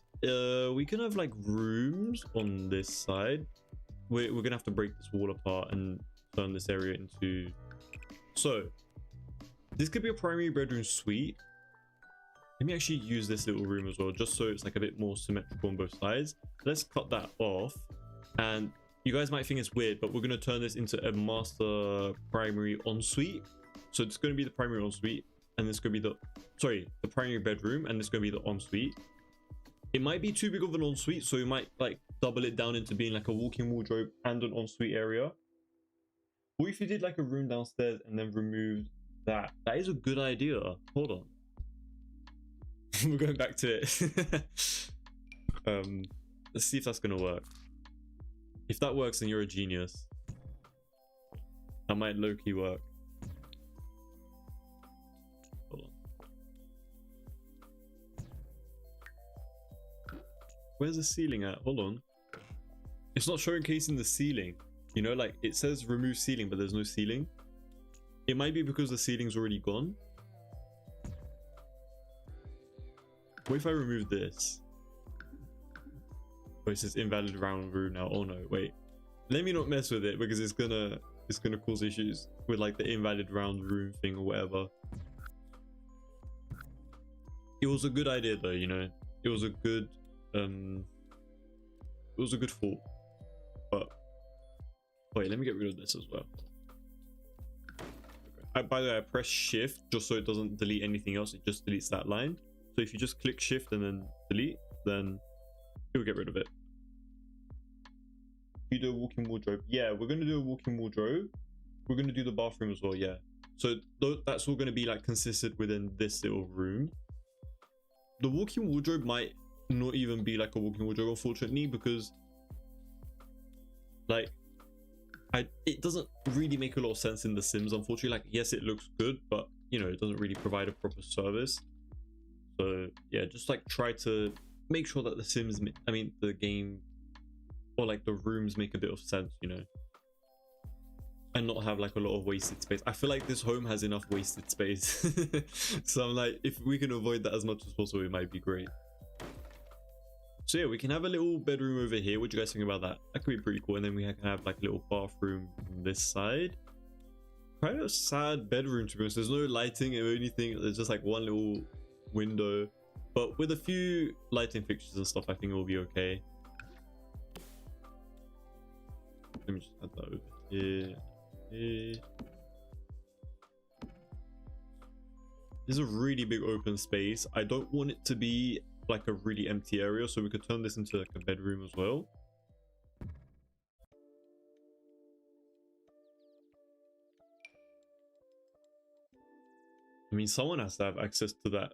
we can have like rooms on this side. We're gonna have to break this wall apart and turn this area into, so this could be a primary bedroom suite. Let me actually use this little room as well, just so it's like a bit more symmetrical on both sides. Let's cut that off. And you guys might think it's weird, but we're gonna turn this into a master primary ensuite. So it's gonna be the primary ensuite, and this could be the primary bedroom, and this is going to be the ensuite. It might be too big of an ensuite, so we might like double it down into being like a walk-in wardrobe and an ensuite area. Or if you did like a room downstairs and then removed that, that is a good idea. Hold on. We're going back to it. Let's see if that's going to work. If that works, then you're a genius. That might low-key work. Where's the ceiling at? Hold on. It's not showcasing the ceiling. You know, like it says remove ceiling, but there's no ceiling. It might be because the ceiling's already gone. What if I remove this? Oh, it says invalid round room now. Oh no, wait. Let me not mess with it because it's gonna cause issues with like the invalid round room thing or whatever. It was a good idea though, you know. It was a good thought. But wait, let me get rid of this as well. By the way, I press shift just so it doesn't delete anything else. It just deletes that line. So if you just click shift and then delete, then it will get rid of it. You do a walk-in wardrobe. Yeah, we're going to do a walk-in wardrobe. We're going to do the bathroom as well. Yeah, so that's all going to be like consistent within this little room. The walk-in wardrobe might not even be like a walk-in wardrobe, unfortunately, because like it doesn't really make a lot of sense in The Sims, unfortunately. Like, yes, it looks good, but you know, it doesn't really provide a proper service. So yeah, just like try to make sure that the game or like the rooms make a bit of sense, you know, and not have like a lot of wasted space. I feel like this home has enough wasted space. So I'm like, if we can avoid that as much as possible, it might be great. So yeah, we can have a little bedroom over here. What do you guys think about that? That could be pretty cool. And then we can have like a little bathroom on this side. Kind of sad bedroom, to be honest. There's no lighting or anything. There's just like one little window. But with a few lighting fixtures and stuff, I think it will be okay. Let me just add that over here. Here. This is a really big open space. I don't want it to be like a really empty area, so we could turn this into like a bedroom as well. I mean, someone has to have access to that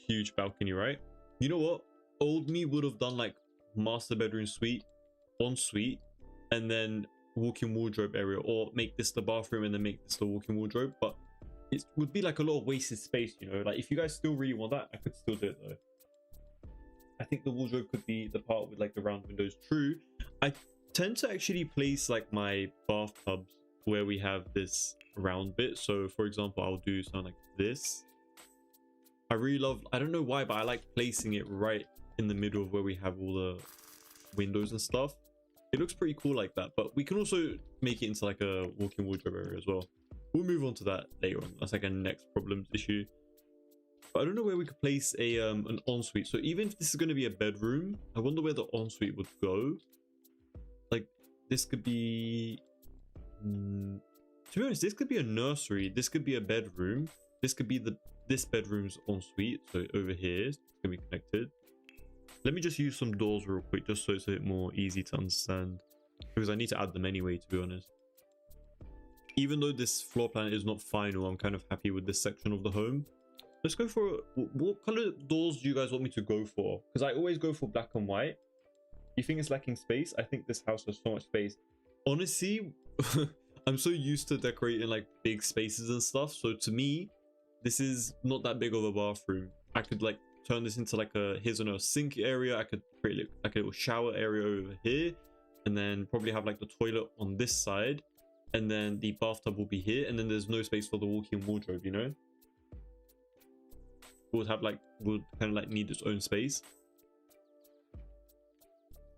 huge balcony, right? You know what? Old me would have done like master bedroom suite, ensuite, and then walk-in wardrobe area, or make this the bathroom and then make this the walk-in wardrobe. But it would be like a lot of wasted space, you know. Like if you guys still really want that, I could still do it though. I think the wardrobe could be the part with like the round windows. True. I tend to actually place like my bathtubs where we have this round bit. So for example, I'll do something like this. I really love, I don't know why, but I like placing it right in the middle of where we have all the windows and stuff. It looks pretty cool like that, but we can also make it into like a walk-in wardrobe area as well. We'll move on to that later on. That's like a next problems issue. But I don't know where we could place a an ensuite. So even if this is going to be a bedroom, I wonder where the ensuite would go. Like this could be, to be honest, this could be a nursery. This could be a bedroom. This could be this bedroom's ensuite. So over here, it's gonna be connected. Let me just use some doors real quick, just so it's a bit more easy to understand, because I need to add them anyway, to be honest. Even though this floor plan is not final, I'm kind of happy with this section of the home. Let's go for, what color doors do you guys want me to go for? Because I always go for black and white. You think it's lacking space? I think this house has so much space. Honestly, I'm so used to decorating like big spaces and stuff. So to me, this is not that big of a bathroom. I could like turn this into like a, here's a sink area. I could create like a little shower area over here, and then probably have like the toilet on this side, and then the bathtub will be here, and then there's no space for the walk-in wardrobe, you know. Would kind of like need its own space.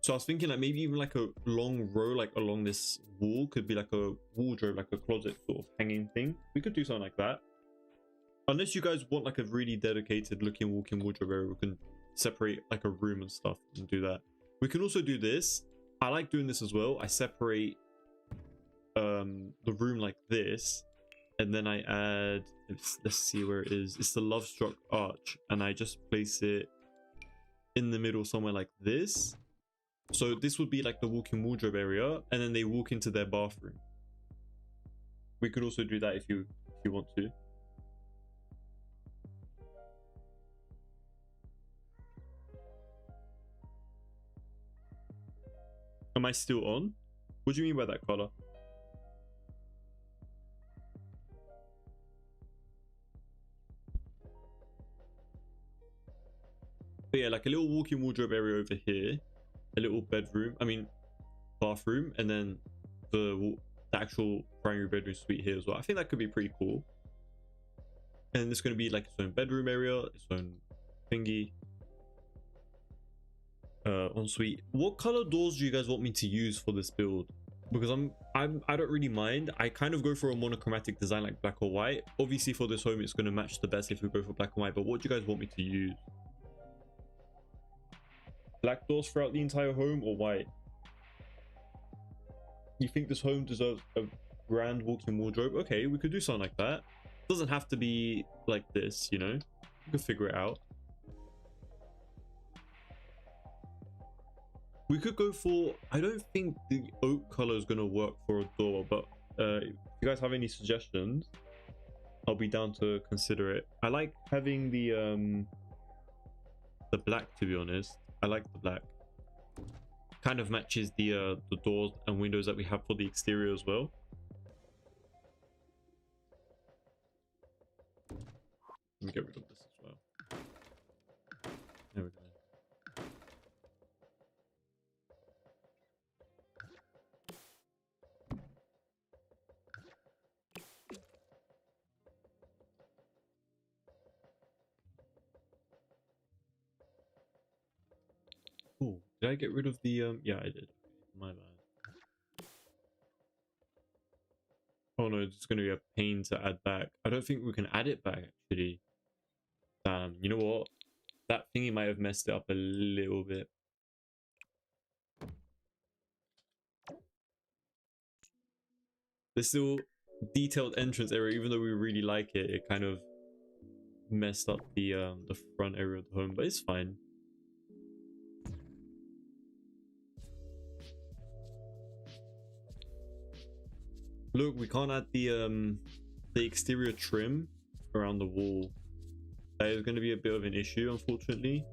So I was thinking like maybe even like a long row like along this wall could be like a wardrobe, like a closet sort of hanging thing. We could do something like that. Unless you guys want like a really dedicated looking walk-in wardrobe area, we can separate like a room and stuff and do that. We can also do this. I like doing this as well. I separate the room like this, and then I add, let's see where it is. It's the Love Struck arch, and I just place it in the middle somewhere like this. So this would be like the walk-in wardrobe area, and then they walk into their bathroom. We could also do that if you want to. Am I still on? What do you mean by that color? But yeah, like a little walk-in wardrobe area over here, a little bedroom, I mean bathroom, and then the actual primary bedroom suite here as well. I think that could be pretty cool. And it's going to be like its own bedroom area, its own thingy. Ensuite. What color doors do you guys want me to use for this build? Because I don't really mind. I kind of go for a monochromatic design like black or white. Obviously for this home it's going to match the best if we go for black and white, but what do you guys want me to use? Black doors throughout the entire home or white? You think this home deserves a grand walk-in wardrobe? Okay, we could do something like that. It doesn't have to be like this, you know. We could figure it out. We could go for, I don't think the oak color is going to work for a door, but if you guys have any suggestions, I'll be down to consider it. I like having the black, to be honest. I like the black. Kind of matches the doors and windows that we have for the exterior as well. Let me get rid of this as well. There we go. Ooh, did I get rid of the yeah, I did. My bad. Oh no, it's going to be a pain to add back. I don't think we can add it back actually. Damn, you know what? That thingy might have messed it up a little bit. There's still detailed entrance area, even though we really like it. It kind of messed up the front area of the home, but it's fine. Look, we can't add the exterior trim around the wall. That is going to be a bit of an issue, unfortunately.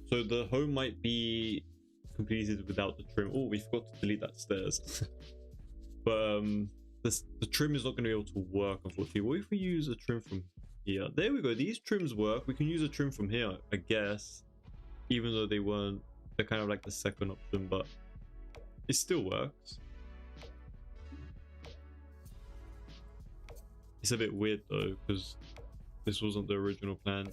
So the home might be completed without the trim. Oh, we forgot to delete that stairs. But the trim is not going to be able to work, unfortunately. What if we use a trim from here? There we go. These trims work. We can use a trim from here, I guess. Even though they weren't, they're kind of like the second option, but it still works. It's a bit weird though, because this wasn't the original plan.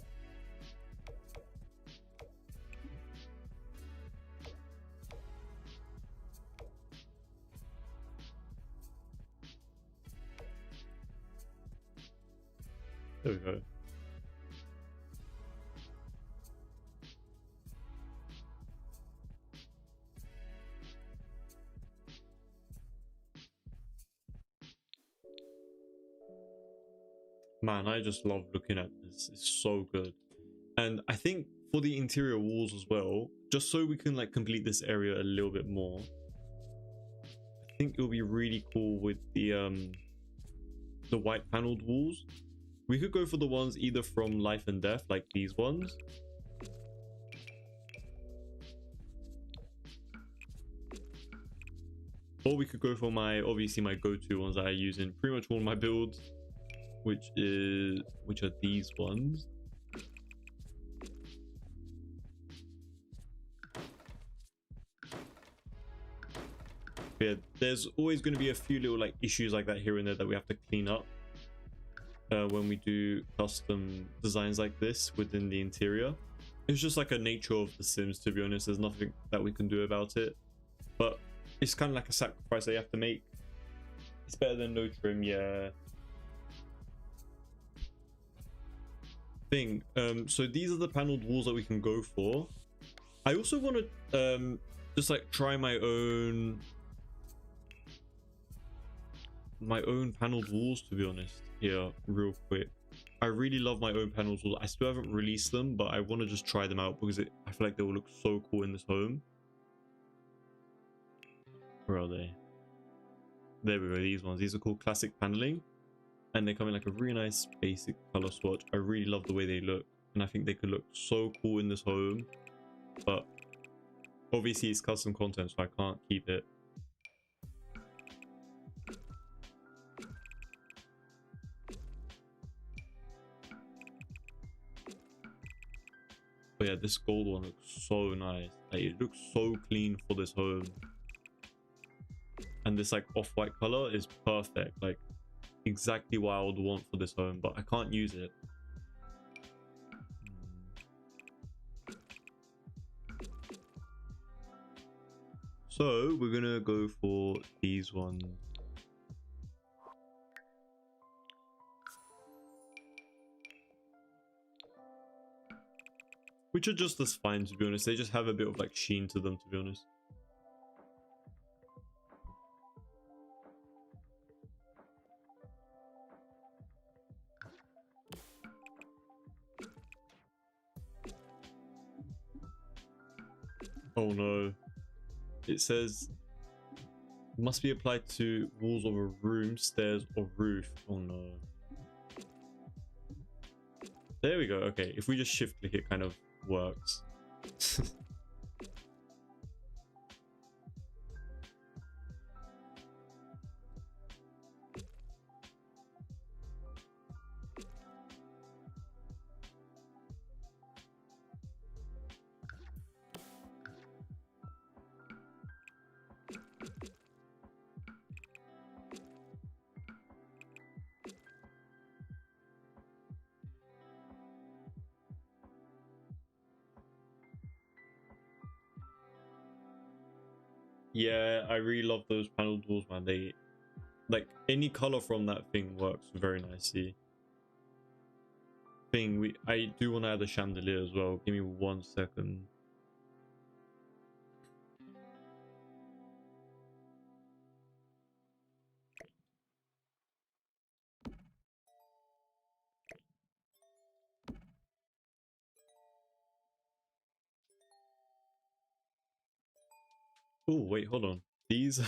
There we go. Man, I just love looking at this. It's so good. And I think for the interior walls as well, just so we can like complete this area a little bit more, I think it'll be really cool with the white paneled walls. We could go for the ones either from Life and Death, like these ones. Or we could go for obviously my go-to ones that I use in pretty much all my builds, which are these ones. Yeah, there's always going to be a few little like issues like that here and there that we have to clean up when we do custom designs like this within the interior. It's just like a nature of The Sims, to be honest. There's nothing that we can do about it, but it's kind of like a sacrifice that you have to make. It's better than no trim, yeah. Thing. So these are the paneled walls that we can go for. I also want to just like try my own paneled walls, to be honest. Yeah, real quick. I really love my own paneled walls. I still haven't released them, but I want to just try them out because I feel like they will look so cool in this home. Where are they? There we go. These ones. These are called classic paneling, and they come in like a really nice basic color swatch. I really love the way they look, and I think they could look so cool in this home, but obviously it's custom content, so I can't keep it. But yeah, this gold one looks so nice. Like, it looks so clean for this home, and this like off-white color is perfect. Like exactly what I would want for this home, but I can't use it. So we're gonna go for these ones. Which are just as fine, to be honest. They just have a bit of like sheen to them, to be honest. Oh no. It says must be applied to walls of a room, stairs, or roof. Oh no. There we go. Okay, if we just shift click, it kind of works. Yeah, I really love those paneled walls, man. They like any color from that thing works very nicely. I do want to add a chandelier as well. Give me 1 second. Oh wait, hold on. These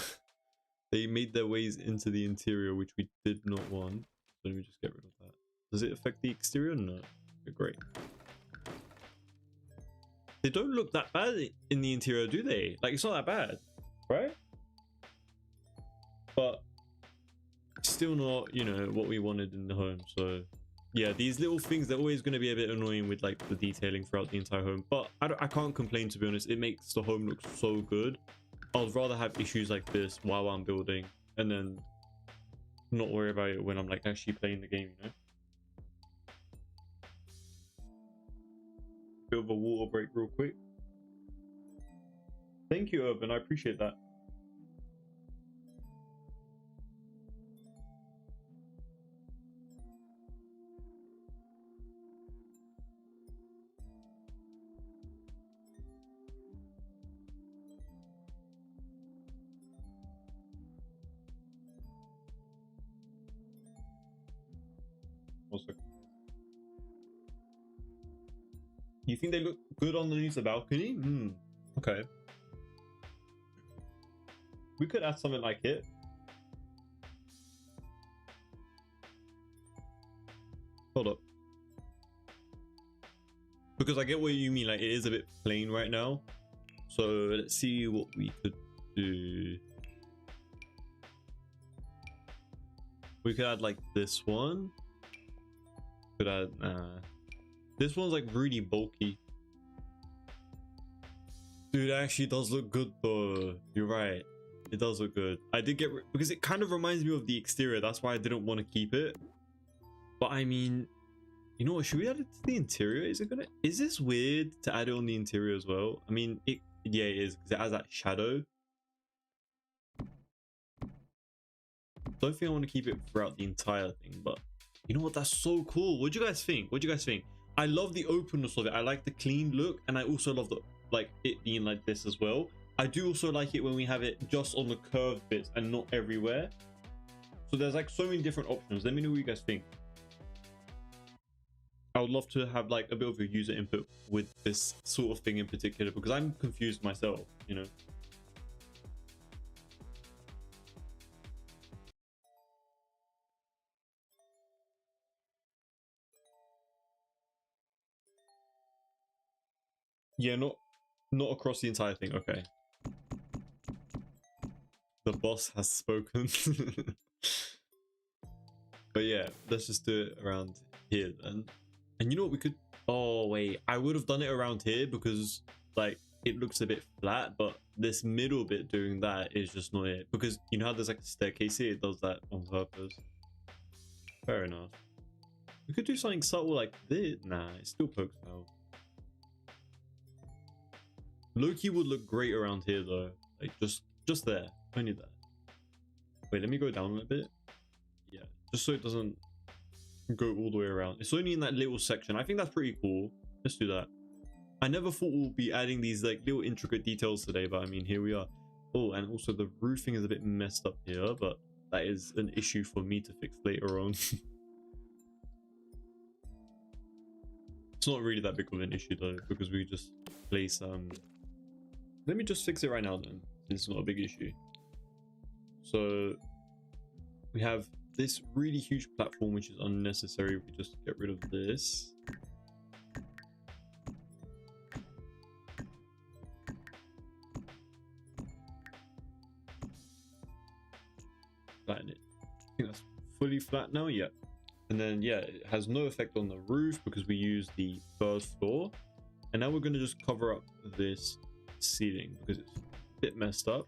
they made their ways into the interior, which we did not want. So let me just get rid of that. Does it affect the exterior? No. Okay, great. They don't look that bad in the interior, do they? Like, it's not that bad, right? But still not, you know, what we wanted in the home. So yeah, these little things, they're always going to be a bit annoying with like the detailing throughout the entire home, but I can't complain, to be honest. It makes the home look so good. I'd rather have issues like this while I'm building and then not worry about it when I'm like actually playing the game, you know. Bit of a water break real quick. Thank you, Urban, I appreciate that. Also, you think they look good underneath the balcony? Okay. We could add something like it. Hold up. Because I get what you mean, like it is a bit plain right now. So let's see what we could do. We could add like this one. Could add this one's like really bulky. Dude, it actually does look good though. You're right. It does look good. I did get because it kind of reminds me of the exterior. That's why I didn't want to keep it. But I mean, you know what? Should we add it to the interior? Is this weird to add it on the interior as well? I mean, yeah, it is because it has that shadow. Don't think I want to keep it throughout the entire thing, but you know what? That's so cool. What do you guys think? What do you guys think? I love the openness of it. I like the clean look, and I also love the like it being like this as well. I do also like it when we have it just on the curved bits and not everywhere. So there's like so many different options. Let me know what you guys think. I would love to have like a bit of a user input with this sort of thing in particular, because I'm confused myself, you know. Yeah, not across the entire thing. Okay. The boss has spoken. But yeah, let's just do it around here then. And you know what we could, oh wait, I would have done it around here because like it looks a bit flat, but this middle bit doing that is just not it, because you know how there's like a staircase here, it does that on purpose. Fair enough. We could do something subtle like this. Nah, it still pokes out. Loki would look great around here though, like just there, only there. Wait, let me go down a bit. Yeah, just so it doesn't go all the way around. It's only in that little section. I think that's pretty cool. Let's do that. I never thought we'll be adding these like little intricate details today, but I mean, here we are. Oh, and also the roofing is a bit messed up here, but that is an issue for me to fix later on. It's not really that big of an issue though, because we just place let me just fix it right now then, since it's not a big issue. So we have this really huge platform which is unnecessary. We just get rid of this. Flatten it. I think that's fully flat now. Yeah. And then yeah, it has no effect on the roof because we use the first floor. And now we're going to just cover up this ceiling because it's a bit messed up.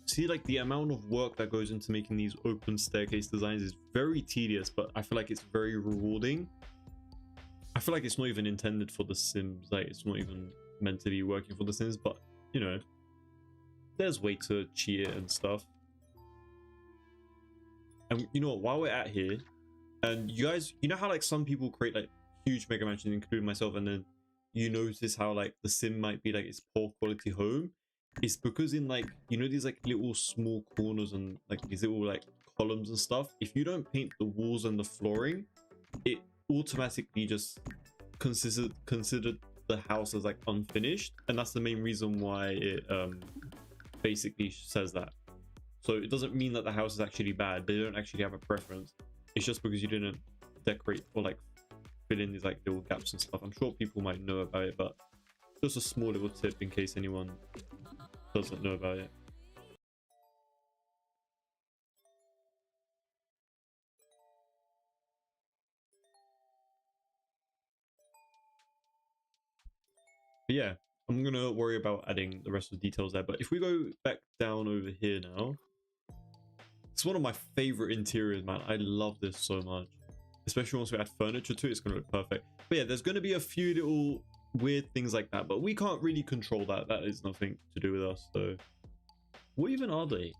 See, like the amount of work that goes into making these open staircase designs is very tedious, but I feel like it's very rewarding. I feel like it's not even intended for the Sims, like it's not even meant to be working for the Sims, but you know, there's way to cheat it and stuff. And you know what, while we're at here, and you guys, you know how like some people create like huge mega mansions, including myself, and then you notice how like the Sim might be like it's poor quality home. It's because in like, you know, these like little small corners and like these little like columns and stuff, if you don't paint the walls and the flooring, it automatically just considered the house as like unfinished, and that's the main reason why it basically says that. So it doesn't mean that the house is actually bad. They don't actually have a preference. It's just because you didn't decorate or like fill in these like little gaps and stuff. I'm sure people might know about it, but just a small little tip in case anyone doesn't know about it. But yeah, I'm gonna worry about adding the rest of the details there. But if we go back down over here now, it's one of my favorite interiors, man. I love this so much, especially once we add furniture to it. It's gonna look perfect. But yeah, there's gonna be a few little weird things like that, but we can't really control that. That is nothing to do with us. So what even are they?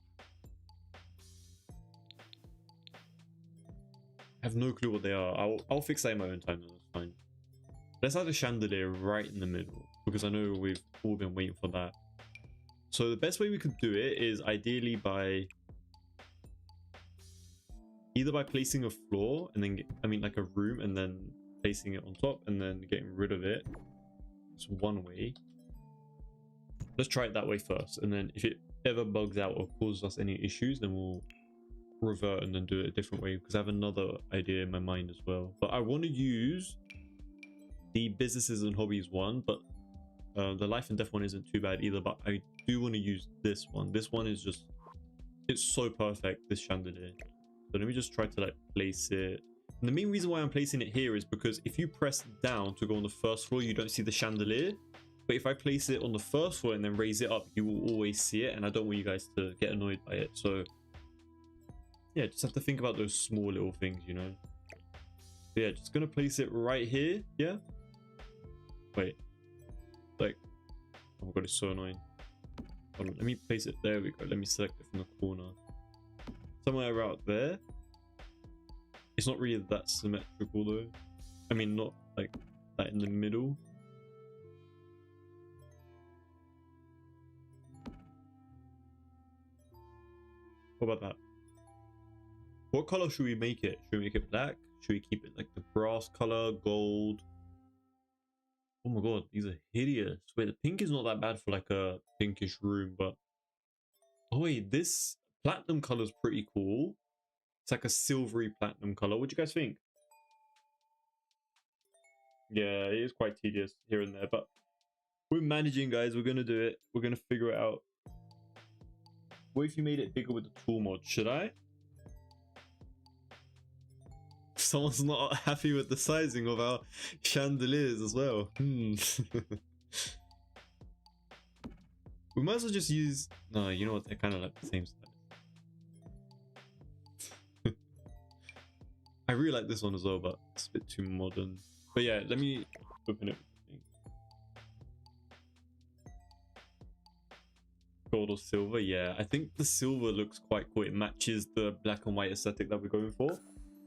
I have no clue what they are. I'll fix that in my own time. That's fine. Let's add a chandelier right in the middle, because I know we've all been waiting for that. So the best way we could do it is ideally by either by placing a floor and then like a room and then placing it on top and then getting rid of it. It's one way. Let's try it that way first, and then if it ever bugs out or causes us any issues, then we'll revert and then do it a different way, because I have another idea in my mind as well. But I want to use the businesses and hobbies one, but the life and death one isn't too bad either. But I do want to use this one. This one is just, it's so perfect, this chandelier. So let me just try to like place it. And the main reason why I'm placing it here is because if you press down to go on the first floor, you don't see the chandelier. But if I place it on the first floor and then raise it up, you will always see it, and I don't want you guys to get annoyed by it. So yeah, just have to think about those small little things, you know. But yeah, just gonna place it right here. Yeah, wait, like, oh my god, it's so annoying. Hold on, let me place it, there we go. Let me select it from the corner, somewhere out there. It's not really that symmetrical though. I mean, not like that in the middle. What about that? What color should we make it? Should we make it black? Should we keep it like the brass color, gold? Oh my god, these are hideous. Wait, the pink is not that bad for like a pinkish room, but oh wait, this platinum color is pretty cool. It's like a silvery platinum color. What do you guys think? Yeah, it is quite tedious here and there, but we're managing, guys. We're gonna do it. We're gonna figure it out. What if you made it bigger with the tool mod? Should I? Someone's not happy with the sizing of our chandeliers as well. We might as well just use, no, you know what, they're kind of like the same size. I really like this one as well, but it's a bit too modern. But yeah, let me open it. Gold or silver? Yeah, I think the silver looks quite cool. It matches the black and white aesthetic that we're going for.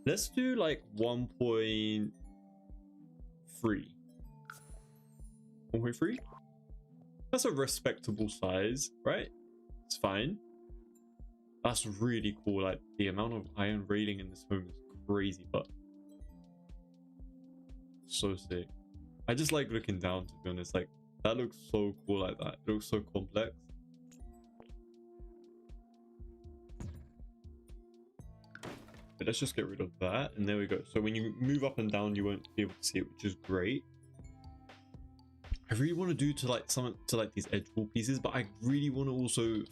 Let's do like 1.3. 1.3? That's a respectable size, right? It's fine. That's really cool. Like, the amount of iron railing in this home is crazy, but so sick. I just like looking down, to be honest. Like, that looks so cool like that. It looks so complex. But let's just get rid of that, and there we go. So when you move up and down, you won't be able to see it, which is great. I really want to do to like some to like these edge wall pieces, but I really want to also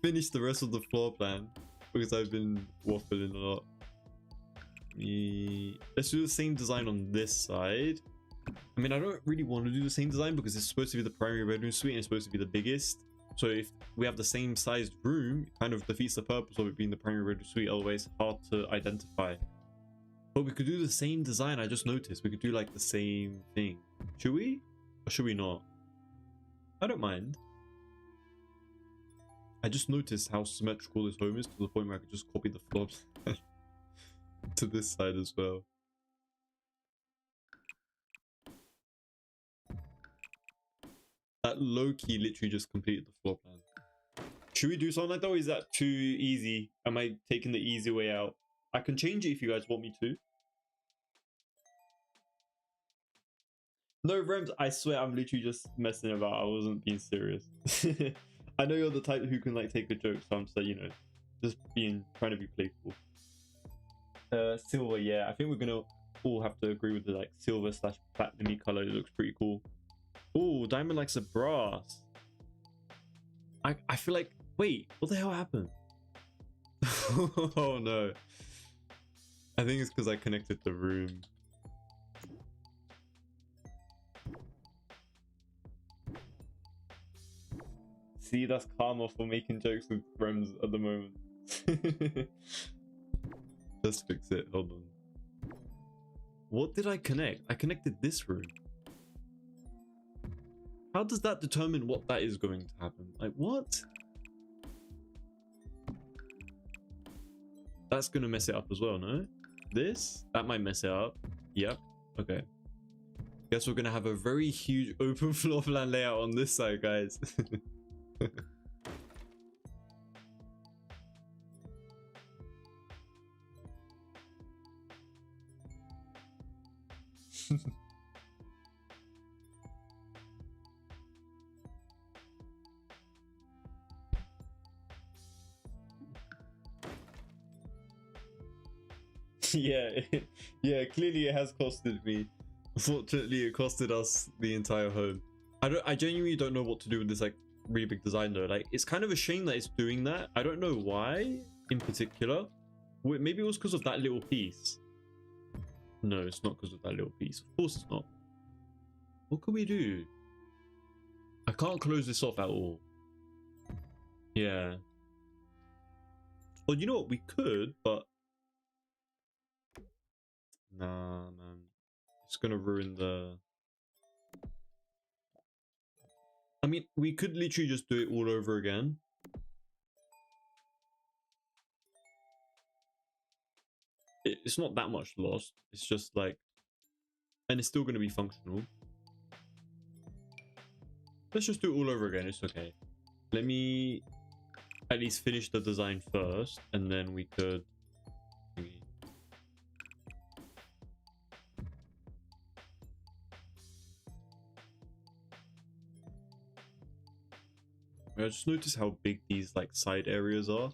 finish the rest of the floor plan, because I've been waffling a lot. Let's do the same design on this side. I mean, I don't really want to do the same design because it's supposed to be the primary bedroom suite and it's supposed to be the biggest. So if we have the same sized room, it kind of defeats the purpose of it being the primary bedroom suite. Otherwise, hard to identify. But we could do the same design. I just noticed we could do like the same thing. Should we? Or should we not? I don't mind. I just noticed how symmetrical this home is to the point where I could just copy the floor plan to this side as well. That low-key literally just completed the floor plan. Should we do something like that, or is that too easy? Am I taking the easy way out? I can change it if you guys want me to. No, Rems, I swear I'm literally just messing about. I wasn't being serious. I know you're the type who can like take a joke, so I'm just like, you know, just trying to be playful. Silver, yeah. I think we're gonna all have to agree with the like silver / platinum color. It looks pretty cool. Oh, Diamond likes a brass. I feel like, wait, what the hell happened? Oh no. I think it's because I connected the room. See, that's karma for making jokes with friends at the moment. Let's fix it. Hold on. What did I connect? I connected this room. How does that determine what that is going to happen? Like, what? That's going to mess it up as well, no? This? That might mess it up. Yep. Okay. Guess we're going to have a very huge open floor plan layout on this side, guys. Yeah, yeah, clearly it has costed me. Unfortunately, it costed us the entire home. I genuinely don't know what to do with this like really big design though. Like, it's kind of a shame that it's doing that. I don't know why in particular. Maybe it was because of that little piece. No, it's not because of that little piece. Of course it's not. What could we do? I can't close this off at all. Yeah. Well, you know what? We could, but nah, man. It's gonna ruin the... I mean, we could literally just do it all over again. It's not that much lost. It's just like... And it's still gonna be functional. Let's just do it all over again. It's okay. Let me at least finish the design first, and then we could... I just noticed how big these like side areas are.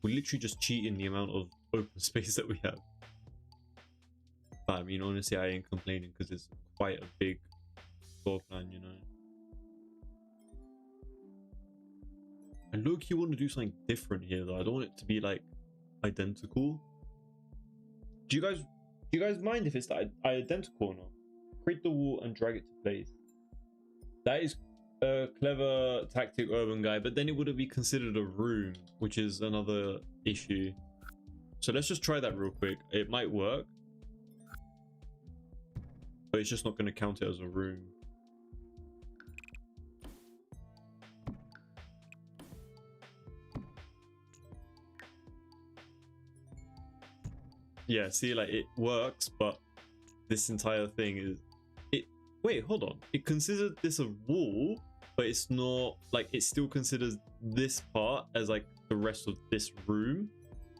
We're literally just cheating the amount of open space that we have. But I mean, honestly, I ain't complaining because it's quite a big floor plan, you know. I low-key want to do something different here though. I don't want it to be like identical. Do you guys mind if it's identical or not? Create the wall and drag it to place. That is a clever tactic, Urban Guy, but then it wouldn't be considered a room, which is another issue. So let's just try that real quick. It might work, but it's just not going to count it as a room. Yeah, see, like it works, but this entire thing is it. Wait, hold on. It considered this a wall, but it's not like it still considers this part as like the rest of this room,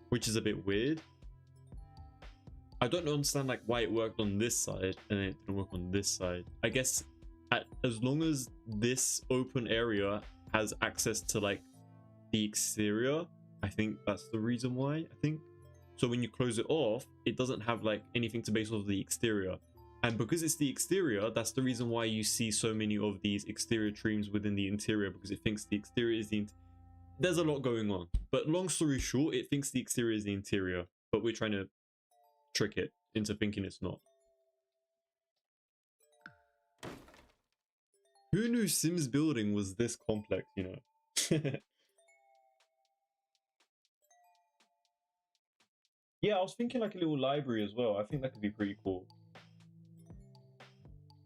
which is a bit weird. I don't understand like why it worked on this side and it didn't work on this side. I guess as long as this open area has access to like the exterior, I think that's the reason why. I think so. When you close it off, it doesn't have like anything to base off the exterior, and because it's the exterior, that's the reason why you see so many of these exterior trees within the interior, because it thinks the exterior is the there's a lot going on. But long story short, it thinks the exterior is the interior, but we're trying to trick it into thinking it's not. Who knew Sims building was this complex, you know? Yeah, I was thinking like a little library as well. I think that could be pretty cool.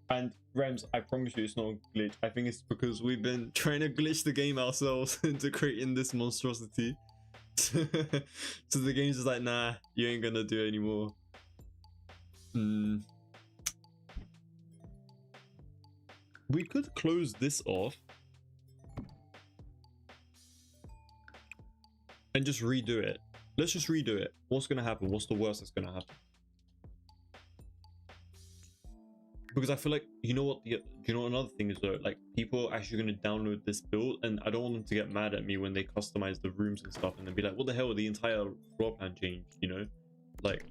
And Rems, I promise you it's not a glitch. I think it's because we've been trying to glitch the game ourselves into creating this monstrosity. So the game's just like, nah, you ain't gonna do it anymore. We could close this off and just redo it. Let's just redo it. What's gonna happen? What's the worst that's gonna happen? because I feel like, you know what, you know another thing is though, like people are actually going to download this build and I don't want them to get mad at me when they customize the rooms and stuff and then be like, what the hell, the entire floor plan changed, you know? Like,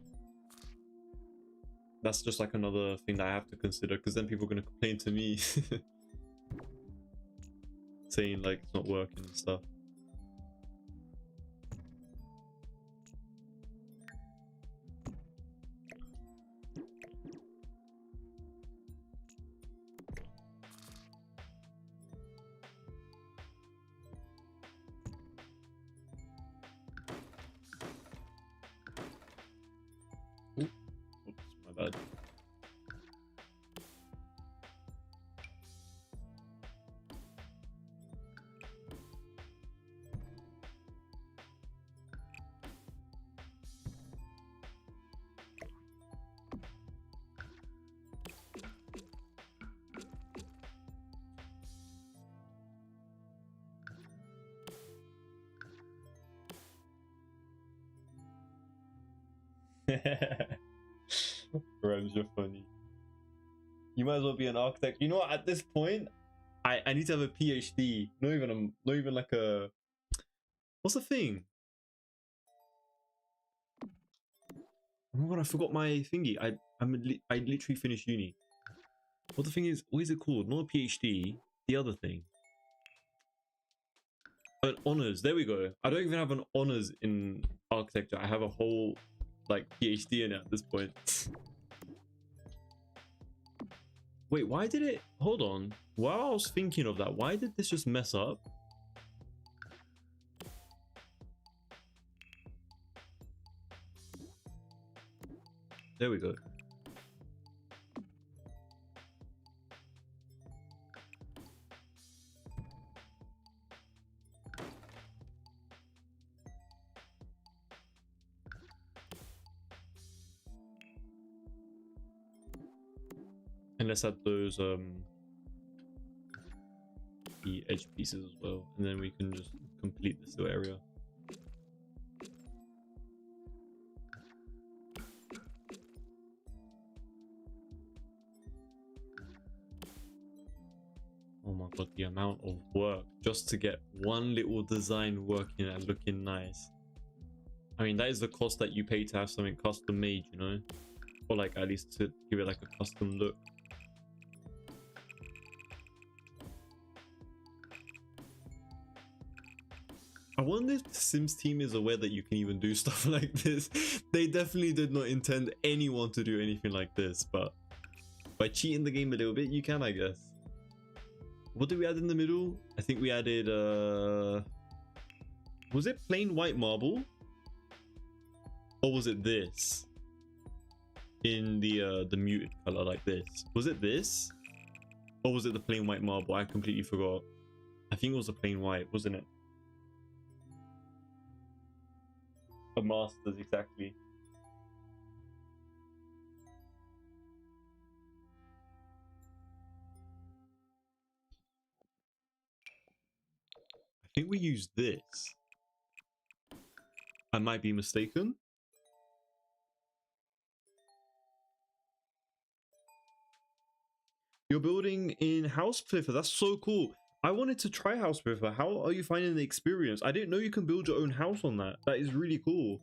that's just like another thing that I have to consider, because then people are going to complain to me saying like it's not working and stuff. Oops, my bad. Rams, you're funny. You might as well be an architect. You know what? At this point, I need to have a PhD. Not even like a, what's the thing? Oh my god, I forgot my thingy. I literally finished uni. What the thing is? What is it called? Not a PhD. The other thing. An honors. There we go. I don't even have an honors in architecture. I have a whole like PhD in it at this point. Wait, why did it? Hold on. While I was thinking of that, why did this just mess up? There we go. And let's add those the edge pieces as well, and then we can just complete this little area. Oh my god, the amount of work just to get one little design working and looking nice. I mean, that is the cost that you pay to have something custom made, you know, or like at least to give it like a custom look. I wonder if the Sims team is aware that you can even do stuff like this. They definitely did not intend anyone to do anything like this, but by cheating the game a little bit, you can, I guess. What did we add in the middle? I think we added, was it plain white marble? Or was it this? In the muted color like this. Was it this? Or was it the plain white marble? I completely forgot. I think it was the plain white, wasn't it? A masters, exactly. I think we used this. I might be mistaken. You're building in House Flipper. That's so cool. I wanted to try House Flipper. How are you finding the experience? I didn't know you can build your own house on that. That is really cool.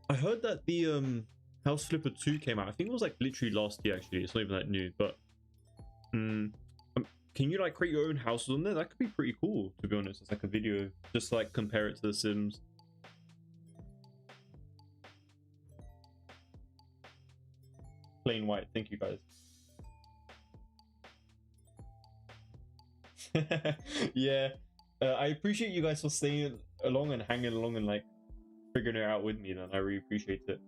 I heard that the House Flipper 2 came out. I think it was like literally last year actually. It's not even that new, but can you like create your own houses on there? That could be pretty cool, to be honest. It's like a video, just to, like compare it to The Sims. Plain white. Thank you guys. Yeah, I appreciate you guys for staying along and hanging along and like figuring it out with me. Then I really appreciate it.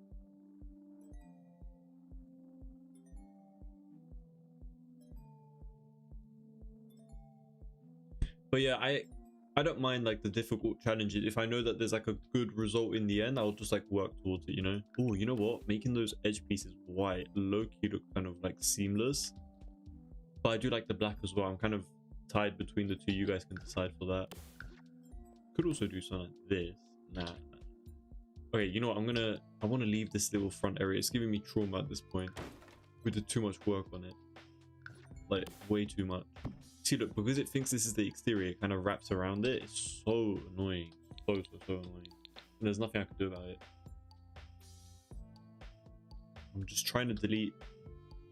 But yeah, I don't mind like the difficult challenges. If I know that there's like a good result in the end, I'll just like work towards it, you know. Oh, you know what, making those edge pieces white low-key look kind of like seamless, but I do like the black as well. I'm kind of tied between the two. You guys can decide for that. Could also do something like this. Nah. Okay, you know what, I want to leave this little front area. It's giving me trauma at this point. we did too much work on it. Like, way too much. See, look, because it thinks this is the exterior, it kind of wraps around it. It's so annoying. So annoying. And there's nothing I can do about it. I'm just trying to delete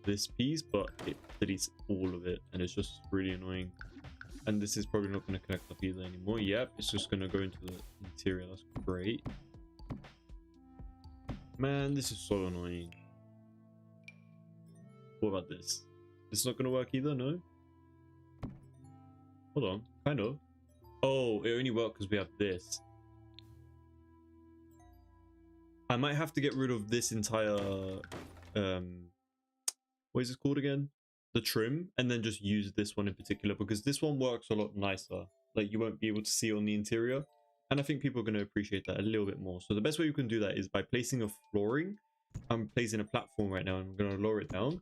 this piece, but it deletes all of it, and it's just really annoying. And this is probably not going to connect up either anymore. Yep, it's just going to go into the interior. That's great. Man, this is so annoying. What about this? This is not going to work either, no? Hold on, kind of. Oh, it only worked because we have this. I might have to get rid of this entire what is it called again? The trim, and then just use this one in particular, because this one works a lot nicer. Like, you won't be able to see on the interior, and I think people are going to appreciate that a little bit more. So the best way you can do that is by placing a flooring. I'm placing a platform right now, and I'm going to lower it down,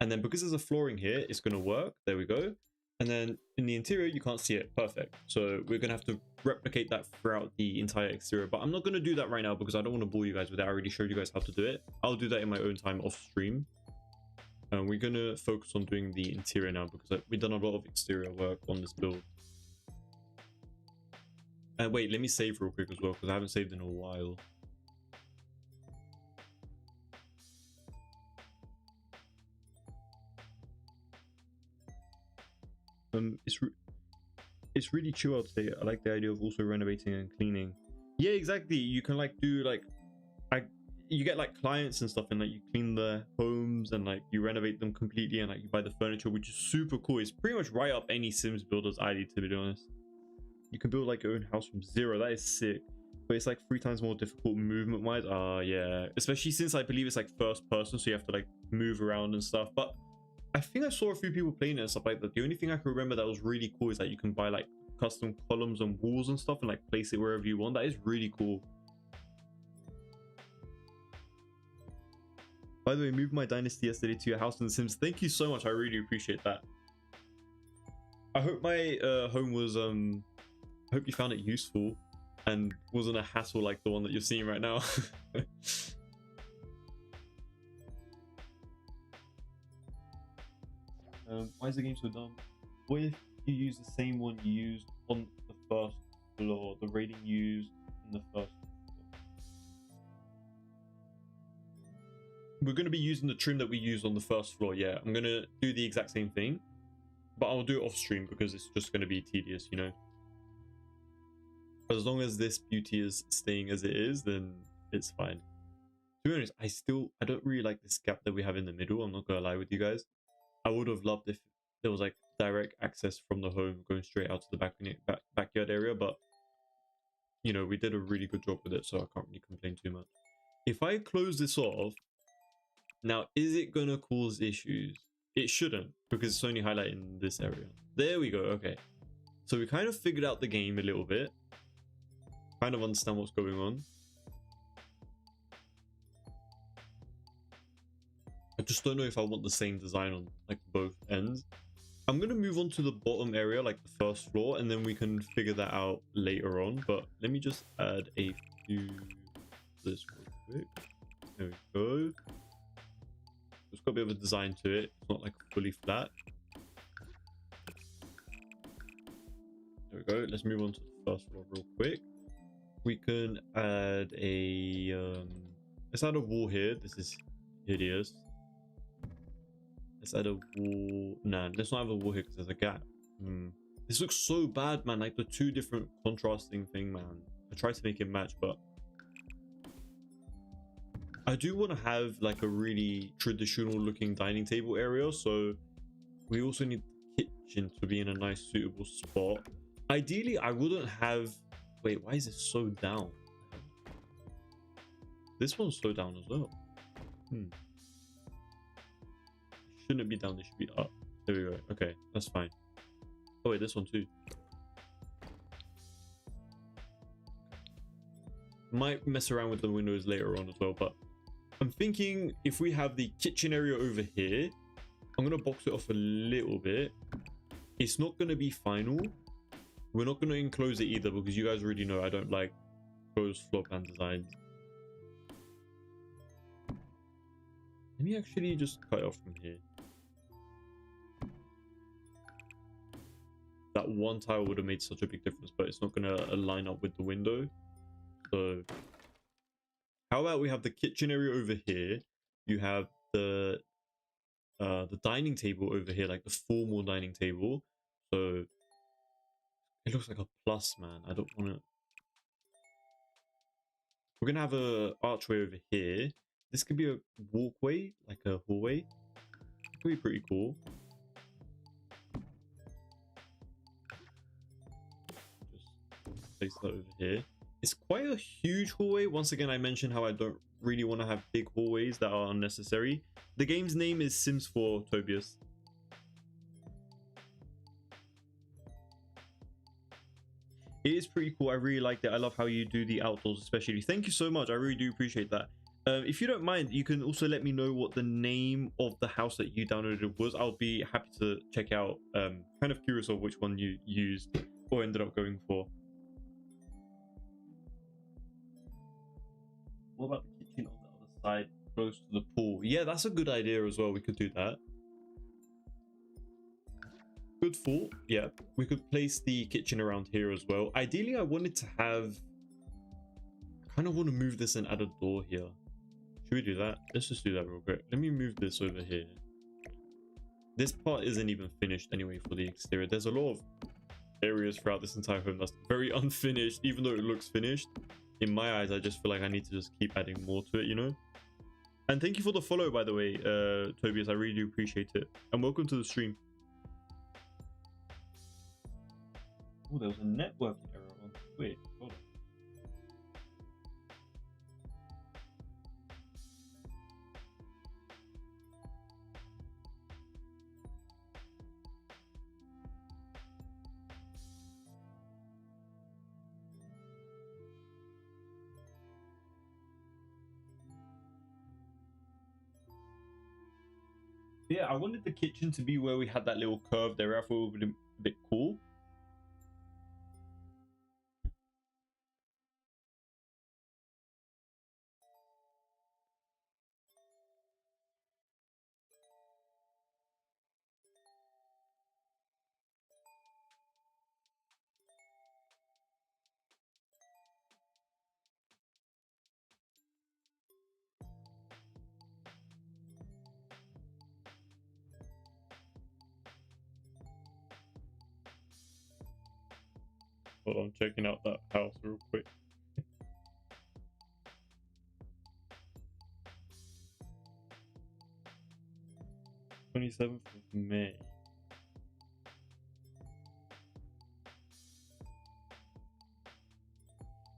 and then because there's a flooring here, it's going to work. There we go. And then in the interior, you can't see it. Perfect. So we're going to have to replicate that throughout the entire exterior, but I'm not going to do that right now because I don't want to bore you guys with it. I already showed you guys how to do it. I'll do that in my own time off stream. We're going to focus on doing the interior now because we've done a lot of exterior work on this build. And wait, let me save real quick as well because I haven't saved in a while. It's really chill, I'd say. I like the idea of also renovating and cleaning. Yeah, exactly. You can like do like you get like clients and stuff, and like you clean their homes and like you renovate them completely, and like you buy the furniture, which is super cool. It's pretty much right up any Sims builder's alley, to be honest. You can build like your own house from zero. That is sick. But it's like 3 times more difficult movement wise. Yeah, especially since I believe it's like first person, so you have to like move around and stuff. But I think I saw a few people playing it and stuff like that. The only thing I can remember that was really cool is that you can buy like custom columns and walls and stuff and like place it wherever you want. That is really cool. By the way, moved my dynasty yesterday to your house in The Sims. Thank you so much. I really appreciate that. I hope my home was I hope you found it useful and wasn't a hassle like the one that you're seeing right now. Why is the game so dumb? What if you use the same one you used on the first floor, the rating used in the first floor? We're going to be using the trim that we used on the first floor. Yeah, I'm going to do the exact same thing, but I'll do it off stream because it's just going to be tedious, you know. As long as this beauty is staying as it is, then it's fine. To be honest, I don't really like this gap that we have in the middle. I'm not going to lie with you guys. I would have loved if there was like direct access from the home going straight out to the backyard area, but you know, we did a really good job with it, so I can't really complain too much. If I close this off, now is it gonna cause issues? It shouldn't, because it's only highlighting this area. There we go. Okay, so we kind of figured out the game a little bit, kind of understand what's going on. I just don't know if I want the same design on like both ends. I'm gonna move on to the bottom area, like the first floor, and then we can figure that out later on. But let me just add a few this real quick. There we go. It's got a bit of a design to it. It's not like fully flat. There we go. Let's move on to the first floor real quick. We can add a let's add a wall here. This is hideous. Let's add a wall. Nah, let's not have a wall here because there's a gap. This looks so bad, man. Like the 2 different contrasting thing, man. I tried to make it match, but I do want to have like a really traditional looking dining table area, so we also need the kitchen to be in a nice suitable spot. Ideally, I wouldn't have... Wait, why is it so down? This one's so down as well. Shouldn't be down, it should be up. There we go. Okay, that's fine. Oh wait, this one too. Might mess around with the windows later on as well, but I'm thinking if we have the kitchen area over here, I'm gonna box it off a little bit. It's not gonna be final. We're not gonna enclose it either because you guys already know I don't like closed floor plan designs. Let me actually just cut it off from here. That one tile would have made such a big difference, but it's not going to line up with the window. So how about we have the kitchen area over here? You have the dining table over here, like the formal dining table. So it looks like a plus, man. I don't want to. We're gonna have a archway over here. This could be a walkway, like a hallway. It could be pretty cool. Just place that over here. It's quite a huge hallway. Once again, I mentioned how I don't really want to have big hallways that are unnecessary. The game's name is Sims 4, Tobias. It is pretty cool. I really liked it. I love how you do the outdoors especially. Thank you so much. I really do appreciate that. If you don't mind, you can also let me know what the name of the house that you downloaded was. I'll be happy to check out. Kind of curious of which one you used or ended up going for. What about the kitchen on the other side, close to the pool? Yeah, that's a good idea as well. We could do that. Good thought. Yeah, we could place the kitchen around here as well. Ideally, I wanted to have... I kind of want to move this and add a door here. Should we do that? Let's just do that real quick. Let me move this over here. This part isn't even finished anyway for the exterior. There's a lot of areas throughout this entire home that's very unfinished, even though it looks finished. In my eyes, I just feel like I need to just keep adding more to it, you know? And thank you for the follow, by the way, Tobias. I really do appreciate it. And welcome to the stream. Oh, there was a networking error on. Wait, hold on. Yeah, I wanted the kitchen to be where we had that little curved area. I thought it would be a bit cool. Hold on, checking out that house real quick. 27th of May.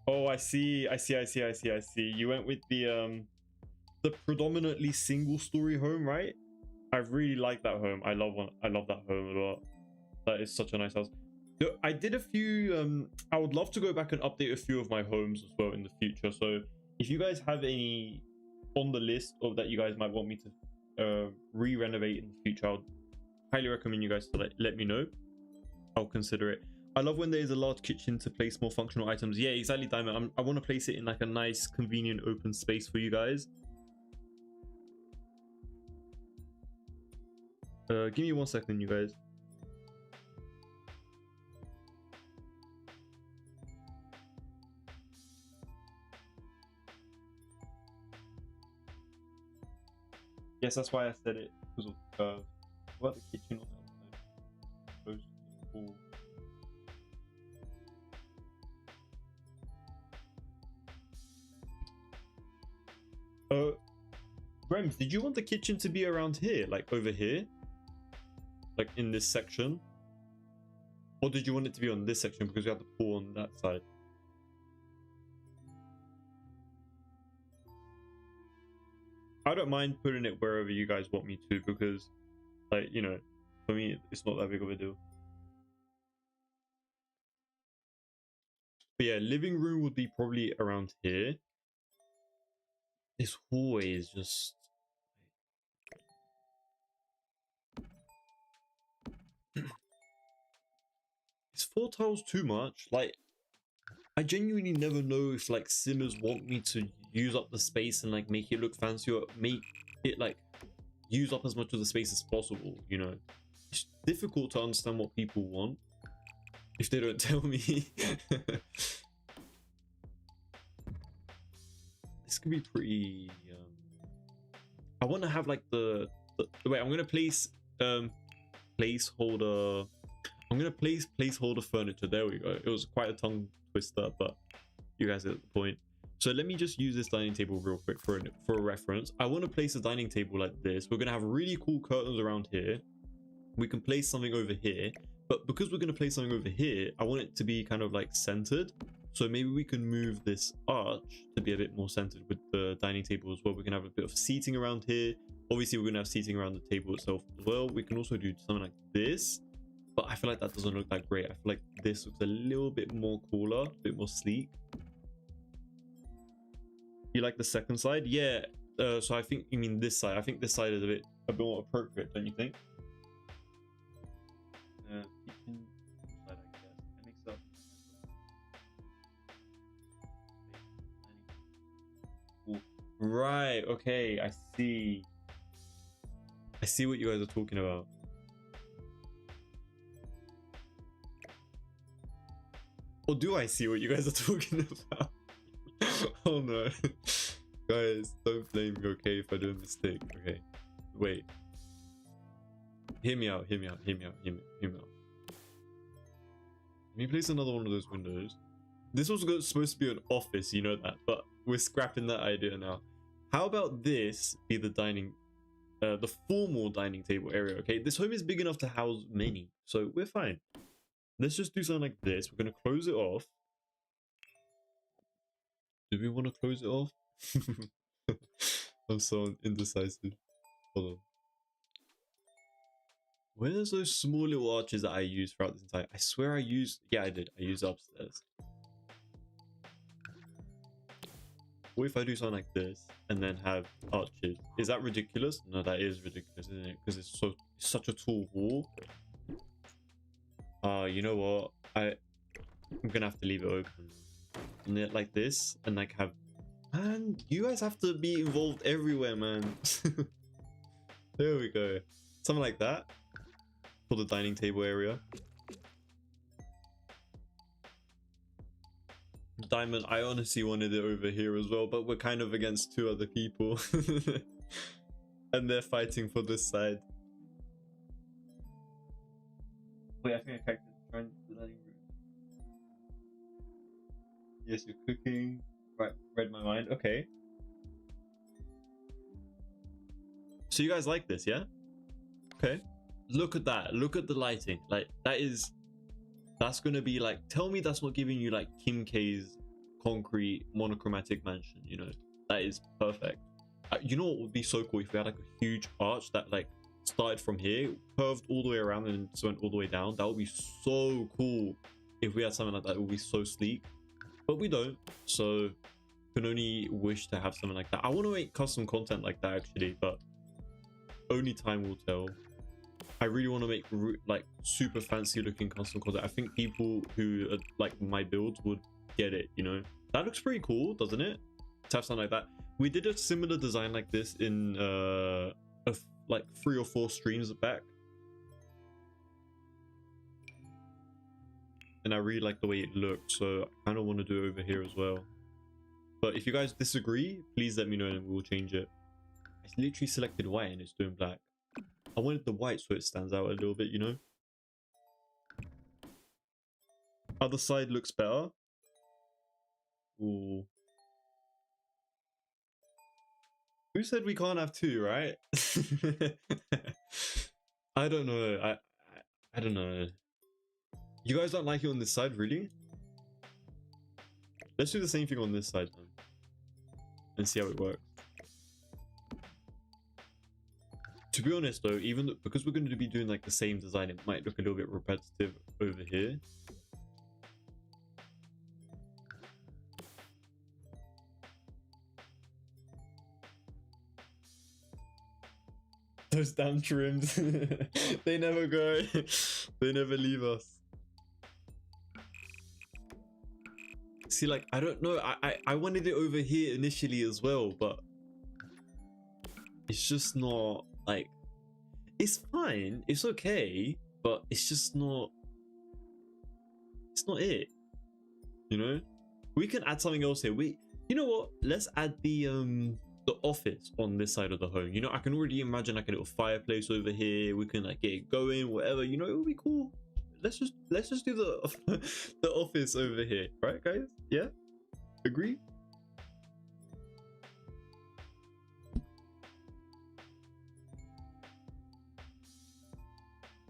Oh, I see. You went with the predominantly single story home, right? I really like that home. I love that home a lot. That is such a nice house. I did a few I would love to go back and update a few of my homes as well in the future. So if you guys have any on the list of that you guys might want me to re-renovate in the future, I would highly recommend you guys to let me know. I'll consider it. I love when there is a large kitchen to place more functional items. Yeah, exactly, Diamond. I want to place it in like a nice, convenient, open space for you guys. Give me 1 second, you guys. Yes, that's why I said it, because of what about the kitchen on the other side? Close to the pool. Brems, did you want the kitchen to be around here, like over here? Like in this section? Or did you want it to be on this section because we have the pool on that side? I don't mind putting it wherever you guys want me to, because, like, you know, for me, it's not that big of a deal. But yeah, living room would be probably around here. This hallway is just... Is 4 tiles too much? Like, I genuinely never know if like simmers want me to use up the space and like make it look fancy, or make it like use up as much of the space as possible, you know. It's difficult to understand what people want if they don't tell me. This could be pretty I want to have like the wait, I'm gonna place placeholder. I'm gonna place placeholder furniture. There we go. It was quite a tongue twister, but you guys get the point. So let me just use this dining table real quick for a reference. I want to place a dining table like this. We're gonna have really cool curtains around here. We can place something over here, but because we're gonna place something over here, I want it to be kind of like centered. So maybe we can move this arch to be a bit more centered with the dining table as well. We can have a bit of seating around here. Obviously, we're gonna have seating around the table itself as well. We can also do something like this, but I feel like that doesn't look that great. I feel like this looks a little bit more cooler, a bit more sleek. You like the second side? Yeah. So I think you mean this side. I think this side is a bit more appropriate, don't you think? Kitchen side, I guess. I mix up. Ooh. Right. Okay. I see. I see what you guys are talking about. Or do I see what you guys are talking about? Oh no. Guys, don't blame me, okay, if I do a mistake. Okay. Wait. Hear me out, hear me out, hear me out, hear me out. Let me place another one of those windows. This was supposed to be an office, you know that, but we're scrapping that idea now. How about this be the dining, the formal dining table area, okay? This home is big enough to house many, so we're fine. Let's just do something like this. We're going to close it off. Do we want to close it off? I'm so indecisive. Hold on. Where's those small little arches that I used throughout this entire... I swear I used... Yeah, I did. I used upstairs. What if I do something like this and then have arches? Is that ridiculous? No, that is ridiculous, isn't it? Because it's such a tall wall. You know what? I'm gonna have to leave it open. And it like this, and like have... Man, you guys have to be involved everywhere, man. There we go. Something like that. For the dining table area. Diamond, I honestly wanted it over here as well, but we're kind of against two other people. And they're fighting for this side. Wait, I think I cracked the dining room. Yes, you're cooking. Right, read my mind. Okay. So you guys like this, yeah? Okay. Look at that. Look at the lighting. Like, that's gonna be like, tell me that's not giving you like Kim K's concrete monochromatic mansion, you know? That is perfect. You know what would be so cool if we had like a huge arch that like started from here, curved all the way around and just went all the way down. That would be so cool if we had something like that. It would be so sleek, but we don't, so can only wish to have something like that. I want to make custom content like that actually, but only time will tell. I really want to make like super fancy looking custom content. I think people who are, like my builds would get it, you know? That looks pretty cool, doesn't it? To have something like that. We did a similar design like this in like 3 or 4 streams back, and I really like the way it looked, so I kind of want to do it over here as well. But if you guys disagree, please let me know and we'll change it. I literally selected white and it's doing black. I wanted the white so it stands out a little bit, you know? Other side looks better. Ooh. Who said we can't have 2, right? I don't know. I don't know. You guys don't like it on this side, really? Let's do the same thing on this side then, and see how it works. To be honest though, even because we're going to be doing like the same design, it might look a little bit repetitive over here. Those damn trims. They never go. They never leave us. See, like, I don't know. I wanted it over here initially as well, but it's just not like, it's fine, it's okay, but it's just not, it's not it, you know. We can add something else here. You know what, let's add the office on this side of the home. You know, I can already imagine like a little fireplace over here. We can like get it going, whatever, you know. It would be cool. Let's just do the the office over here, right guys? Yeah, agree?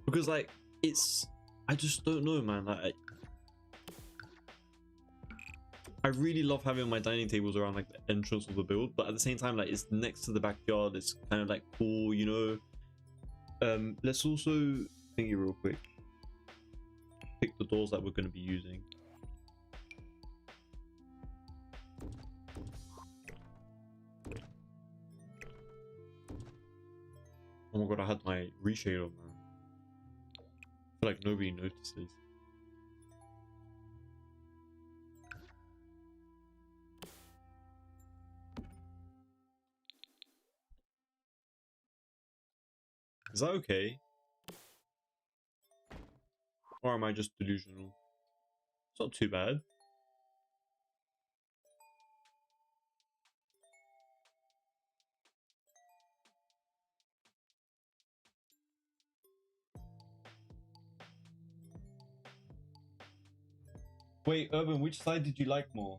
Because like, it's, I just don't know, man. Like, I really love having my dining tables around like the entrance of the build, but at the same time, like, it's next to the backyard. It's kind of like cool, you know. Let's also thingy real quick. Pick the doors that we're going to be using. Oh my god, I had my reshade on, man. I feel like nobody notices. Is that okay? Or am I just delusional? It's not too bad. Wait, Urban, which side did you like more?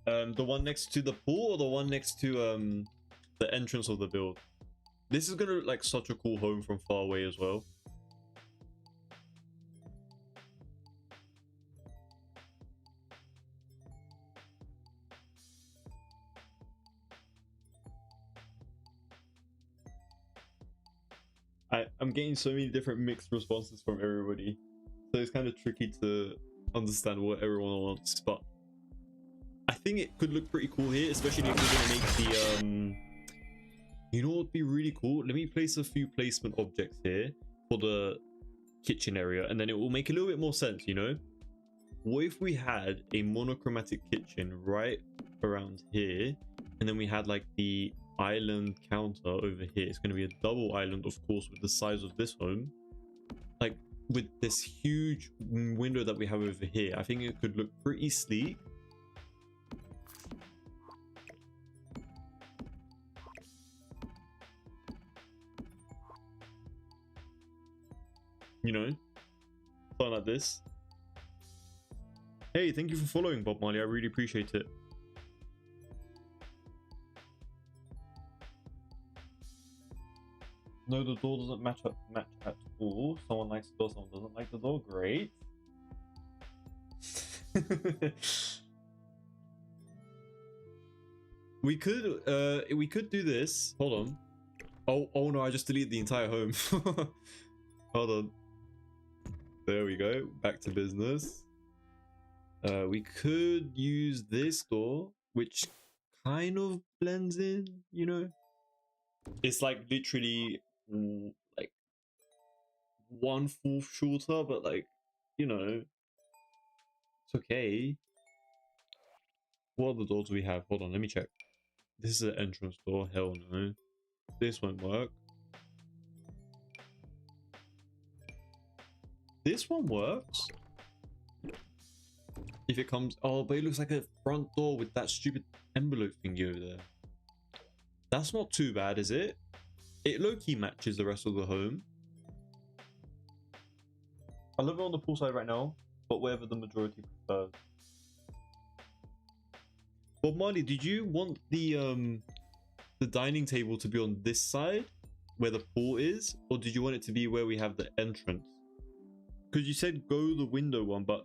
The one next to the pool or the one next to the entrance of the build? This is gonna look like such a cool home from far away as well. I'm getting so many different mixed responses from everybody, so it's kind of tricky to understand what everyone wants, but I think it could look pretty cool here, especially if we're gonna make the you know what would be really cool? Let me place a few placement objects here for the kitchen area, and then it will make a little bit more sense, you know. What if we had a monochromatic kitchen right around here, and then we had like the island counter over here? It's going to be a double island, of course, with the size of this home, like with this huge window that we have over here. I think it could look pretty sleek. You know, something like this. Hey, thank you for following, Bob Marley. I really appreciate it. No, the door doesn't match at all. Someone likes the door, someone doesn't like the door. Great. we could do this. Hold on. Oh no, I just deleted the entire home. Hold on. There we go. Back to business. We could use this door, which kind of blends in, you know. It's like literally like 1/4 shorter, but like, you know, it's okay. What other doors do we have? Hold on, let me check. This is an entrance door. Hell no. This won't work. This one works. If it comes... Oh, but it looks like a front door with that stupid envelope thingy over there. That's not too bad, is it? It low-key matches the rest of the home. I love it on the pool side right now, but wherever the majority prefers. Bob Marley, did you want the dining table to be on this side, where the pool is, or did you want it to be where we have the entrance? Because you said go the window one, but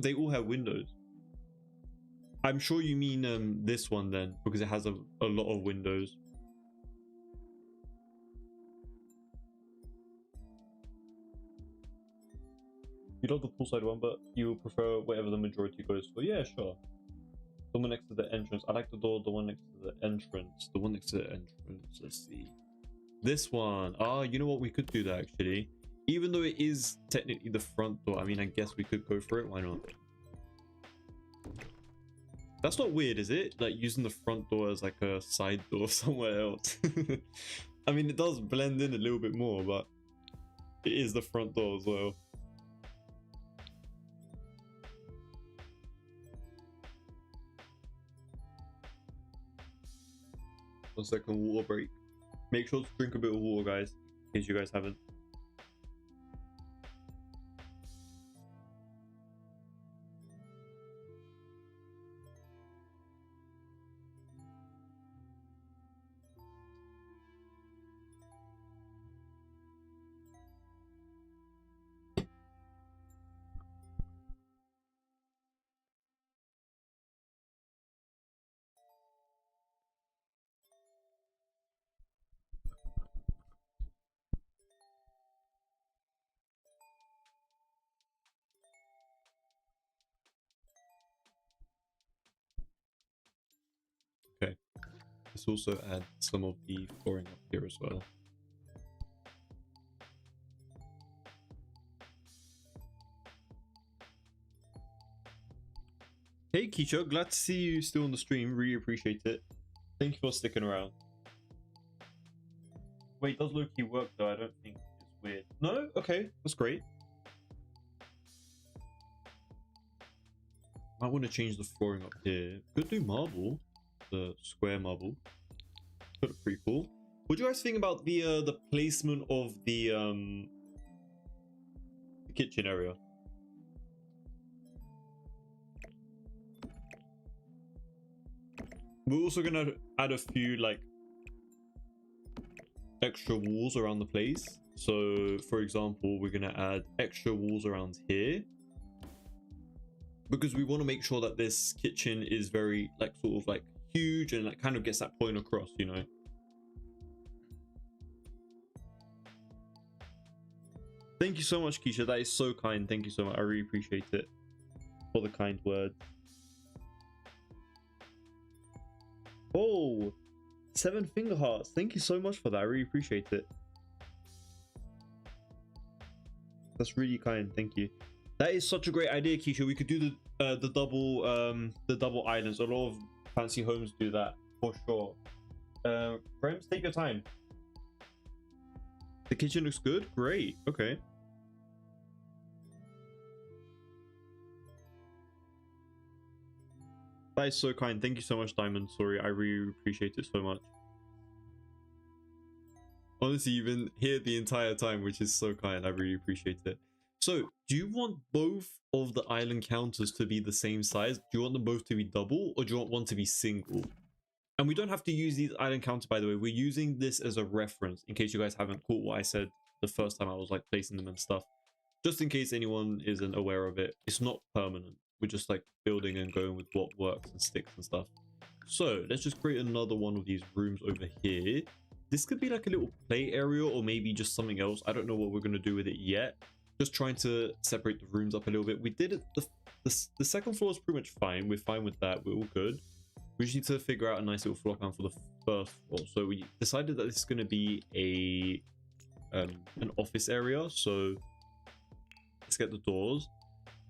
they all have windows. I'm sure you mean this one then, because it has a lot of windows. You love the poolside one, but you prefer whatever the majority goes for. Yeah, sure. The one next to the entrance. I like the door, the one next to the entrance. The one next to the entrance. Let's see. This one. Ah, you know what? We could do that actually. Even though it is technically the front door, I mean, I guess we could go for it. Why not? That's not weird, is it? Like using the front door as like a side door somewhere else. I mean, it does blend in a little bit more, but it is the front door as well. One second, water break. Make sure to drink a bit of water, guys, in case you guys haven't. Okay. Let's also add some of the flooring up here as well. Hey Keisha, glad to see you still on the stream. Really appreciate it. Thank you for sticking around. Wait, does low-key work though? I don't think it's weird. No? Okay, that's great. Might want to change the flooring up here. Could do marble, the square marble. That look pretty cool. What do you guys think about the placement of the kitchen area? We're also gonna add a few like extra walls around the place. So for example, we're gonna add extra walls around here because we want to make sure that this kitchen is very like sort of like huge and like kind of gets that point across, you know. Thank you so much, Keisha. That is so kind. Thank you so much. I really appreciate it for the kind word. Oh, 7 finger hearts. Thank you so much for that. I really appreciate it. That's really kind. Thank you. That is such a great idea, Keisha. We could do the double islands. A lot of fancy homes do that for sure. Brems, take your time. The kitchen looks good. Great. Okay. That is so kind. Thank you so much, Diamond. Sorry, I really appreciate it so much. Honestly, you've been here the entire time, which is so kind. I really appreciate it. So, do you want both of the island counters to be the same size? Do you want them both to be double, or do you want one to be single? And we don't have to use these island counters, by the way. We're using this as a reference, in case you guys haven't caught what I said the first time I was like placing them and stuff. Just in case anyone isn't aware of it, it's not permanent. We're just like building and going with what works and sticks and stuff. So let's just create another one of these rooms over here. This could be like a little play area or maybe just something else. I don't know what we're going to do with it yet. Just trying to separate the rooms up a little bit. We did it. The second floor is pretty much fine. We're fine with that. We're all good. We just need to figure out a nice little floor plan for the first floor. So we decided that this is going to be an office area. So let's get the doors.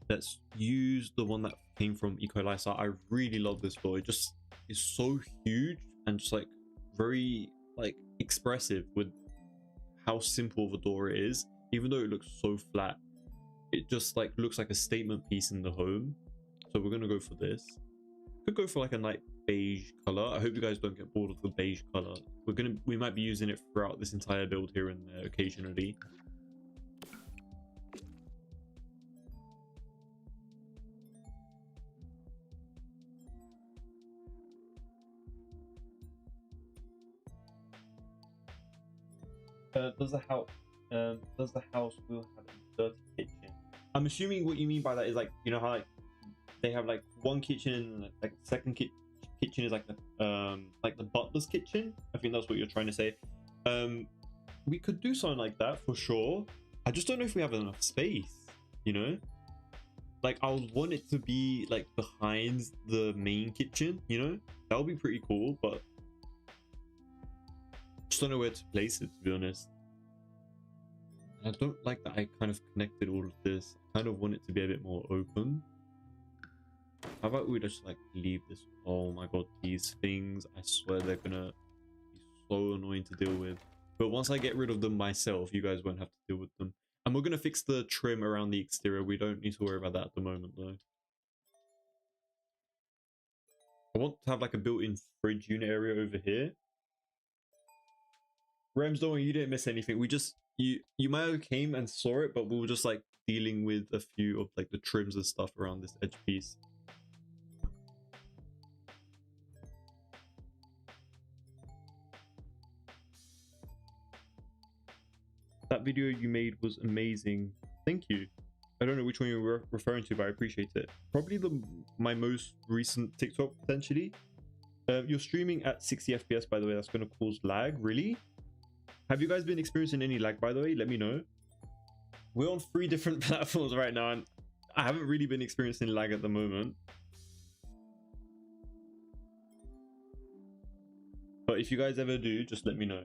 Let's use the one that came from Ecolisa. I really love this door. It just is so huge and just like very like expressive with how simple of a door it is. Even though it looks so flat, it just like looks like a statement piece in the home. So we're gonna go for this. Could go for like a nice beige color. I hope you guys don't get bored of the beige color. We might be using it throughout this entire build here and there occasionally. Does the house will have a dirty kitchen? I'm assuming what you mean by that is like, you know how like they have like one kitchen and like the second kitchen is like the butler's kitchen. I think that's what you're trying to say. We could do something like that for sure. I just don't know if we have enough space, you know. Like I would want it to be like behind the main kitchen, you know. That would be pretty cool, but just don't know where to place it, to be honest. I don't like that I kind of connected all of this. I kind of want it to be a bit more open. How about we just like leave this? Oh my god, these things, I swear they're gonna be so annoying to deal with. But once I get rid of them myself, you guys won't have to deal with them. And we're gonna fix the trim around the exterior. We don't need to worry about that at the moment though. I want to have like a built-in fridge unit area over here. Rams, don't worry, you didn't miss anything. We just you might have came and saw it, but we were just like dealing with a few of like the trims and stuff around this edge piece. That video you made was amazing. Thank you. I don't know which one you were referring to, but I appreciate it. Probably my most recent TikTok, potentially. You're streaming at 60 FPS, by the way. That's going to cause lag. Really? Have you guys been experiencing any lag, by the way? Let me know. We're on 3 different platforms right now, and I haven't really been experiencing lag at the moment. But if you guys ever do, just let me know.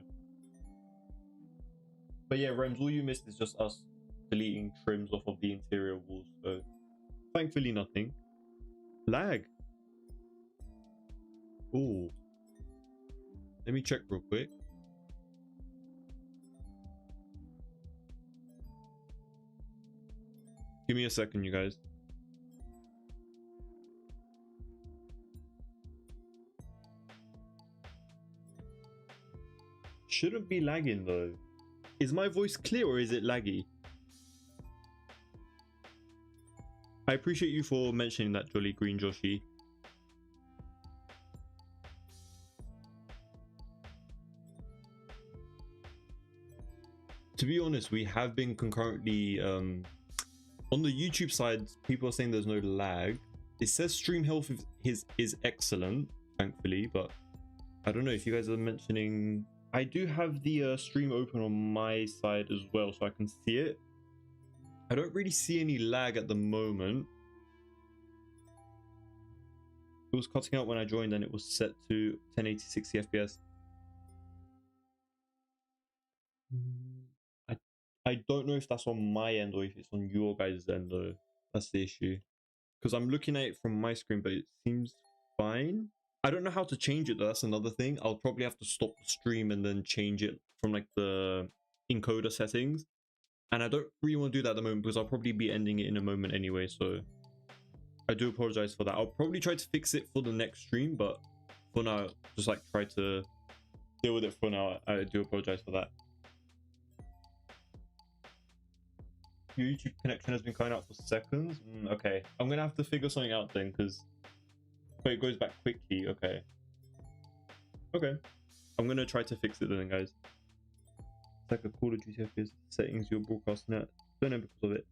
But yeah, Rems, all you missed is just us deleting trims off of the interior walls. So thankfully nothing. Lag. Oh. Let me check real quick. Give me a second, you guys. Shouldn't be lagging though. Is my voice clear or is it laggy? I appreciate you for mentioning that, Jolly Green Joshi. To be honest, we have been concurrently on the YouTube side, people are saying there's no lag. It says stream health is excellent, thankfully, but I don't know if you guys are mentioning. I do have the stream open on my side as well, so I can see it. I don't really see any lag at the moment. It was cutting out when I joined and it was set to 1080 60 FPS. I don't know if that's on my end or if it's on your guys' end though. That's the issue. Because I'm looking at it from my screen, but it seems fine. I don't know how to change it though. That's another thing. I'll probably have to stop the stream and then change it from like the encoder settings. And I don't really want to do that at the moment because I'll probably be ending it in a moment anyway. So I do apologize for that. I'll probably try to fix it for the next stream, but for now, just like try to deal with it for now. I do apologize for that. Your YouTube connection has been cutting out for seconds. Okay, I'm gonna have to figure something out then because it goes back quickly. Okay, I'm gonna try to fix it then, guys. It's like a Call of Duty FPS settings you're broadcasting at. Don't know because of it.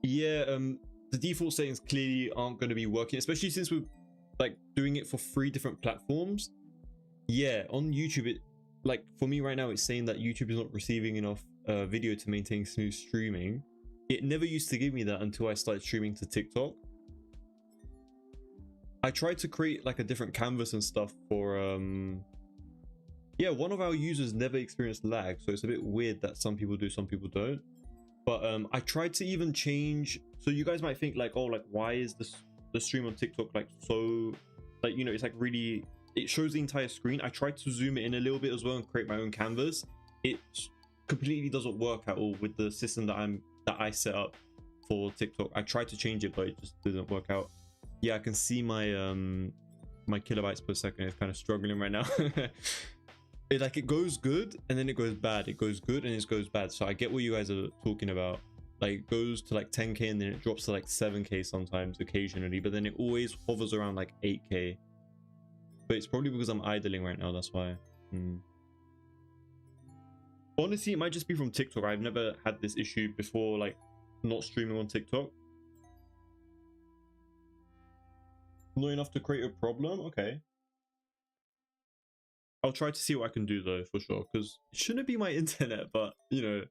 Yeah, the default settings clearly aren't going to be working, especially since we're like doing it for 3 different platforms. Yeah, on YouTube, it like for me right now, it's saying that YouTube is not receiving enough video to maintain smooth streaming. It never used to give me that until I started streaming to TikTok. I tried to create like a different canvas and stuff for yeah, one of our users never experienced lag, so it's a bit weird that some people do, some people don't. But I tried to even change, so you guys might think like, oh, like why is the stream on TikTok like so, like, you know, it's like really, it shows the entire screen. I tried to zoom it in a little bit as well and create my own canvas. It completely doesn't work at all with the system that I set up for TikTok. I tried to change it, but it just didn't work out. Yeah, I can see my my kilobytes per second is kind of struggling right now. It goes good and then it goes bad. It goes good and it goes bad. So I get what you guys are talking about. Like it goes to like 10k and then it drops to like 7k sometimes occasionally, but then it always hovers around like 8k. But it's probably because I'm idling right now, that's why. Honestly, it might just be from TikTok. I've never had this issue before, like not streaming on TikTok. Not enough to create a problem? Okay. I'll try to see what I can do though, for sure, because it shouldn't be my internet, but you know,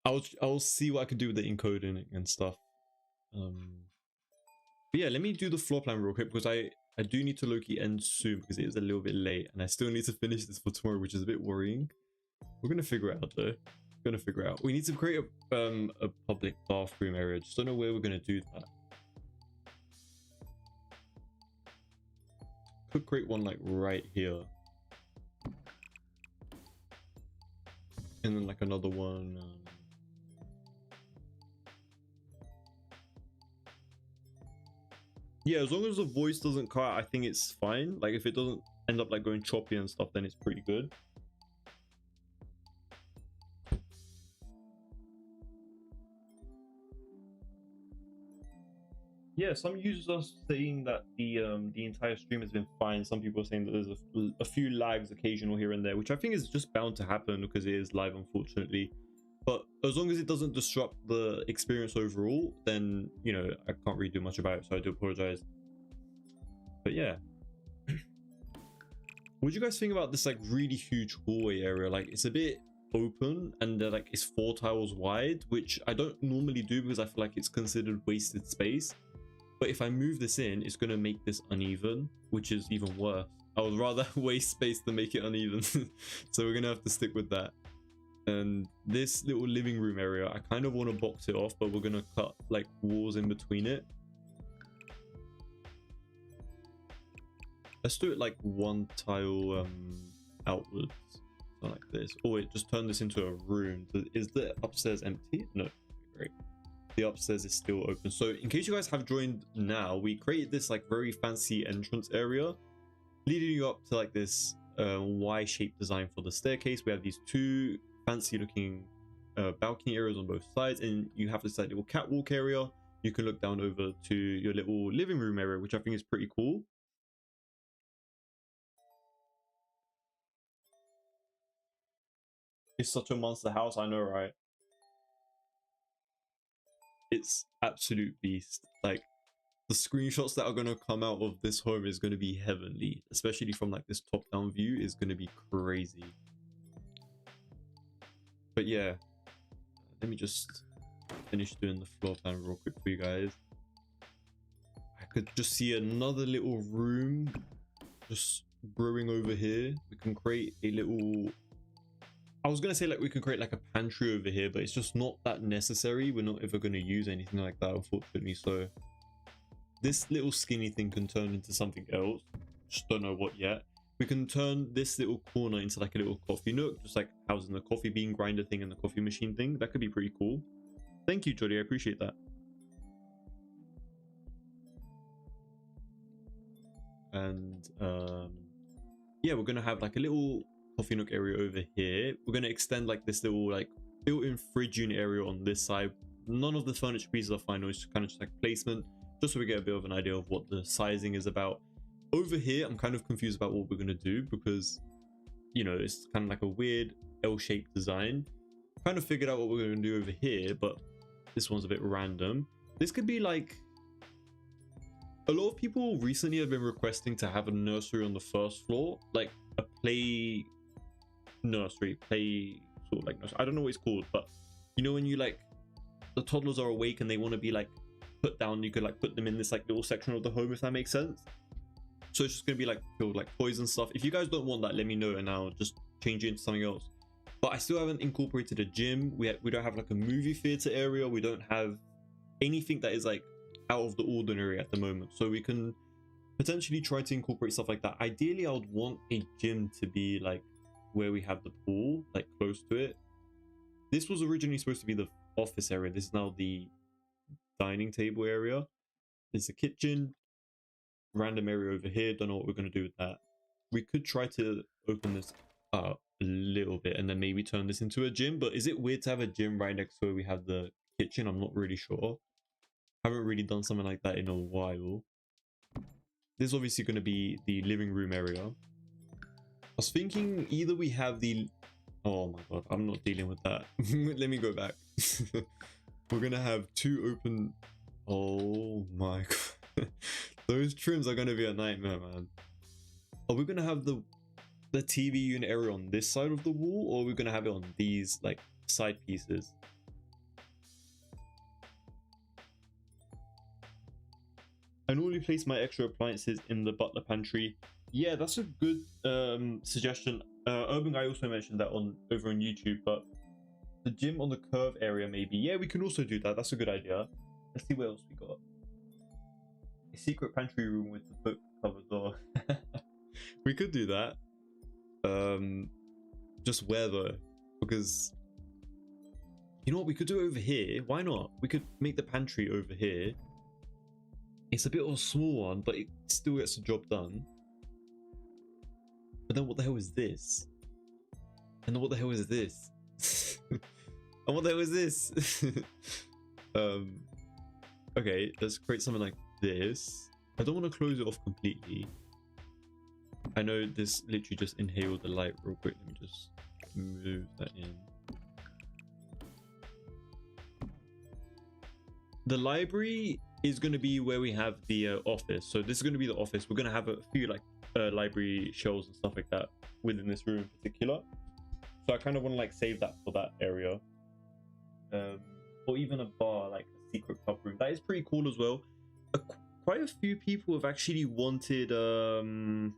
I'll see what I can do with the encoding and stuff. But yeah, let me do the floor plan real quick because I do need to low-key end soon because it is a little bit late and I still need to finish this for tomorrow, which is a bit worrying. We're gonna figure it out though. We're gonna figure it out. We need to create a public bathroom area. Just don't know where we're gonna do that. could create one like right here, and then like another one. Yeah, as long as the voice doesn't cut out, I think it's fine. Like if it doesn't end up like going choppy and stuff, then it's pretty good. Yeah, some users are saying that the entire stream has been fine. Some people are saying that there's a few lags occasional here and there, which I think is just bound to happen because it is live, unfortunately. But as long as it doesn't disrupt the experience overall, then you know I can't really do much about it. So I do apologize. But yeah, what do you guys think about this like really huge hallway area? Like it's a bit open and like it's 4 tiles wide, which I don't normally do because I feel like it's considered wasted space. But if I move this in, it's going to make this uneven, which is even worse. I would rather waste space than make it uneven. So we're going to have to stick with that. And this little living room area, I kind of want to box it off, but we're going to cut like walls in between it. Let's do it like 1 tile outwards, so like this. Oh wait, just turn this into a room. Is the upstairs empty? No, great. The upstairs is still open. So in case you guys have joined now, we created this like very fancy entrance area, leading you up to like this Y-shaped design for the staircase. We have these 2 fancy looking balcony areas on both sides, and you have this like little catwalk area. You can look down over to your little living room area, which I think is pretty cool. It's such a monster house, I know, right? It's absolute beast. Like the screenshots that are going to come out of this home is going to be heavenly, especially from like this top down view is going to be crazy. But yeah, let me just finish doing the floor plan real quick for you guys. I could just see another little room just brewing over here. We can create a little, I was gonna say like we can create like a pantry over here, but it's just not that necessary. We're not ever gonna use anything like that, unfortunately. So this little skinny thing can turn into something else. Just don't know what yet. We can turn this little corner into like a little coffee nook, just like housing the coffee bean grinder thing and the coffee machine thing. That could be pretty cool. Thank you, Jody. I appreciate that. And yeah, we're gonna have like a little coffee nook area over here. We're going to extend like this little like built-in fridge unit area on this side. None of the furniture pieces are final, it's kind of just like placement, just so we get a bit of an idea of what the sizing is about. Over here I'm kind of confused about what we're going to do because, you know, it's kind of like a weird L-shaped design. Kind of figured out what we're going to do over here, but this one's a bit random. This could be like, a lot of people recently have been requesting to have a nursery on the first floor, like a play nursery, play sort of like nursery. I don't know what it's called, but you know when you like the toddlers are awake and they want to be like put down, you could like put them in this like little section of the home, if that makes sense. So it's just gonna be like filled like toys and stuff. If you guys don't want that, let me know and I'll just change it into something else. But I still haven't incorporated a gym. We don't have like a movie theater area. We don't have anything that is like out of the ordinary at the moment, so we can potentially try to incorporate stuff like that. Ideally I would want a gym to be like where we have the pool, like close to it. This was originally supposed to be the office area. This is now the dining table area. There's a kitchen, random area over here. Don't know what we're going to do with that. We could try to open this up a little bit and then maybe turn this into a gym, but is it weird to have a gym right next to where we have the kitchen? I'm not really sure. Haven't really done something like that in a while. This is obviously going to be the living room area. I was thinking either we have the, oh my god, I'm not dealing with that. Let me go back. We're gonna have 2 open, oh my god. Those trims are gonna be a nightmare, man. Are we gonna have the TV unit area on this side of the wall, or are we gonna have it on these like side pieces? I normally place my extra appliances in the butler pantry. Yeah, that's a good suggestion. Urban Guy also mentioned that over on YouTube, but the gym on the curve area maybe. Yeah, we can also do that. That's a good idea. Let's see what else we got. A secret pantry room with the book cover door. We could do that. Just where though? Because you know what, we could do over here. Why not? We could make the pantry over here. It's a bit of a small one, but it still gets the job done. But then what the hell is this? And then what the hell is this? And what the hell is this? Okay, let's create something like this. I don't want to close it off completely. I know this literally just inhaled the light real quick. Let me just move that in. The library is going to be where we have the office. So this is going to be the office. We're going to have a few like library shelves and stuff like that within this room in particular. So I kind of want to like save that for that area. Or even a bar, like a secret club room. That is pretty cool as well. Quite a few people have actually wanted a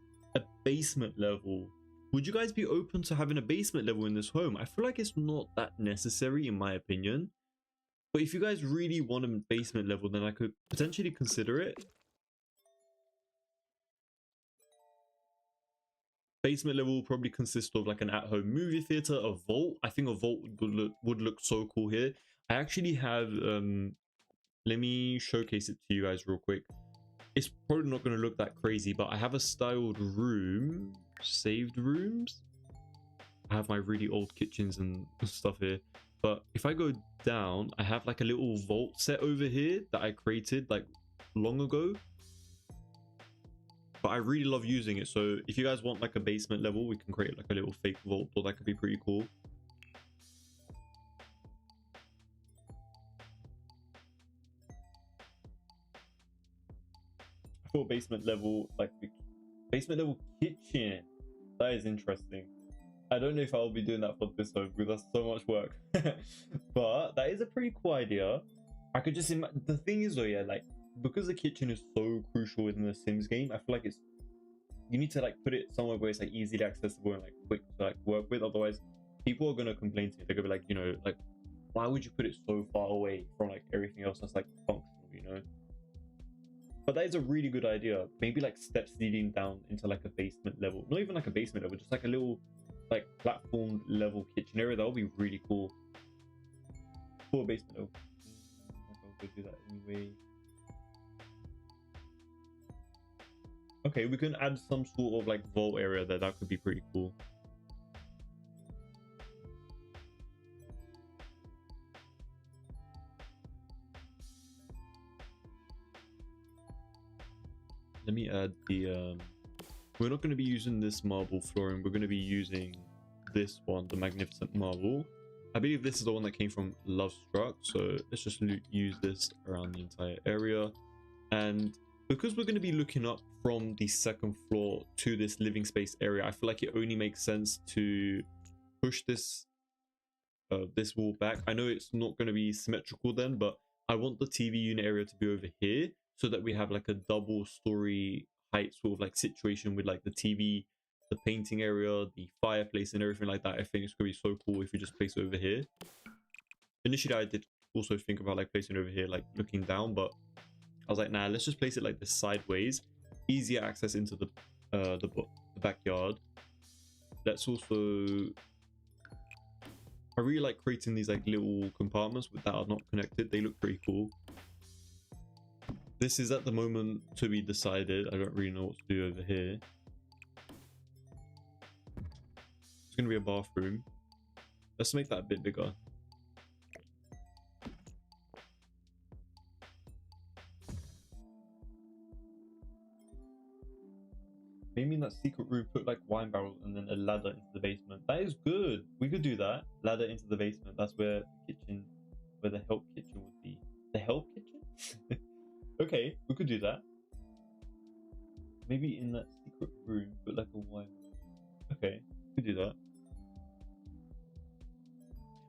basement level. Would you guys be open to having a basement level in this home? I feel like it's not that necessary in my opinion. But if you guys really want a basement level, then I could potentially consider it. Basement level will probably consist of like an at-home movie theater, a vault. I think a vault would look so cool here. I actually have, let me showcase it to you guys real quick. It's probably not going to look that crazy, but I have a styled room, saved rooms. I have my really old kitchens and stuff here. But if I go down, I have like a little vault set over here that I created like long ago. But I really love using it. So if you guys want like a basement level, we can create like a little fake vault, or that could be pretty cool. For basement level, like basement level kitchen. That is interesting. I don't know if I'll be doing that for this home because that's so much work. But that is a pretty cool idea. I could just imagine. The thing is though, yeah, like because the kitchen is so crucial in the Sims game, I feel like it's, you need to like put it somewhere where it's like easily accessible and like quick to like work with. Otherwise people are gonna complain to you. They're gonna be like, you know, like why would you put it so far away from like everything else that's like functional, you know? But that is a really good idea. Maybe like steps leading down into like a basement level. Not even like a basement level, just like a little like platform level kitchen area. That would be really cool for a basement level. I'll go do that anyway. Okay, we can add some sort of like vault area there. That could be pretty cool. Let me add the we're not going to be using this marble flooring. We're going to be using this one, the magnificent marble. I believe this is the one that came from Lovestruck. So let's just use this around the entire area. And because we're going to be looking up from the second floor to this living space area, I feel like it only makes sense to push this this wall back. I know it's not going to be symmetrical then, but I want the TV unit area to be over here so that we have like a double story height sort of like situation with like the TV, the painting area, the fireplace and everything like that. I think it's going to be so cool if we just place it over here. Initially I did also think about like placing it over here like looking down, but I was like, nah, let's just place it like this sideways. Easier access into the backyard. Let's also, I really like creating these like little compartments that are not connected. They look pretty cool. This is at the moment to be decided. I don't really know what to do over here. It's going to be a bathroom. Let's make that a bit bigger. Maybe in that secret room put like wine barrels and then a ladder into the basement. That is good. We could do that. Ladder into the basement. That's where the kitchen, where the help kitchen would be. The help kitchen? Okay, we could do that. Maybe in that secret room put like a wine. Okay, we could do that.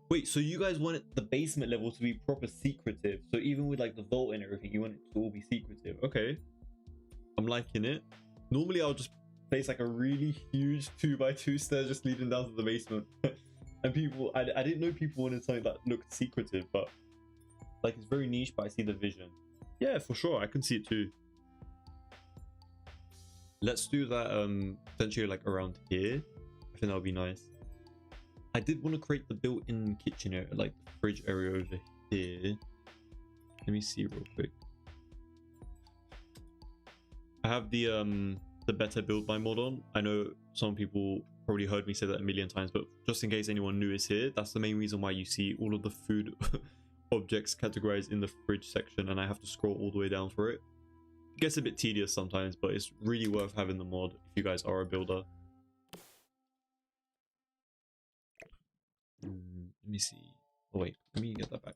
Wait, so you guys want the basement level to be proper secretive? So even with like the vault and everything, you want it to all be secretive? Okay, I'm liking it. Normally I'll just place like a really huge 2x2 stairs just leading down to the basement. And people, I didn't know people wanted something that looked secretive, but like it's very niche, but I see the vision. Yeah, for sure, I can see it too. let's do that potentially like around here. I think that would be nice. I did want to create the built-in kitchen area, like the fridge area over here. Let me see real quick. I have the better build by mod on. I know some people probably heard me say that a million times, but just in case anyone new is here, that's the main reason why you see all of the food objects categorized in the fridge section, and I have to scroll all the way down for it. It gets a bit tedious sometimes, but it's really worth having the mod if you guys are a builder. Let me see. Oh wait, let me get that back.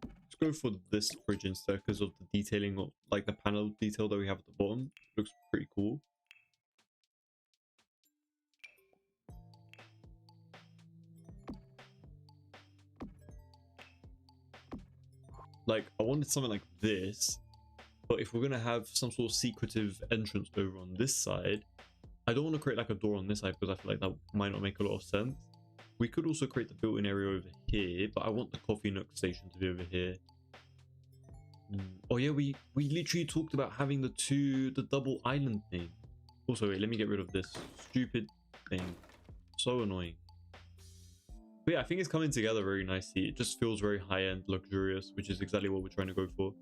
Let's go for this fridge instead because of the detailing of like the panel detail that we have at the bottom. Looks pretty cool. Like I wanted something like this, but if we're gonna have some sort of secretive entrance over on this side, I don't want to create like a door on this side because I feel like that might not make a lot of sense. We could also create the built-in area over here, but I want the coffee nook station to be over here. Oh yeah, we literally talked about having the double island thing. Also, wait, let me get rid of this stupid thing. So annoying. But yeah, I think it's coming together very nicely. It just feels very high-end, luxurious, which is exactly what we're trying to go for.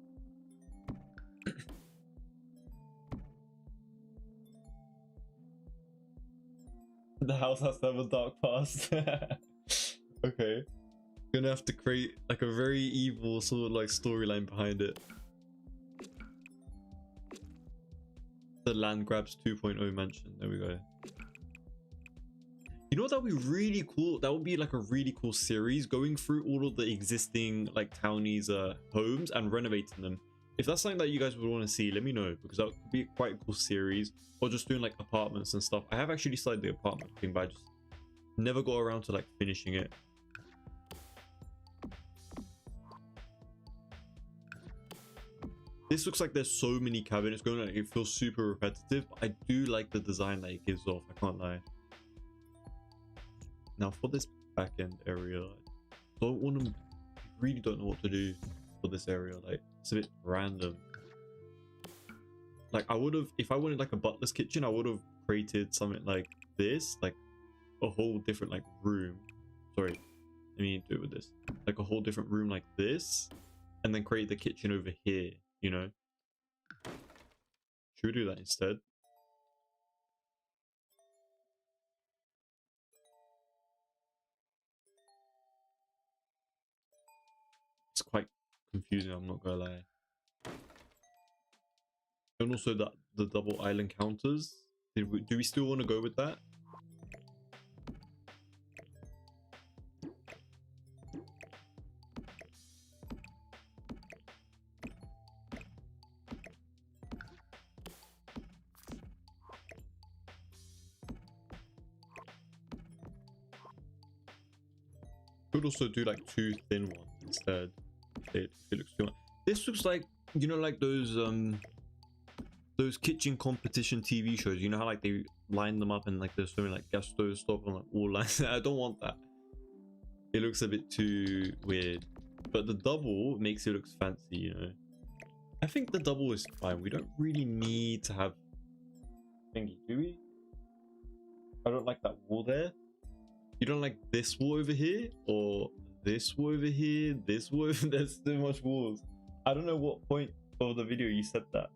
The house has to have a dark past. Okay. Gonna have to create like a very evil sort of like storyline behind it. The land grabs 2.0 mansion. There we go. You know what, that would be really cool? That would be like a really cool series, going through all of the existing like townies homes and renovating them. If that's something that you guys would want to see, let me know, because that would be quite a cool series. Or just doing like apartments and stuff. I have actually started the apartment thing, but I just never got around to like finishing it. This looks like there's so many cabinets going on. It feels super repetitive, but I do like the design that it gives off. I can't lie. Now for this back end area, really don't know what to do for this area. Like it's a bit random. Like I would have, if I wanted like a butler's kitchen, I would have created something like this, like a whole different like room. Sorry, let me do it with this, like a whole different room like this, and then create the kitchen over here, you know. Should we do that instead? It's quite confusing, I'm not gonna lie. And also that the double island counters, do we still want to go with that? Could also do like two thin ones instead. It looks too much. This looks like, you know, like those kitchen competition TV shows. You know how like they line them up and like there's something like gas stove stop on like all lines. I don't want that. It looks a bit too weird. But the double makes it look fancy, you know. I think the double is fine. We don't really need to have thingy, do we? I don't like that wall there. You don't like this wall over here, or this wall over here, this wall over there's so much walls. I don't know what point of the video you said that.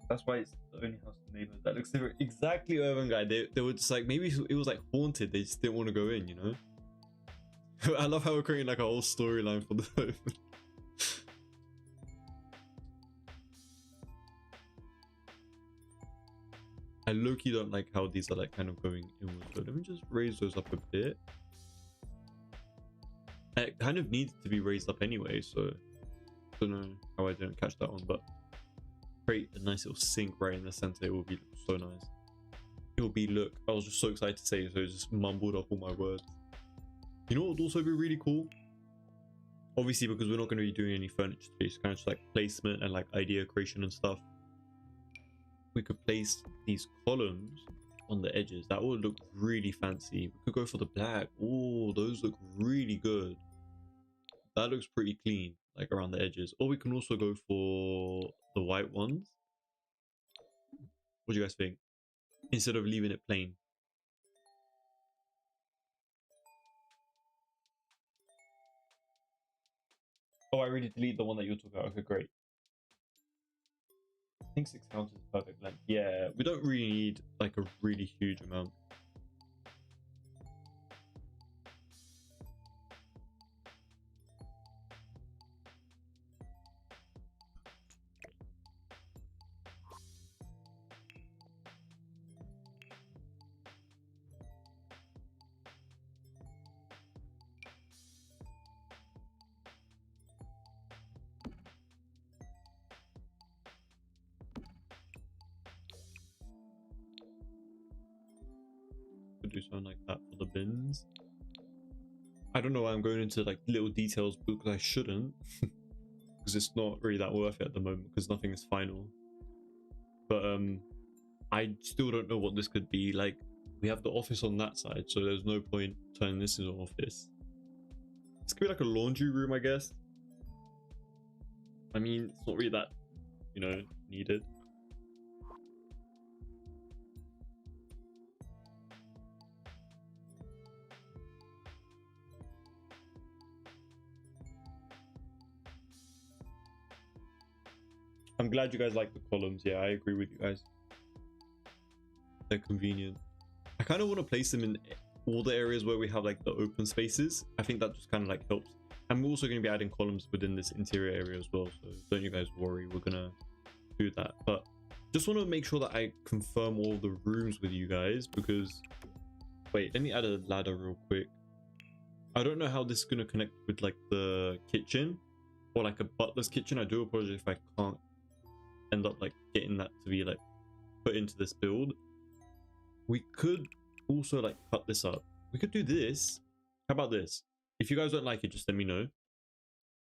That's why it's the only house in the neighborhood that looks different. Exactly, Urban Guy. They were just like, maybe it was like haunted. They just didn't want to go in, you know. I love how we're creating like a whole storyline for the I low-key don't like how these are like kind of going inwards, so let me just raise those up a bit. It kind of needed to be raised up anyway, so I don't know how I didn't catch that one, but create a nice little sink right in the center. It will be so nice. It will be, look, I was just so excited to say it, so I just mumbled up all my words. You know what would also be really cool? Obviously, because we're not going to be doing any furniture space, kind of just like placement and like idea creation and stuff. We could place these columns on the edges. That would look really fancy. We could go for the black. Oh, those look really good. That looks pretty clean. like around the edges, or we can also go for the white ones. What do you guys think? Instead of leaving it plain. Oh, I already delete the one that you're talking about. Okay, great. I think 6 counters is perfect length. Yeah, we don't really need like a really huge amount. Do something like that for the bins. I don't know why I'm going into like little details because I shouldn't, because it's not really that worth it at the moment because nothing is final. But I still don't know what this could be. Like, we have the office on that side, so there's no point turning this into an office. This could be like a laundry room, I guess. I mean, it's not really that, you know, needed. I'm glad you guys like the columns. Yeah, I agree with you guys. They're convenient. I kind of want to place them in all the areas where we have like the open spaces. I think that just kind of like helps. And we're also going to be adding columns within this interior area as well. So don't you guys worry, we're going to do that. But just want to make sure that I confirm all the rooms with you guys because... Wait, let me add a ladder real quick. I don't know how this is going to connect with like the kitchen or like a butler's kitchen. I do apologize if I can't end up like getting that to be like put into this build. We could also like cut this up. We could do this. How about this? If you guys don't like it, just let me know.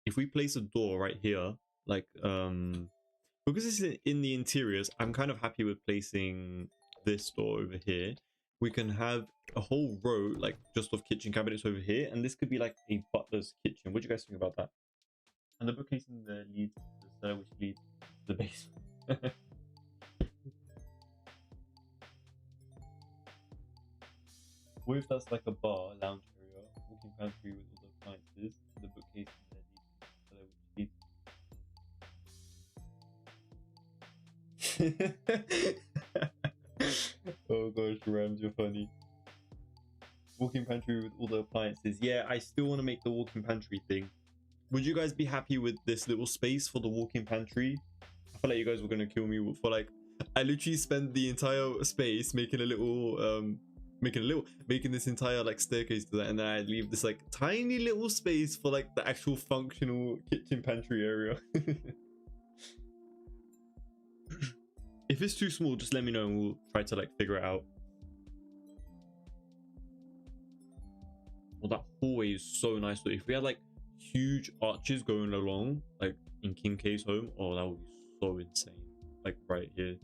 If we place a door right here, like because this is in the interiors, I'm kind of happy with placing this door over here. We can have a whole row like just of kitchen cabinets over here, and this could be like a butler's kitchen. What do you guys think about that? And the bookcase in the leads to the cellar, which leads to the basement. What if that's like a bar, lounge area, walking pantry with all the appliances, and the bookcase in the cellar, which leads. Oh gosh, Rams, you're funny. Walking pantry with all the appliances. Yeah, I still want to make the walking pantry thing. Would you guys be happy with this little space for the walking pantry? I feel like you guys were gonna kill me for like, I literally spent the entire space making a little making this entire like staircase to that, and then I leave this like tiny little space for like the actual functional kitchen pantry area. If it's too small, just let me know and we'll try to like figure it out. Well, that hallway is so nice though. If we had like huge arches going along like in King K's home, oh, that would be so insane. Like right here.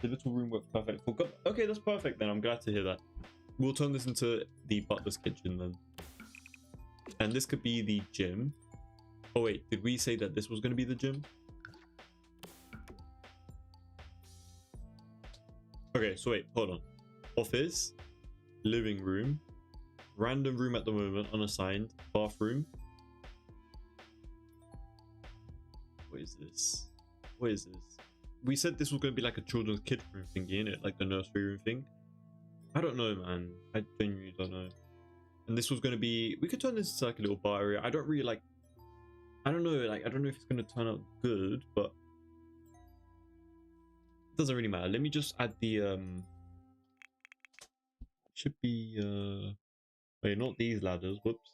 The little room works perfect for... Okay, that's perfect then. I'm glad to hear that. We'll turn this into the butler's kitchen then. And this could be the gym. Oh wait, did we say that this was going to be the gym? Okay, so wait, hold on. Office, living room, random room at the moment, unassigned, bathroom. What is this? What is this? We said this was going to be like a children's kid room thingy, innit? Like the nursery room thing. I don't know, man. I genuinely don't know. And this was going to be... We could turn this into like a little bar area. I don't really like... I don't know. Like, I don't know if it's going to turn out good, but... It doesn't really matter. Let me just add the... Should be... Wait, not these ladders. Whoops.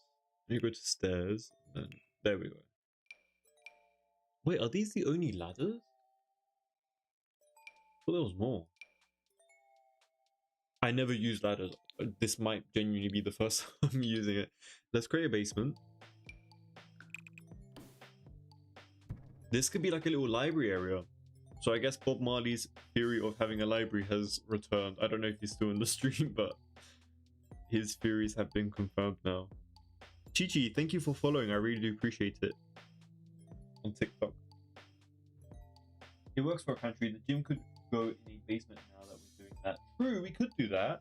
Let me go to stairs. And there we go. Wait, are these the only ladders? I thought there was more. I never use ladders. This might genuinely be the first time I'm using it. Let's create a basement. This could be like a little library area. So I guess Bob Marley's theory of having a library has returned. I don't know if he's still in the stream, but his theories have been confirmed now. Chichi, thank you for following. I really do appreciate it. On TikTok. It works for a country. The gym could go in a basement now that we're doing that. True, we could do that.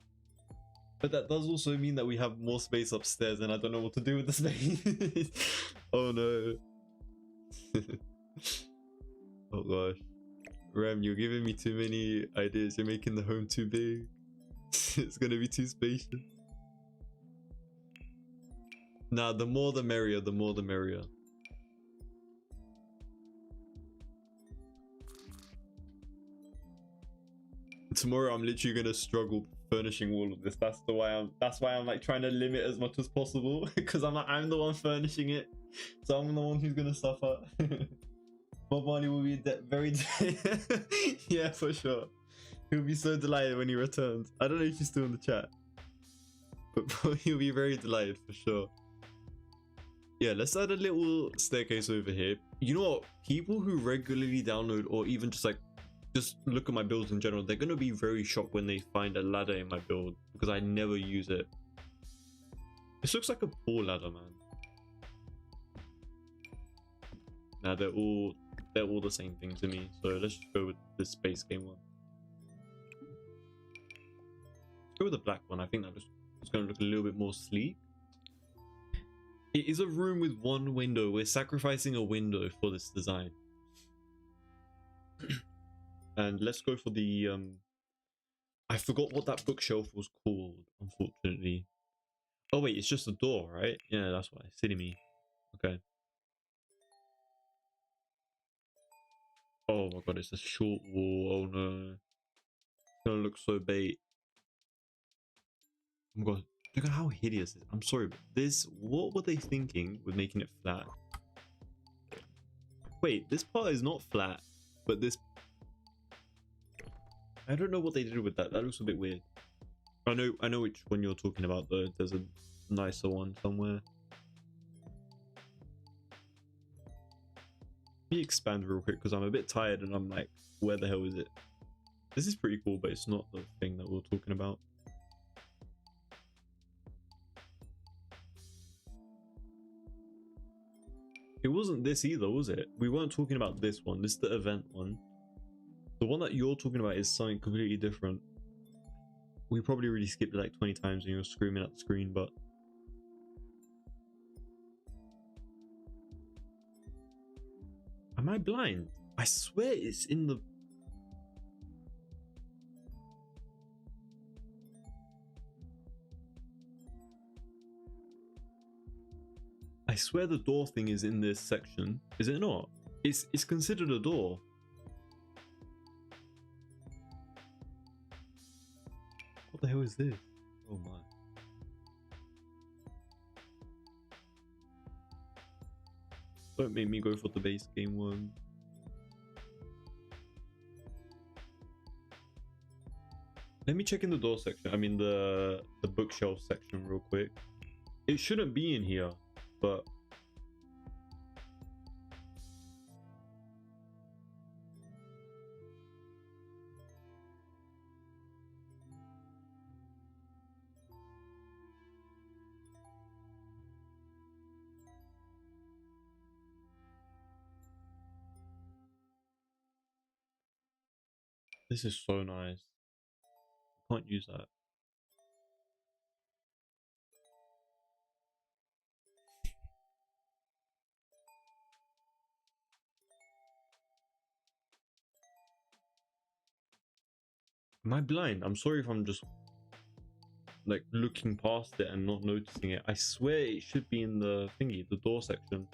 But that does also mean that we have more space upstairs and I don't know what to do with the space. Oh no. Oh gosh. Ram, you're giving me too many ideas. You're making the home too big. It's gonna be too spacious. Nah, the more the merrier, the more the merrier. Tomorrow I'm literally gonna struggle furnishing all of this. That's why I'm like trying to limit as much as possible. Because I'm the one furnishing it. So I'm the one who's gonna suffer. Bob Marley will be very yeah, for sure. He'll be so delighted when he returns. I don't know if he's still in the chat. But he'll be very delighted for sure. Yeah, let's add a little staircase over here. You know what? People who regularly download or even just look at my builds in general, they're gonna be very shocked when they find a ladder in my build because I never use it. This looks like a pool ladder, man. Nah, they're all the same thing to me. So let's just go with this space game one. Let's go with the black one. I think that it's gonna look a little bit more sleek. It is a room with one window. We're sacrificing a window for this design. And let's go for the I forgot what that bookshelf was called, unfortunately. Oh wait, it's just a door, right? Yeah, that's why. Silly me. Okay. Oh my god, it's a short wall. Oh no. It's gonna look so bait. Oh my god. Look at how hideous it is. I'm sorry, but what were they thinking with making it flat? Wait, this part is not flat, but this... I don't know what they did with that. That looks a bit weird. I know which one you're talking about though. There's a nicer one somewhere. Let me expand real quick because I'm a bit tired and I'm like, where the hell is it? This is pretty cool, but it's not the thing that we're talking about. It wasn't this either, was it? We weren't talking about this one. This is the event one. The one that you're talking about is something completely different. We probably already skipped it like 20 times when you were screaming at the screen, but... Am I blind? I swear it's in the... I swear the door thing is in this section. Is it not? It's considered a door. What the hell is this? Oh my. Don't make me go for the base game one. Let me check in the door section. I mean the bookshelf section real quick. It shouldn't be in here, but this is so nice. Can't use that. Am I blind? I'm sorry if I'm just like looking past it and not noticing it. I swear it should be in the thingy, the door section.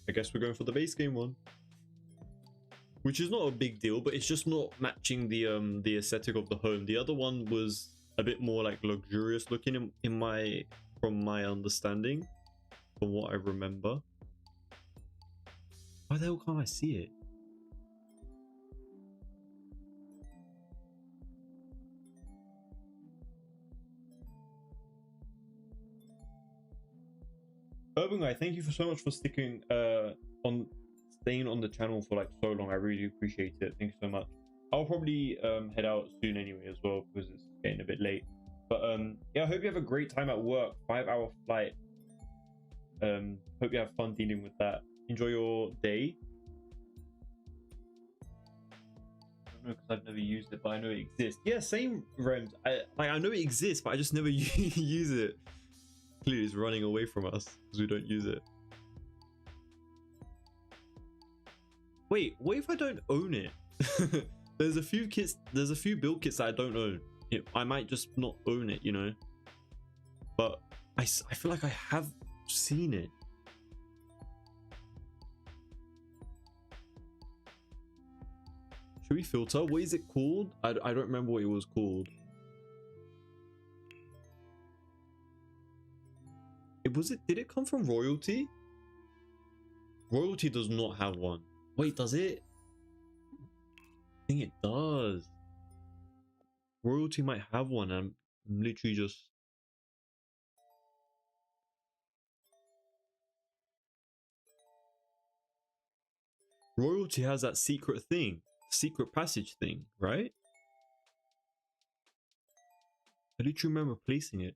I guess we're going for the base game one, which is not a big deal, but it's just not matching the aesthetic of the home. The other one was a bit more like luxurious looking from my understanding, from what I remember. Why the hell can't I see it? Urban Guy, thank you so much for sticking staying on the channel for like so long. I really appreciate it. Thank you so much. I'll probably head out soon anyway as well because it's getting a bit late. But yeah, I hope you have a great time at work. 5-hour flight. Hope you have fun dealing with that. Enjoy your day. I don't know because I've never used it, but I know it exists. Yeah, same, Rems. I know it exists, but I just never use it. Clearly, it's running away from us because we don't use it. Wait, what if I don't own it? There's a few kits. There's a few build kits that I don't own. I might just not own it, you know. But I feel like I have seen it. Should we filter? What is it called? I don't remember what it was called. Did it come from Royalty? Royalty does not have one. Wait, does it? I think it does. Royalty might have one. I'm literally just... Royalty has that secret thing. Secret passage thing, right? I literally remember placing it.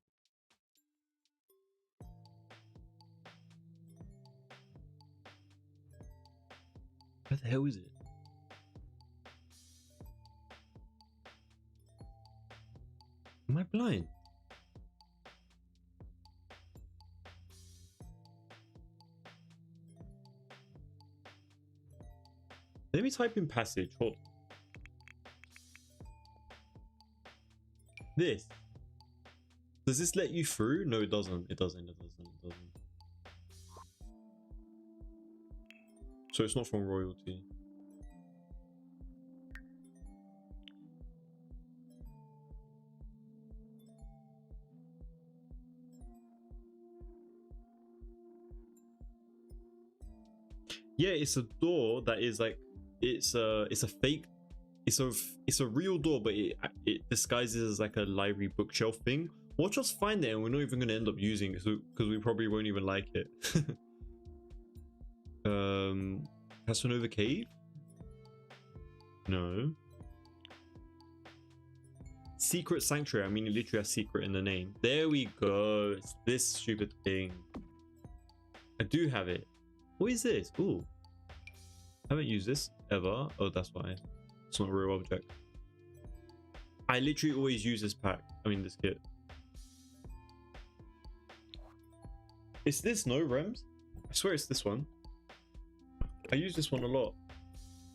Where the hell is it? Am I blind? Let me type in passage. Hold on. This. Does this let you through? No, it doesn't. It doesn't. It doesn't. It doesn't. So it's not from Royalty. Yeah, it's a door that is like it's a fake, it's a real door, but it disguises as like a library bookshelf thing. Watch us find it and we're not even going to end up using it because we probably won't even like it. Casanova Cave? No. Secret Sanctuary. I mean, it literally has secret in the name. There we go. It's this stupid thing. I do have it. What is this? Ooh. I haven't used this ever. Oh, that's why. It's not a real object. I literally always use this pack. I mean, this kit. It's this, no, Rems? I swear it's this one. I use this one a lot,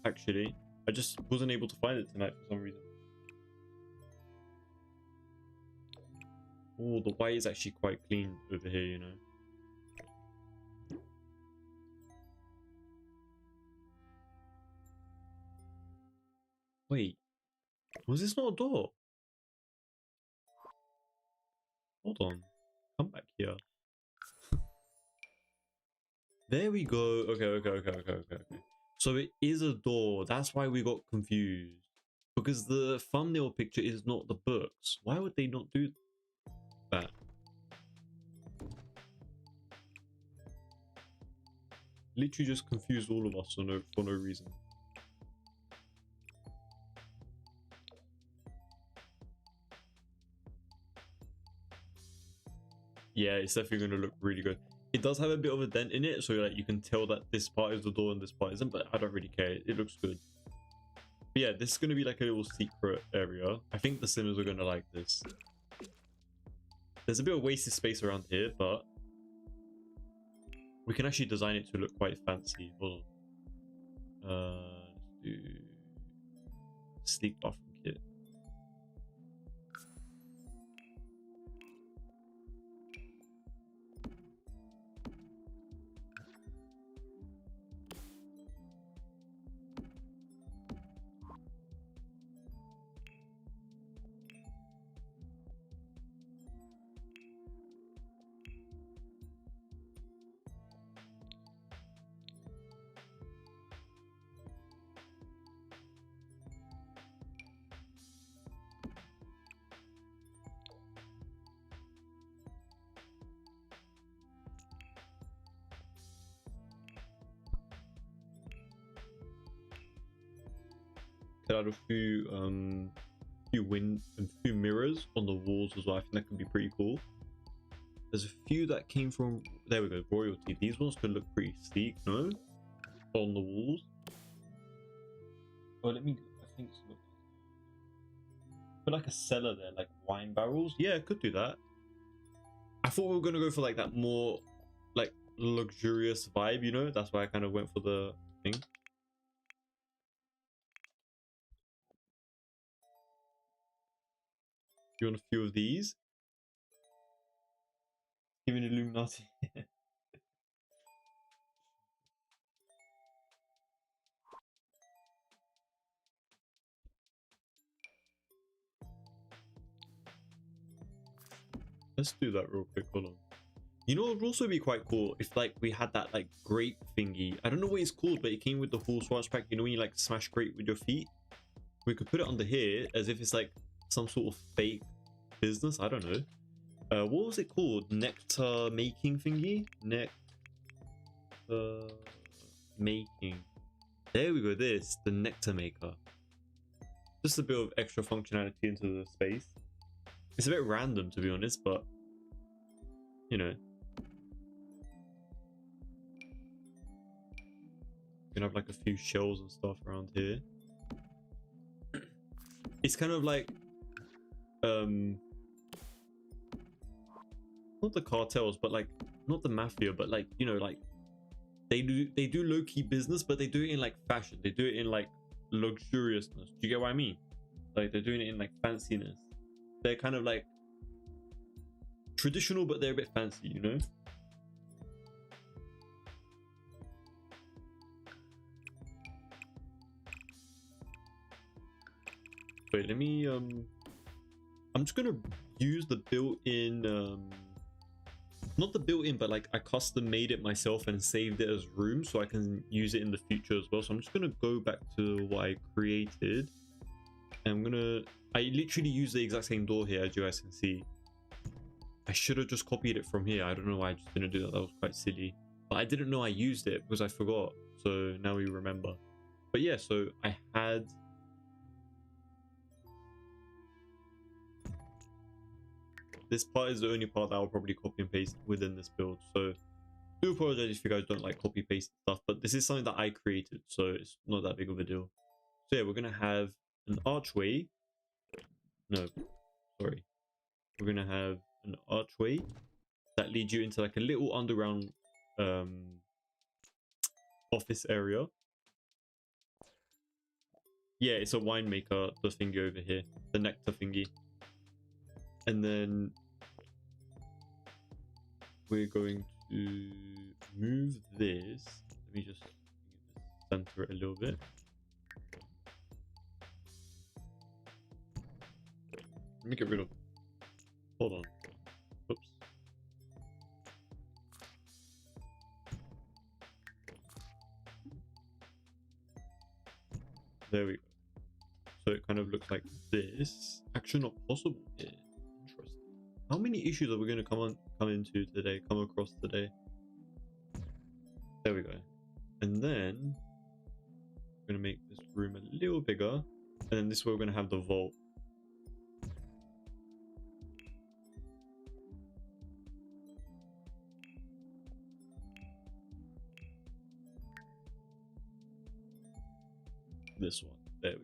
actually. I just wasn't able to find it tonight for some reason. Oh, the white is actually quite clean over here, you know. Wait, was this not a door? Hold on, come back here. There we go. Okay. So it is a door. That's why we got confused. Because the thumbnail picture is not the books. Why would they not do that? Literally just confused all of us for no reason. Yeah, it's definitely going to look really good. It does have a bit of a dent in it, so like you can tell that this part is the door and this part isn't, but I don't really care. It looks good. But yeah, this is going to be like a little secret area. I think the Simmers are going to like this. There's a bit of wasted space around here, but we can actually design it to look quite fancy. Hold on. Let's do sleek bathroom kit. could add a few mirrors on the walls as well. I think that could be pretty cool. There's a few that came from, there we go, royalty. These ones could look pretty sleek, no? On the walls. Oh, let me, I think so. Put like a cellar there, like wine barrels. Yeah, could do that. I thought we were gonna go for like that more like luxurious vibe, you know? That's why I kind of went for the thing. You want a few of these? Give me an Illuminati. Let's do that real quick. Hold on. You know, it would also be quite cool if like we had that like grape thingy. I don't know what it's called, but it came with the full swatch pack. You know, when you like smash grape with your feet, we could put it under here as if it's like some sort of fake business. I don't know. What was it called? Nectar making thingy? Nectar making. There we go. This, the nectar maker. Just a bit of extra functionality into the space. It's a bit random, to be honest, but you know. You can have like a few shells and stuff around here. It's kind of like not the cartels, but like not the mafia, but like, you know, like they do low-key business, but they do it in like fashion. They do it in like luxuriousness. Do you get what I mean? Like they're doing it in like fanciness. They're kind of like traditional, but they're a bit fancy, you know? Wait, let me I'm just gonna use the built-in not the built-in, but like I custom made it myself and saved it as room so I can use it in the future as well. So I'm just gonna go back to what I created. And I literally use the exact same door here, as you guys can see. I should have just copied it from here. I don't know why I just didn't do that. That was quite silly. But I didn't know I used it because I forgot. So now we remember. But yeah, so I had this part is the only part that I'll probably copy and paste within this build. So do apologize if you guys don't like copy paste stuff, but this is something that I created, so it's not that big of a deal. So yeah, we're gonna have an archway. No, sorry. We're gonna have an archway that leads you into like a little underground office area. Yeah, it's a winemaker, the thingy over here, the nectar thingy. And then we're going to move this. Let me just center it a little bit. Let me get rid of. Hold on. Oops. There we go. So it kind of looks like this. Actually, not possible here. Interesting. How many issues are we going to come across today? There we go. And then we're going to make this room a little bigger. And then this is where we're going to have the vault. This one. There we go.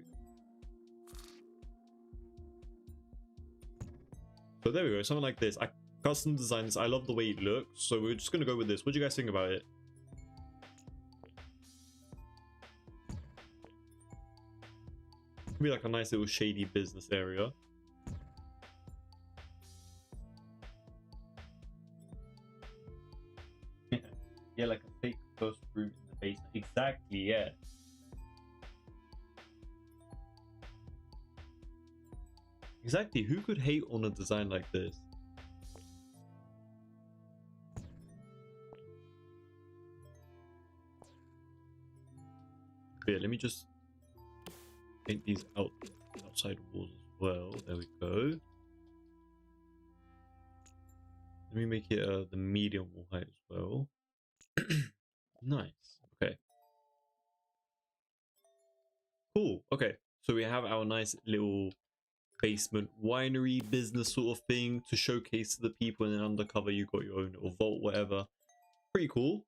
So there we go. Something like this. I custom designed this. I love the way it looks. So we're just going to go with this. What do you guys think about it? Be like a nice little shady business area. Yeah, like a fake first room in the basement. Exactly, yeah. Exactly, who could hate on a design like this? But yeah, let me just paint these outside walls as well. There we go. Let me make it the medium wall height as well. Nice. Okay. Cool. Okay. So we have our nice little basement winery business sort of thing to showcase to the people, and then undercover you got your own little vault, whatever. Pretty cool.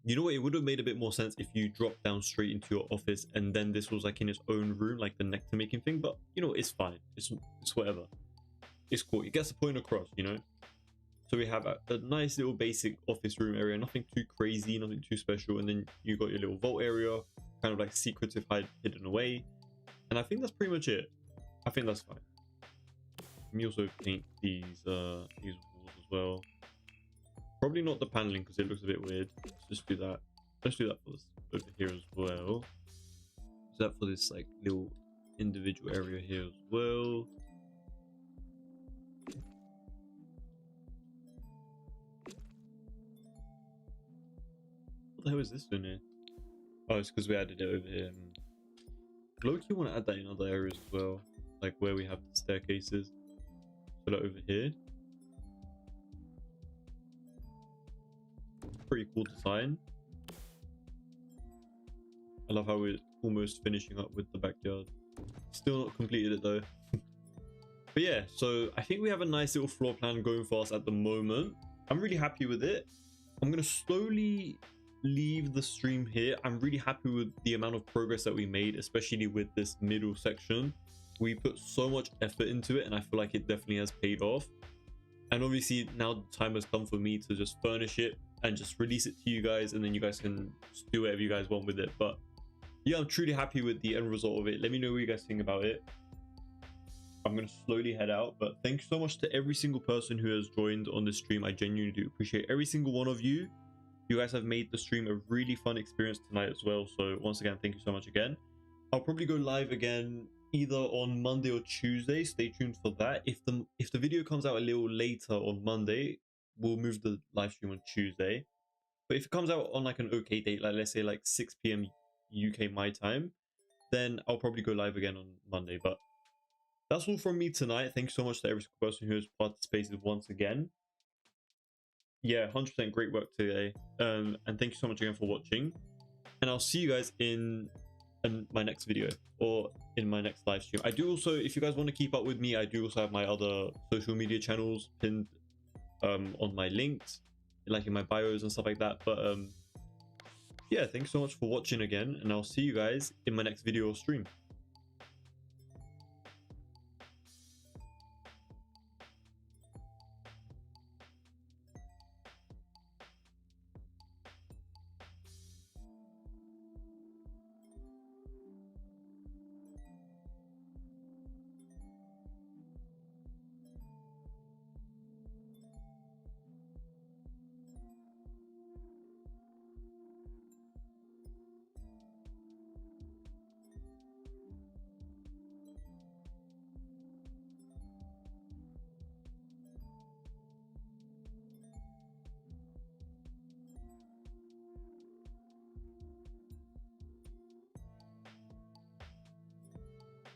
You know what, it would have made a bit more sense if you dropped down straight into your office and then this was like in its own room, like the nectar making thing, but you know, it's fine. It's whatever. It's cool. It gets the point across, you know. So we have a nice little basic office room area, nothing too crazy, nothing too special, and then you got your little vault area, kind of like secretive, hidden away, and I think that's pretty much it. I think that's fine. Let me also paint these walls as well. Probably not the paneling because it looks a bit weird. Let's just do that. Let's do that for this over here as well. Is that for this like little individual area here as well? What the hell is this doing here? Oh, it's because we added it over here. Low-key want to add that in other areas as well, like where we have the staircases. Put it over here. Pretty cool design. I love how we're almost finishing up with the backyard. Still not completed it though. But yeah, so I think we have a nice little floor plan going for us at the moment. I'm really happy with it. I'm going to slowly leave the stream here. I'm really happy with the amount of progress that we made, especially with this middle section. We put so much effort into it and I feel like it definitely has paid off. And obviously now the time has come for me to just furnish it and just release it to you guys, and then you guys can do whatever you guys want with it. But yeah, I'm truly happy with the end result of it. Let me know what you guys think about it. I'm going to slowly head out, but thank you so much to every single person who has joined on this stream. I genuinely do appreciate every single one of you. You guys have made the stream a really fun experience tonight as well. So once again, thank you so much again. I'll probably go live again either on Monday or Tuesday. Stay tuned for that. If the video comes out a little later on Monday, we'll move the live stream on Tuesday. But if it comes out on like an okay date, like let's say like 6 p.m. UK my time, then I'll probably go live again on Monday. But that's all from me tonight. Thank you so much to every single person who has participated once again. Yeah, 100% great work today. And thank you so much again for watching. And I'll see you guys in my next video or in my next live stream. I do also, if you guys want to keep up with me, I do also have my other social media channels pinned on my links, like in my bios and stuff like that. But yeah, thanks so much for watching again, and I'll see you guys in my next video or stream.